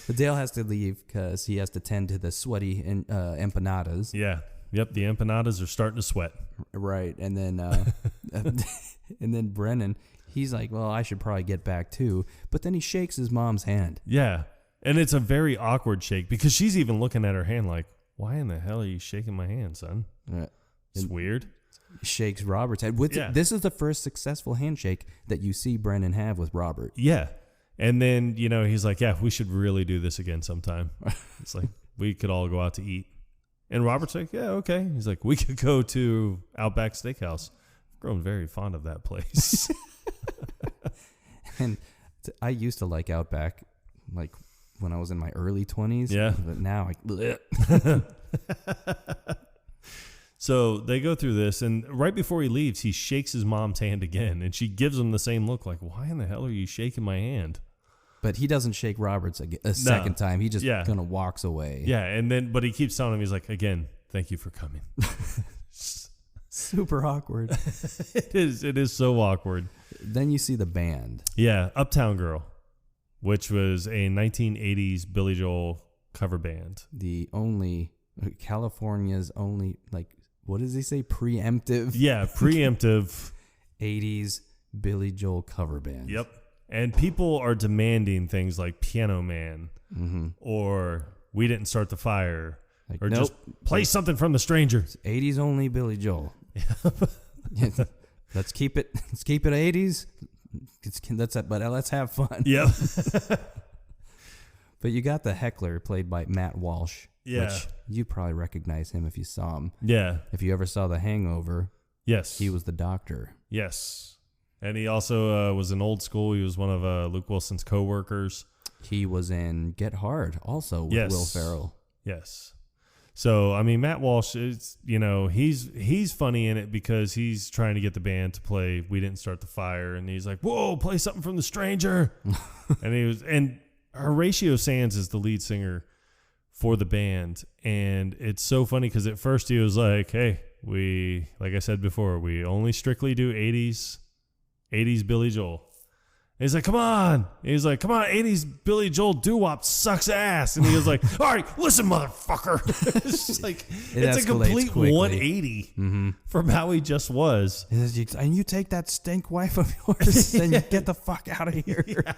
[SPEAKER 2] But Dale has to leave because he has to tend to the sweaty empanadas.
[SPEAKER 1] Yeah. Yep, the empanadas are starting to sweat.
[SPEAKER 2] Right. And then and then Brennan, he's like, "Well, I should probably get back too." But then he shakes his mom's hand.
[SPEAKER 1] Yeah. And it's a very awkward shake because she's even looking at her hand like, "Why in the hell are you shaking my hand, son?" It's weird.
[SPEAKER 2] Shakes Robert's head. This is the first successful handshake that you see Brennan have with Robert.
[SPEAKER 1] Yeah. And then, he's like, "Yeah, we should really do this again sometime." It's like, we could all go out to eat. And Robert's like, "Yeah, okay." He's like, "We could go to Outback Steakhouse." I've grown very fond of that place.
[SPEAKER 2] And I used to like Outback, like when I was in my early 20s.
[SPEAKER 1] Yeah.
[SPEAKER 2] But now
[SPEAKER 1] So they go through this, and right before he leaves, he shakes his mom's hand again, and she gives him the same look like, "Why in the hell are you shaking my hand?"
[SPEAKER 2] But he doesn't shake Robert's a second time. He just kind of walks away.
[SPEAKER 1] Yeah, but he keeps telling him, he's like, "Again, thank you for coming."
[SPEAKER 2] Super awkward.
[SPEAKER 1] It is so awkward.
[SPEAKER 2] Then you see the band.
[SPEAKER 1] Yeah, Uptown Girl, which was a 1980s Billy Joel cover band.
[SPEAKER 2] California's only, what does he say? Preemptive?
[SPEAKER 1] Yeah, preemptive.
[SPEAKER 2] 80s Billy Joel cover band.
[SPEAKER 1] Yep. And people are demanding things like Piano Man or We Didn't Start the Fire or
[SPEAKER 2] nope.
[SPEAKER 1] Just play something from The Stranger.
[SPEAKER 2] It's 80s only Billy Joel. Let's keep it 80s. But let's have fun.
[SPEAKER 1] Yep.
[SPEAKER 2] But you got the heckler played by Matt Walsh.
[SPEAKER 1] Yeah.
[SPEAKER 2] Which you probably recognize him if you saw him.
[SPEAKER 1] Yeah.
[SPEAKER 2] If you ever saw The Hangover.
[SPEAKER 1] Yes.
[SPEAKER 2] He was the doctor.
[SPEAKER 1] Yes. And he also was in Old School. He was one of Luke Wilson's co-workers.
[SPEAKER 2] He was in Get Hard also with Will Ferrell.
[SPEAKER 1] Yes. So, Matt Walsh, is, he's funny in it because he's trying to get the band to play We Didn't Start the Fire. And he's like, "Whoa, play something from The Stranger." and Horatio Sands is the lead singer for the band. And it's so funny because at first he was like, "Hey, like I said before, we only strictly do 80s Billy Joel." And he's like, "Come on." And he's like, "Come on, 80s Billy Joel doo-wop sucks ass." And he was like, "All right, listen, motherfucker." It's just like, it's a complete quickly. 180 from how he just was.
[SPEAKER 2] And you take that stink wife of yours and you get the fuck out of here.
[SPEAKER 1] Yeah.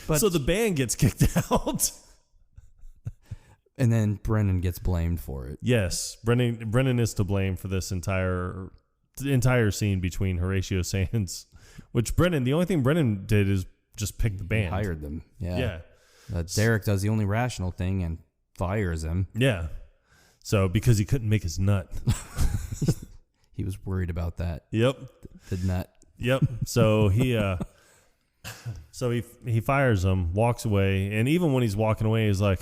[SPEAKER 1] But so the band gets kicked out.
[SPEAKER 2] And then Brennan gets blamed for it.
[SPEAKER 1] Yes, Brennan is to blame for this entire scene between Horatio Sands, which the only thing Brennan did is just pick the band.
[SPEAKER 2] He hired them. Yeah.
[SPEAKER 1] Yeah.
[SPEAKER 2] Derek does the only rational thing and fires him.
[SPEAKER 1] Yeah. So because he couldn't make his nut.
[SPEAKER 2] He was worried about that.
[SPEAKER 1] Yep.
[SPEAKER 2] The nut.
[SPEAKER 1] Yep. So he So he fires him, walks away, and even when he's walking away, he's like,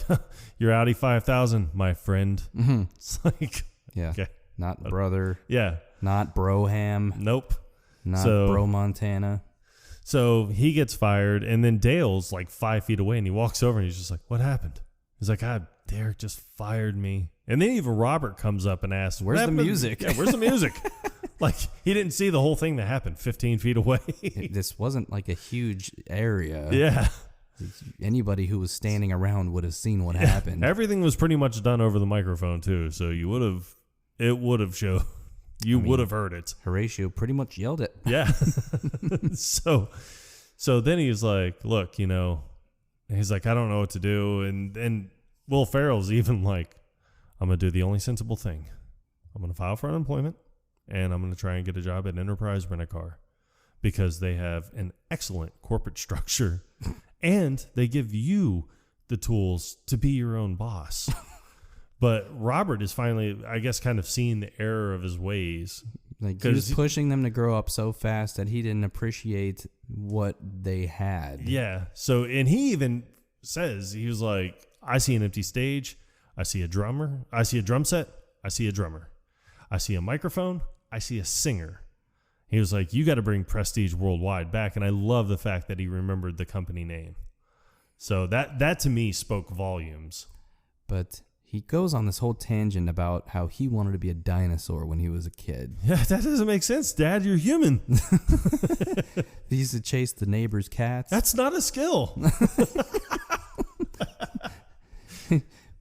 [SPEAKER 1] "You're Audi 5000, my friend."
[SPEAKER 2] Mm-hmm.
[SPEAKER 1] It's like,
[SPEAKER 2] yeah,
[SPEAKER 1] okay.
[SPEAKER 2] Not brother.
[SPEAKER 1] Yeah,
[SPEAKER 2] not Broham.
[SPEAKER 1] Nope.
[SPEAKER 2] Not Bro Montana.
[SPEAKER 1] So he gets fired, and then Dale's like 5 feet away, and he walks over, and he's just like, "What happened?" He's like, "God, Derek just fired me." And then even Robert comes up and asks,
[SPEAKER 2] "Where's the music?"
[SPEAKER 1] Yeah, where's the music? Like, he didn't see the whole thing that happened 15 feet away.
[SPEAKER 2] This wasn't like a huge area.
[SPEAKER 1] Yeah.
[SPEAKER 2] Anybody who was standing around would have seen what happened.
[SPEAKER 1] Everything was pretty much done over the microphone, too. So it would have showed, would have heard it.
[SPEAKER 2] Horatio pretty much yelled it.
[SPEAKER 1] Yeah. So then he's like, "Look, he's like, I don't know what to do." And Will Ferrell's even like, "I'm going to do the only sensible thing. I'm going to file for unemployment. And I'm going to try and get a job at Enterprise Rent-A-Car because they have an excellent corporate structure and they give you the tools to be your own boss." But Robert is finally, I guess, kind of seeing the error of his ways.
[SPEAKER 2] Like, he was pushing them to grow up so fast that he didn't appreciate what they had.
[SPEAKER 1] Yeah. So, and he even says, he was like, "I see an empty stage. I see a drummer. I see a drum set. I see a drummer. I see a microphone. I see a singer." He was like, "You got to bring Prestige Worldwide back." And I love the fact that he remembered the company name. So that to me spoke volumes.
[SPEAKER 2] But he goes on this whole tangent about how he wanted to be a dinosaur when he was a kid.
[SPEAKER 1] Yeah, that doesn't make sense, Dad. You're human.
[SPEAKER 2] He used to chase the neighbor's cats.
[SPEAKER 1] That's not a skill.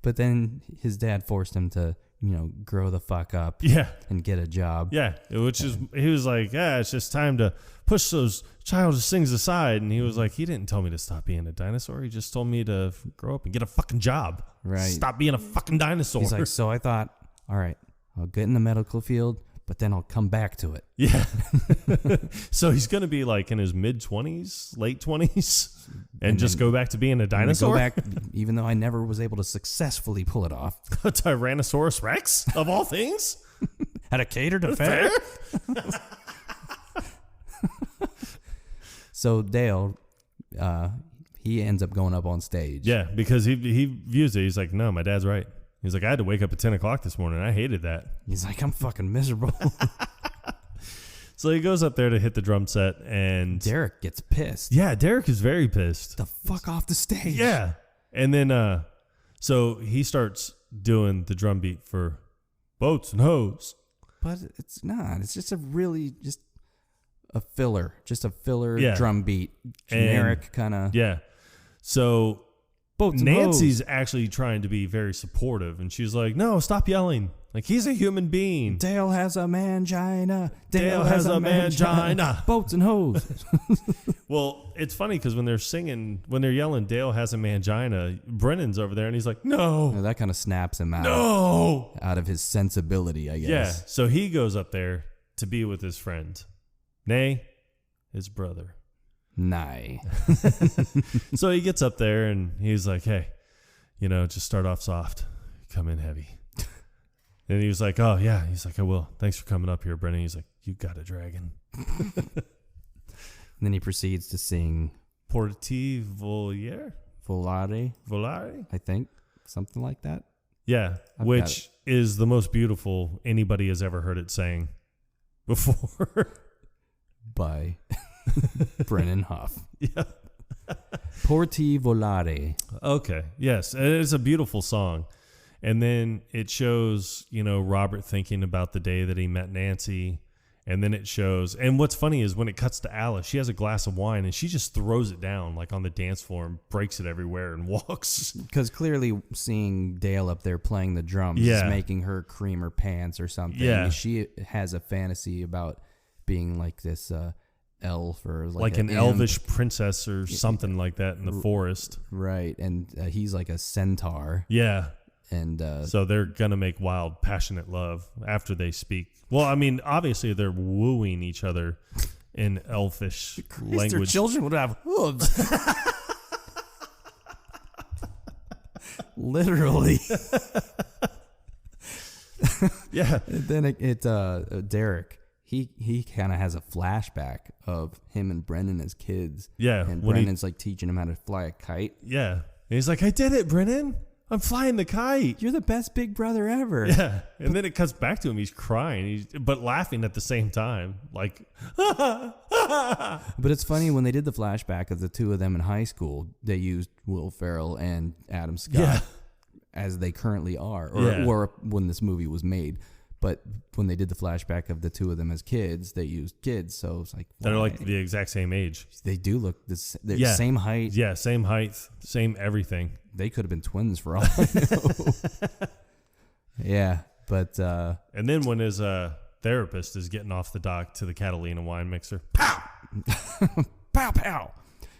[SPEAKER 2] But then his dad forced him to, grow the fuck up.
[SPEAKER 1] Yeah.
[SPEAKER 2] And get a job.
[SPEAKER 1] Yeah. He was like, "Yeah, it's just time to push those childish things aside." And he was like, "He didn't tell me to stop being a dinosaur. He just told me to grow up and get a fucking job.
[SPEAKER 2] Right.
[SPEAKER 1] Stop being a fucking dinosaur."
[SPEAKER 2] He's like, "So I thought, all right, I'll get in the medical field, but then I'll come back to it."
[SPEAKER 1] Yeah. So he's going to be like in his mid-20s, late 20s, and just go back to being a dinosaur?
[SPEAKER 2] Go back, even though I never was able to successfully pull it off.
[SPEAKER 1] A Tyrannosaurus Rex, of all things?
[SPEAKER 2] At a catered affair? So Dale, he ends up going up on stage.
[SPEAKER 1] Yeah, because he views it. He's like, "No, my dad's right." He's like, "I had to wake up at 10 o'clock this morning. I hated that."
[SPEAKER 2] He's like, "I'm fucking miserable."
[SPEAKER 1] So he goes up there to hit the drum set, and
[SPEAKER 2] Derek gets pissed.
[SPEAKER 1] Yeah, Derek is very pissed.
[SPEAKER 2] The fuck off the stage.
[SPEAKER 1] Yeah. And then, so he starts doing the drum beat for Boats and Hoes.
[SPEAKER 2] But it's not. It's just a filler. Just a filler drum beat. Generic kind of.
[SPEAKER 1] Yeah. So
[SPEAKER 2] Boats and
[SPEAKER 1] Nancy's
[SPEAKER 2] Hoes.
[SPEAKER 1] actually trying to be very supportive, and she's like, "No, stop yelling. Like, he's a human being.
[SPEAKER 2] Dale has a mangina.
[SPEAKER 1] Dale has a mangina.
[SPEAKER 2] Boats and Hoes."
[SPEAKER 1] Well, it's funny because when they're yelling, "Dale has a mangina," Brennan's over there, and he's like, "No."
[SPEAKER 2] That kind of snaps him out.
[SPEAKER 1] No.
[SPEAKER 2] Out of his sensibility, I guess.
[SPEAKER 1] Yeah. So he goes up there to be with his friend, nay, his brother.
[SPEAKER 2] Nye.
[SPEAKER 1] So he gets up there and he's like, "Hey, just start off soft, come in heavy." And he was like, "Oh yeah." He's like, "I will. Thanks for coming up here, Brennan." He's like, "You got a dragon."
[SPEAKER 2] And then he proceeds to sing
[SPEAKER 1] Porti Volare,
[SPEAKER 2] I think, something like that.
[SPEAKER 1] Yeah, which is the most beautiful anybody has ever heard it sang before.
[SPEAKER 2] By Brennan Huff.
[SPEAKER 1] Yeah.
[SPEAKER 2] Porti Volare.
[SPEAKER 1] Okay. Yes. It's a beautiful song. And then it shows, Robert thinking about the day that he met Nancy. And then it shows, and what's funny is when it cuts to Alice, she has a glass of wine and she just throws it down like on the dance floor and breaks it everywhere and walks.
[SPEAKER 2] Because clearly seeing Dale up there playing the drums is making her cream her pants or something.
[SPEAKER 1] Yeah.
[SPEAKER 2] She has a fantasy about being like this elf or
[SPEAKER 1] like an elvish princess or something like that in the forest.
[SPEAKER 2] Right. And he's like a centaur.
[SPEAKER 1] Yeah.
[SPEAKER 2] And
[SPEAKER 1] so they're going to make wild, passionate love after they speak. Well, I mean, obviously they're wooing each other in elfish language.
[SPEAKER 2] Their children would have hooves. Literally.
[SPEAKER 1] Yeah.
[SPEAKER 2] And then Derek, he kind of has a flashback of him and Brennan as kids.
[SPEAKER 1] Yeah.
[SPEAKER 2] And Brennan's like teaching him how to fly a kite.
[SPEAKER 1] Yeah. And he's like, I did it, Brennan. I'm flying the kite.
[SPEAKER 2] You're the best big brother ever.
[SPEAKER 1] Yeah. And then it cuts back to him. He's crying, but laughing at the same time. Like,
[SPEAKER 2] but it's funny when they did the flashback of the two of them in high school, they used Will Ferrell and Adam Scott as they currently are, or when this movie was made. But when they did the flashback of the two of them as kids, they used kids. So it's like,
[SPEAKER 1] they're like the exact same age.
[SPEAKER 2] They do look the same height.
[SPEAKER 1] Yeah, same height, same everything.
[SPEAKER 2] They could have been twins for all I know. Yeah, but
[SPEAKER 1] and then when his therapist is getting off the dock to the Catalina wine mixer, pow,
[SPEAKER 2] pow, pow.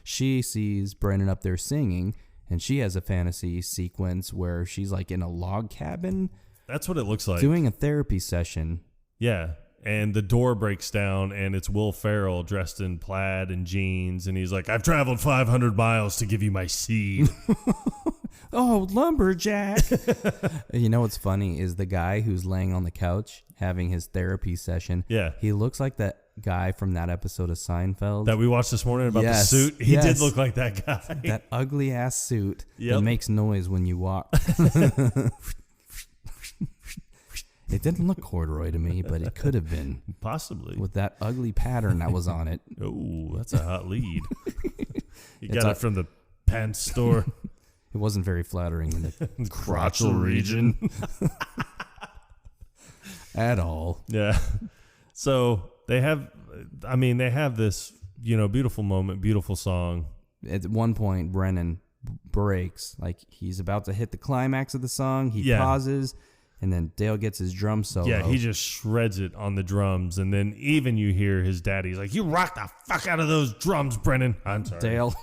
[SPEAKER 2] She sees Brennan up there singing, and she has a fantasy sequence where she's like in a log cabin.
[SPEAKER 1] That's what it looks like.
[SPEAKER 2] Doing a therapy session.
[SPEAKER 1] Yeah. And the door breaks down, and it's Will Ferrell dressed in plaid and jeans. And he's like, I've traveled 500 miles to give you my seed.
[SPEAKER 2] Oh, lumberjack. You know what's funny is the guy who's laying on the couch having his therapy session.
[SPEAKER 1] Yeah.
[SPEAKER 2] He looks like that guy from that episode of Seinfeld.
[SPEAKER 1] That we watched this morning about the suit. He did look like that guy.
[SPEAKER 2] That ugly ass suit that makes noise when you walk. It didn't look corduroy to me, but it could have been.
[SPEAKER 1] Possibly.
[SPEAKER 2] With that ugly pattern that was on it.
[SPEAKER 1] Oh, that's a hot lead. You got it from the pants store.
[SPEAKER 2] It wasn't very flattering in the
[SPEAKER 1] crotchal region.
[SPEAKER 2] At all.
[SPEAKER 1] Yeah. So they have this, beautiful moment, beautiful song.
[SPEAKER 2] At one point, Brennan breaks. Like, he's about to hit the climax of the song. He pauses. And then Dale gets his drum solo.
[SPEAKER 1] Yeah, he just shreds it on the drums. And then even you hear his daddy's like, you rock the fuck out of those drums, Brennan. I'm sorry.
[SPEAKER 2] Dale.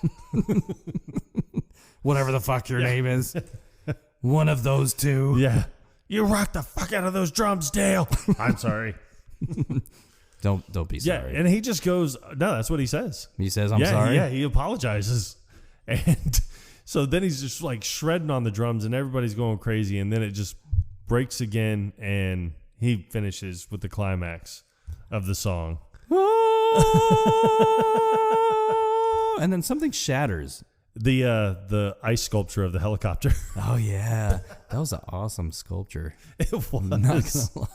[SPEAKER 2] Whatever the fuck your name is. One of those two.
[SPEAKER 1] Yeah. You rock the fuck out of those drums, Dale. I'm sorry.
[SPEAKER 2] Don't be sorry.
[SPEAKER 1] Yeah, and he just goes, no, that's what he says.
[SPEAKER 2] He says, I'm sorry?
[SPEAKER 1] Yeah, he apologizes. And so then he's just like shredding on the drums and everybody's going crazy. And then it just breaks again, and he finishes with the climax of the song.
[SPEAKER 2] And then something shatters.
[SPEAKER 1] The ice sculpture of the helicopter.
[SPEAKER 2] Oh yeah, that was an awesome sculpture.
[SPEAKER 1] It was.
[SPEAKER 2] Not gonna lie.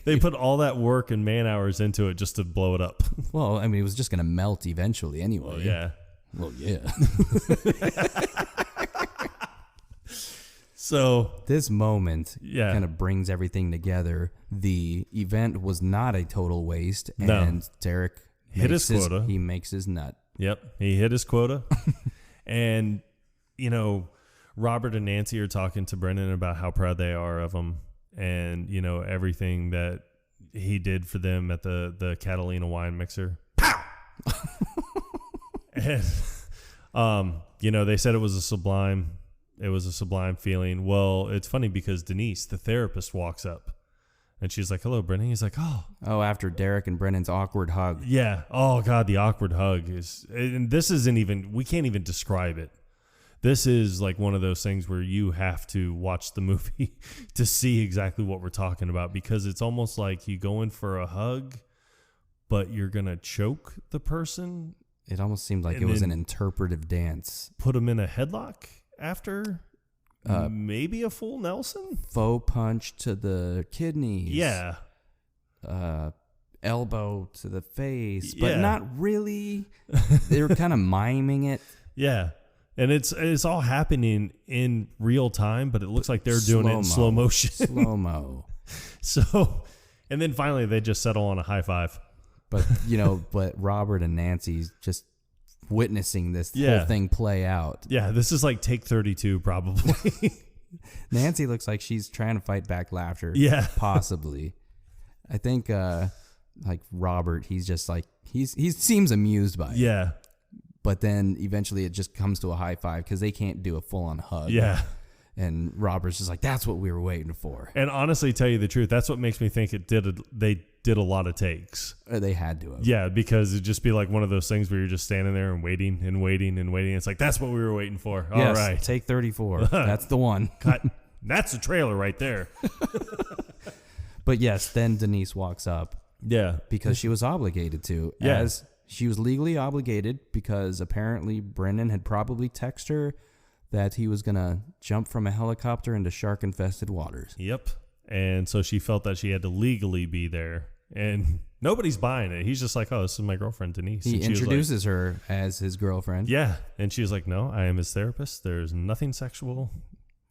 [SPEAKER 1] They put all that work and man hours into it just to blow it up.
[SPEAKER 2] Well, I mean, it was just gonna melt eventually anyway.
[SPEAKER 1] Well, yeah. So
[SPEAKER 2] this moment kind of brings everything together. The event was not a total waste, and Derek
[SPEAKER 1] hit his quota.
[SPEAKER 2] He makes his nut.
[SPEAKER 1] Yep, he hit his quota. And, Robert and Nancy are talking to Brennan about how proud they are of him and, everything that he did for them at the Catalina wine mixer. Pow! And, they said it was a sublime feeling. Well, it's funny because Denise, the therapist, walks up and she's like, hello, Brennan. He's like, oh,
[SPEAKER 2] after Derek and Brennan's awkward hug.
[SPEAKER 1] Yeah. Oh God, the awkward hug and this isn't even, we can't even describe it. This is like one of those things where you have to watch the movie to see exactly what we're talking about, because it's almost like you go in for a hug, but you're going to choke the person.
[SPEAKER 2] It almost seemed like it was an interpretive dance.
[SPEAKER 1] Put them in a headlock after maybe a full Nelson.
[SPEAKER 2] Faux punch to the kidneys.
[SPEAKER 1] Yeah.
[SPEAKER 2] Elbow to the face, but not really. They were kind of miming it.
[SPEAKER 1] Yeah. And it's all happening in real time, but it looks like they're doing it in slow motion.
[SPEAKER 2] Slow-mo.
[SPEAKER 1] So, and then finally they just settle on a high five.
[SPEAKER 2] But, but Robert and Nancy's just witnessing this whole thing play out.
[SPEAKER 1] Yeah, this is like take 32 probably.
[SPEAKER 2] Nancy looks like she's trying to fight back laughter.
[SPEAKER 1] Yeah.
[SPEAKER 2] Possibly. I think like Robert, he's just like, he seems amused by it.
[SPEAKER 1] Yeah.
[SPEAKER 2] But then eventually it just comes to a high five because they can't do a full-on hug.
[SPEAKER 1] Yeah.
[SPEAKER 2] And Robert's just like, that's what we were waiting for.
[SPEAKER 1] And honestly, tell you the truth, that's what makes me think they did a lot of takes.
[SPEAKER 2] They had to have.
[SPEAKER 1] Yeah, because it'd just be like one of those things where you're just standing there and waiting and waiting and waiting. It's like, that's what we were waiting for. All right.
[SPEAKER 2] Take 34. That's the one.
[SPEAKER 1] Cut. That's a trailer right there.
[SPEAKER 2] But yes, then Denise walks up
[SPEAKER 1] Yeah.
[SPEAKER 2] Because she was obligated to.
[SPEAKER 1] Yeah.
[SPEAKER 2] As she was legally obligated because apparently Brennan had probably texted her that he was going to jump from a helicopter into shark-infested waters.
[SPEAKER 1] Yep. And so she felt that she had to legally be there. And nobody's buying it. He's just like, oh, this is my girlfriend, Denise.
[SPEAKER 2] He introduces her as his girlfriend.
[SPEAKER 1] Yeah. And she's like, no, I am his therapist. There's nothing sexual,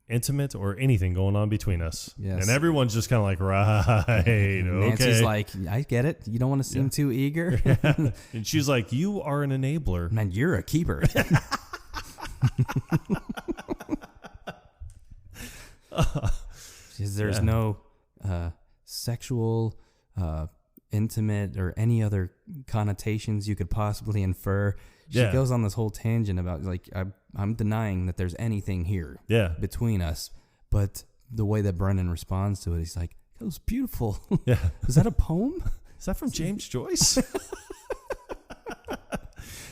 [SPEAKER 1] intimate, or anything going on between us.
[SPEAKER 2] Yes.
[SPEAKER 1] And everyone's just kind of like, right, okay.
[SPEAKER 2] Nancy's like, I get it. You don't want to seem too eager.
[SPEAKER 1] Yeah. And she's like, you are an enabler.
[SPEAKER 2] Man, you're a keeper. There's no sexual, intimate, or any other connotations you could possibly infer. She goes on this whole tangent about like I'm denying that there's anything here between us, but the way that Brennan responds to it, he's like, "It was beautiful." Yeah, is that a poem?
[SPEAKER 1] Is that from James Joyce?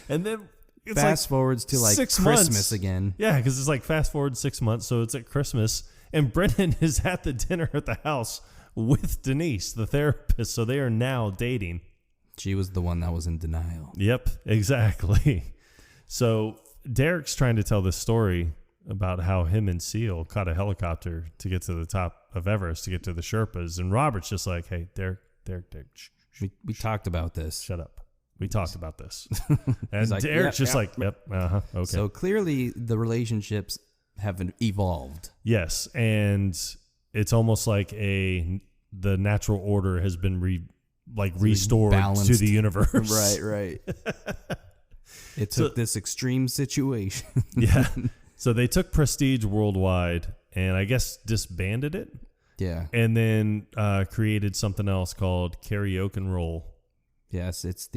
[SPEAKER 1] And then it's
[SPEAKER 2] fast forwards to like Christmas again.
[SPEAKER 1] Yeah, because it's like fast forward 6 months, so it's at Christmas, and Brennan is at the dinner at the house with Denise, the therapist. So they are now dating.
[SPEAKER 2] She was the one that was in denial.
[SPEAKER 1] Yep, exactly. So Derek's trying to tell this story about how him and Seal caught a helicopter to get to the top of Everest to get to the Sherpas, and Robert's just like, "Hey, Derek,
[SPEAKER 2] we talked about this.
[SPEAKER 1] Shut up. We talked about this." And like, Derek's just like, "Yep, okay."
[SPEAKER 2] So clearly, the relationships have evolved.
[SPEAKER 1] Yes, and it's almost like the natural order has been restored balanced to the universe.
[SPEAKER 2] Right. It took this extreme situation.
[SPEAKER 1] Yeah. So they took Prestige worldwide and I guess disbanded it.
[SPEAKER 2] Yeah.
[SPEAKER 1] And then created something else called Karaoke and Roll.
[SPEAKER 2] Yes, it's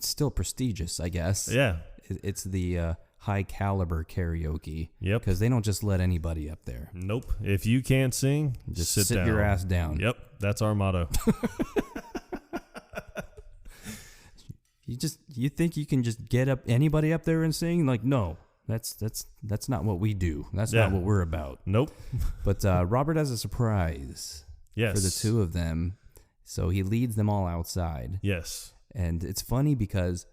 [SPEAKER 2] still prestigious, I guess.
[SPEAKER 1] Yeah.
[SPEAKER 2] It's the high caliber karaoke.
[SPEAKER 1] Yep.
[SPEAKER 2] Because they don't just let anybody up there.
[SPEAKER 1] Nope. If you can't sing, just sit down.
[SPEAKER 2] Your ass down.
[SPEAKER 1] Yep. That's our motto.
[SPEAKER 2] You think you can just get anybody up there and sing? Like, no. That's not what we do. That's not what we're about.
[SPEAKER 1] Nope.
[SPEAKER 2] But Robert has a surprise for the two of them. So he leads them all outside.
[SPEAKER 1] Yes.
[SPEAKER 2] And it's funny because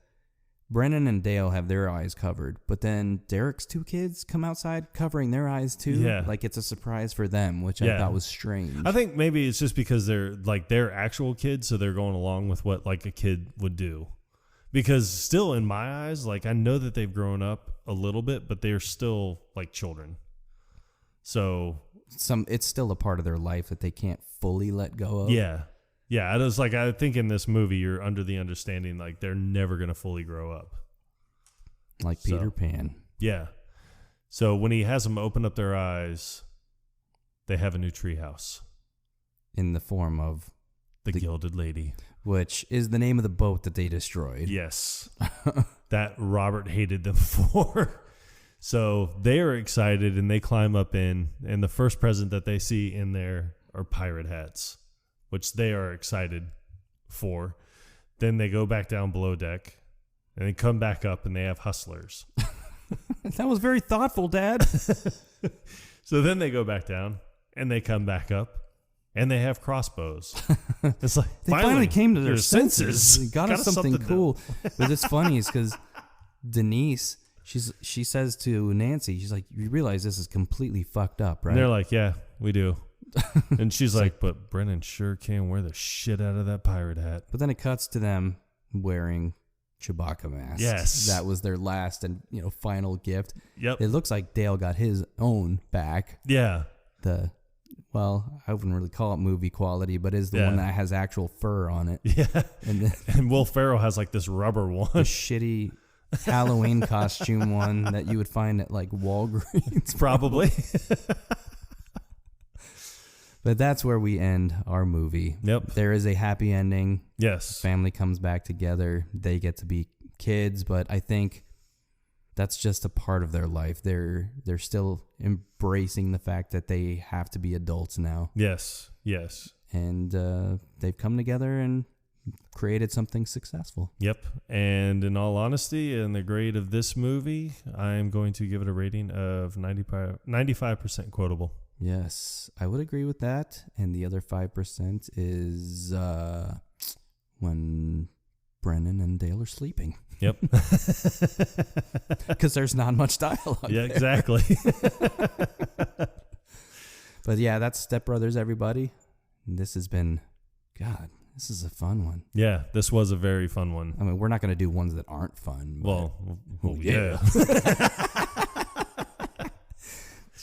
[SPEAKER 2] Brennan and Dale have their eyes covered, but then Derek's two kids come outside covering their eyes too.
[SPEAKER 1] Yeah.
[SPEAKER 2] Like it's a surprise for them, which I thought was strange.
[SPEAKER 1] I think maybe it's just because they're actual kids, so they're going along with what like a kid would do. Because still in my eyes, like I know that they've grown up a little bit, but they're still like children. So
[SPEAKER 2] it's still a part of their life that they can't fully let go of.
[SPEAKER 1] Yeah. Yeah, it was like I think in this movie you're under the understanding like they're never going to fully grow up.
[SPEAKER 2] Like Peter Pan.
[SPEAKER 1] Yeah. So when he has them open up their eyes, they have a new treehouse.
[SPEAKER 2] In the form of
[SPEAKER 1] the Gilded Lady.
[SPEAKER 2] Which is the name of the boat that they destroyed.
[SPEAKER 1] Yes. That Robert hated them for. So they are excited and they climb up in, and the first present that they see in there are pirate hats, which they are excited for. Then they go back down below deck and they come back up and they have hustlers.
[SPEAKER 2] That was very thoughtful, Dad.
[SPEAKER 1] So then they go back down and they come back up and they have crossbows. It's like
[SPEAKER 2] they finally came to their senses. They got us something cool. But it's funny is because Denise, she says to Nancy, she's like, "You realize this is completely fucked up, right?"
[SPEAKER 1] And they're like, "Yeah, we do." And she's like, "But Brennan sure can wear the shit out of that pirate hat."
[SPEAKER 2] But then it cuts to them wearing Chewbacca masks.
[SPEAKER 1] Yes.
[SPEAKER 2] That was their last and final gift.
[SPEAKER 1] Yep.
[SPEAKER 2] It looks like Dale got his own back.
[SPEAKER 1] Yeah.
[SPEAKER 2] I wouldn't really call it movie quality, but is the one that has actual fur on it.
[SPEAKER 1] Yeah. And Will Ferrell has like this rubber one.
[SPEAKER 2] The shitty Halloween costume one that you would find at like Walgreens.
[SPEAKER 1] Probably.
[SPEAKER 2] But that's where we end our movie.
[SPEAKER 1] Yep.
[SPEAKER 2] There is a happy ending.
[SPEAKER 1] Yes.
[SPEAKER 2] Family comes back together. They get to be kids, but I think that's just a part of their life. They're still embracing the fact that they have to be adults now.
[SPEAKER 1] Yes. Yes.
[SPEAKER 2] And they've come together and created something successful.
[SPEAKER 1] Yep. And in all honesty, in the grade of this movie, I'm going to give it a rating of 95% quotable.
[SPEAKER 2] Yes, I would agree with that. And the other 5% is when Brennan and Dale are sleeping.
[SPEAKER 1] Yep.
[SPEAKER 2] Because there's not much dialogue.
[SPEAKER 1] Yeah, exactly.
[SPEAKER 2] But yeah, that's Step Brothers, everybody. And this has been, God, this is a fun one.
[SPEAKER 1] Yeah, this was a very fun one.
[SPEAKER 2] I mean, we're not going to do ones that aren't fun.
[SPEAKER 1] Well, yeah.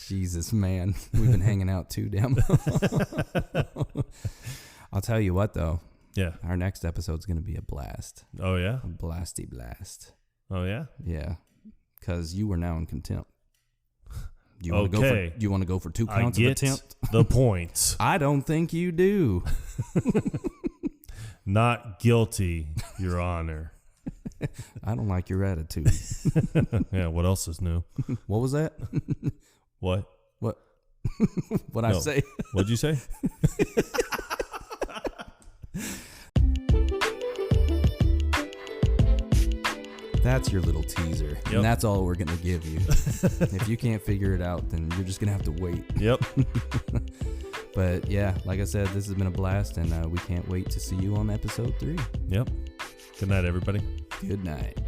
[SPEAKER 2] Jesus, man. We've been hanging out too damn long. I'll tell you what, though.
[SPEAKER 1] Yeah.
[SPEAKER 2] Our next episode's going to be a blast.
[SPEAKER 1] Oh, yeah?
[SPEAKER 2] A blasty blast.
[SPEAKER 1] Oh, yeah?
[SPEAKER 2] Yeah. Because you are now in contempt. You want to go for 2 counts of attempt?
[SPEAKER 1] The points.
[SPEAKER 2] I don't think you do.
[SPEAKER 1] Not guilty, Your Honor.
[SPEAKER 2] I don't like your attitude.
[SPEAKER 1] Yeah, what else is new?
[SPEAKER 2] What was that?
[SPEAKER 1] What?
[SPEAKER 2] What'd I say?
[SPEAKER 1] What'd you say?
[SPEAKER 2] That's your little teaser. Yep. And that's all we're going to give you. If you can't figure it out, then you're just going to have to wait.
[SPEAKER 1] Yep.
[SPEAKER 2] But yeah, like I said, this has been a blast, and we can't wait to see you on episode 3.
[SPEAKER 1] Yep. Good night, everybody.
[SPEAKER 2] Good night.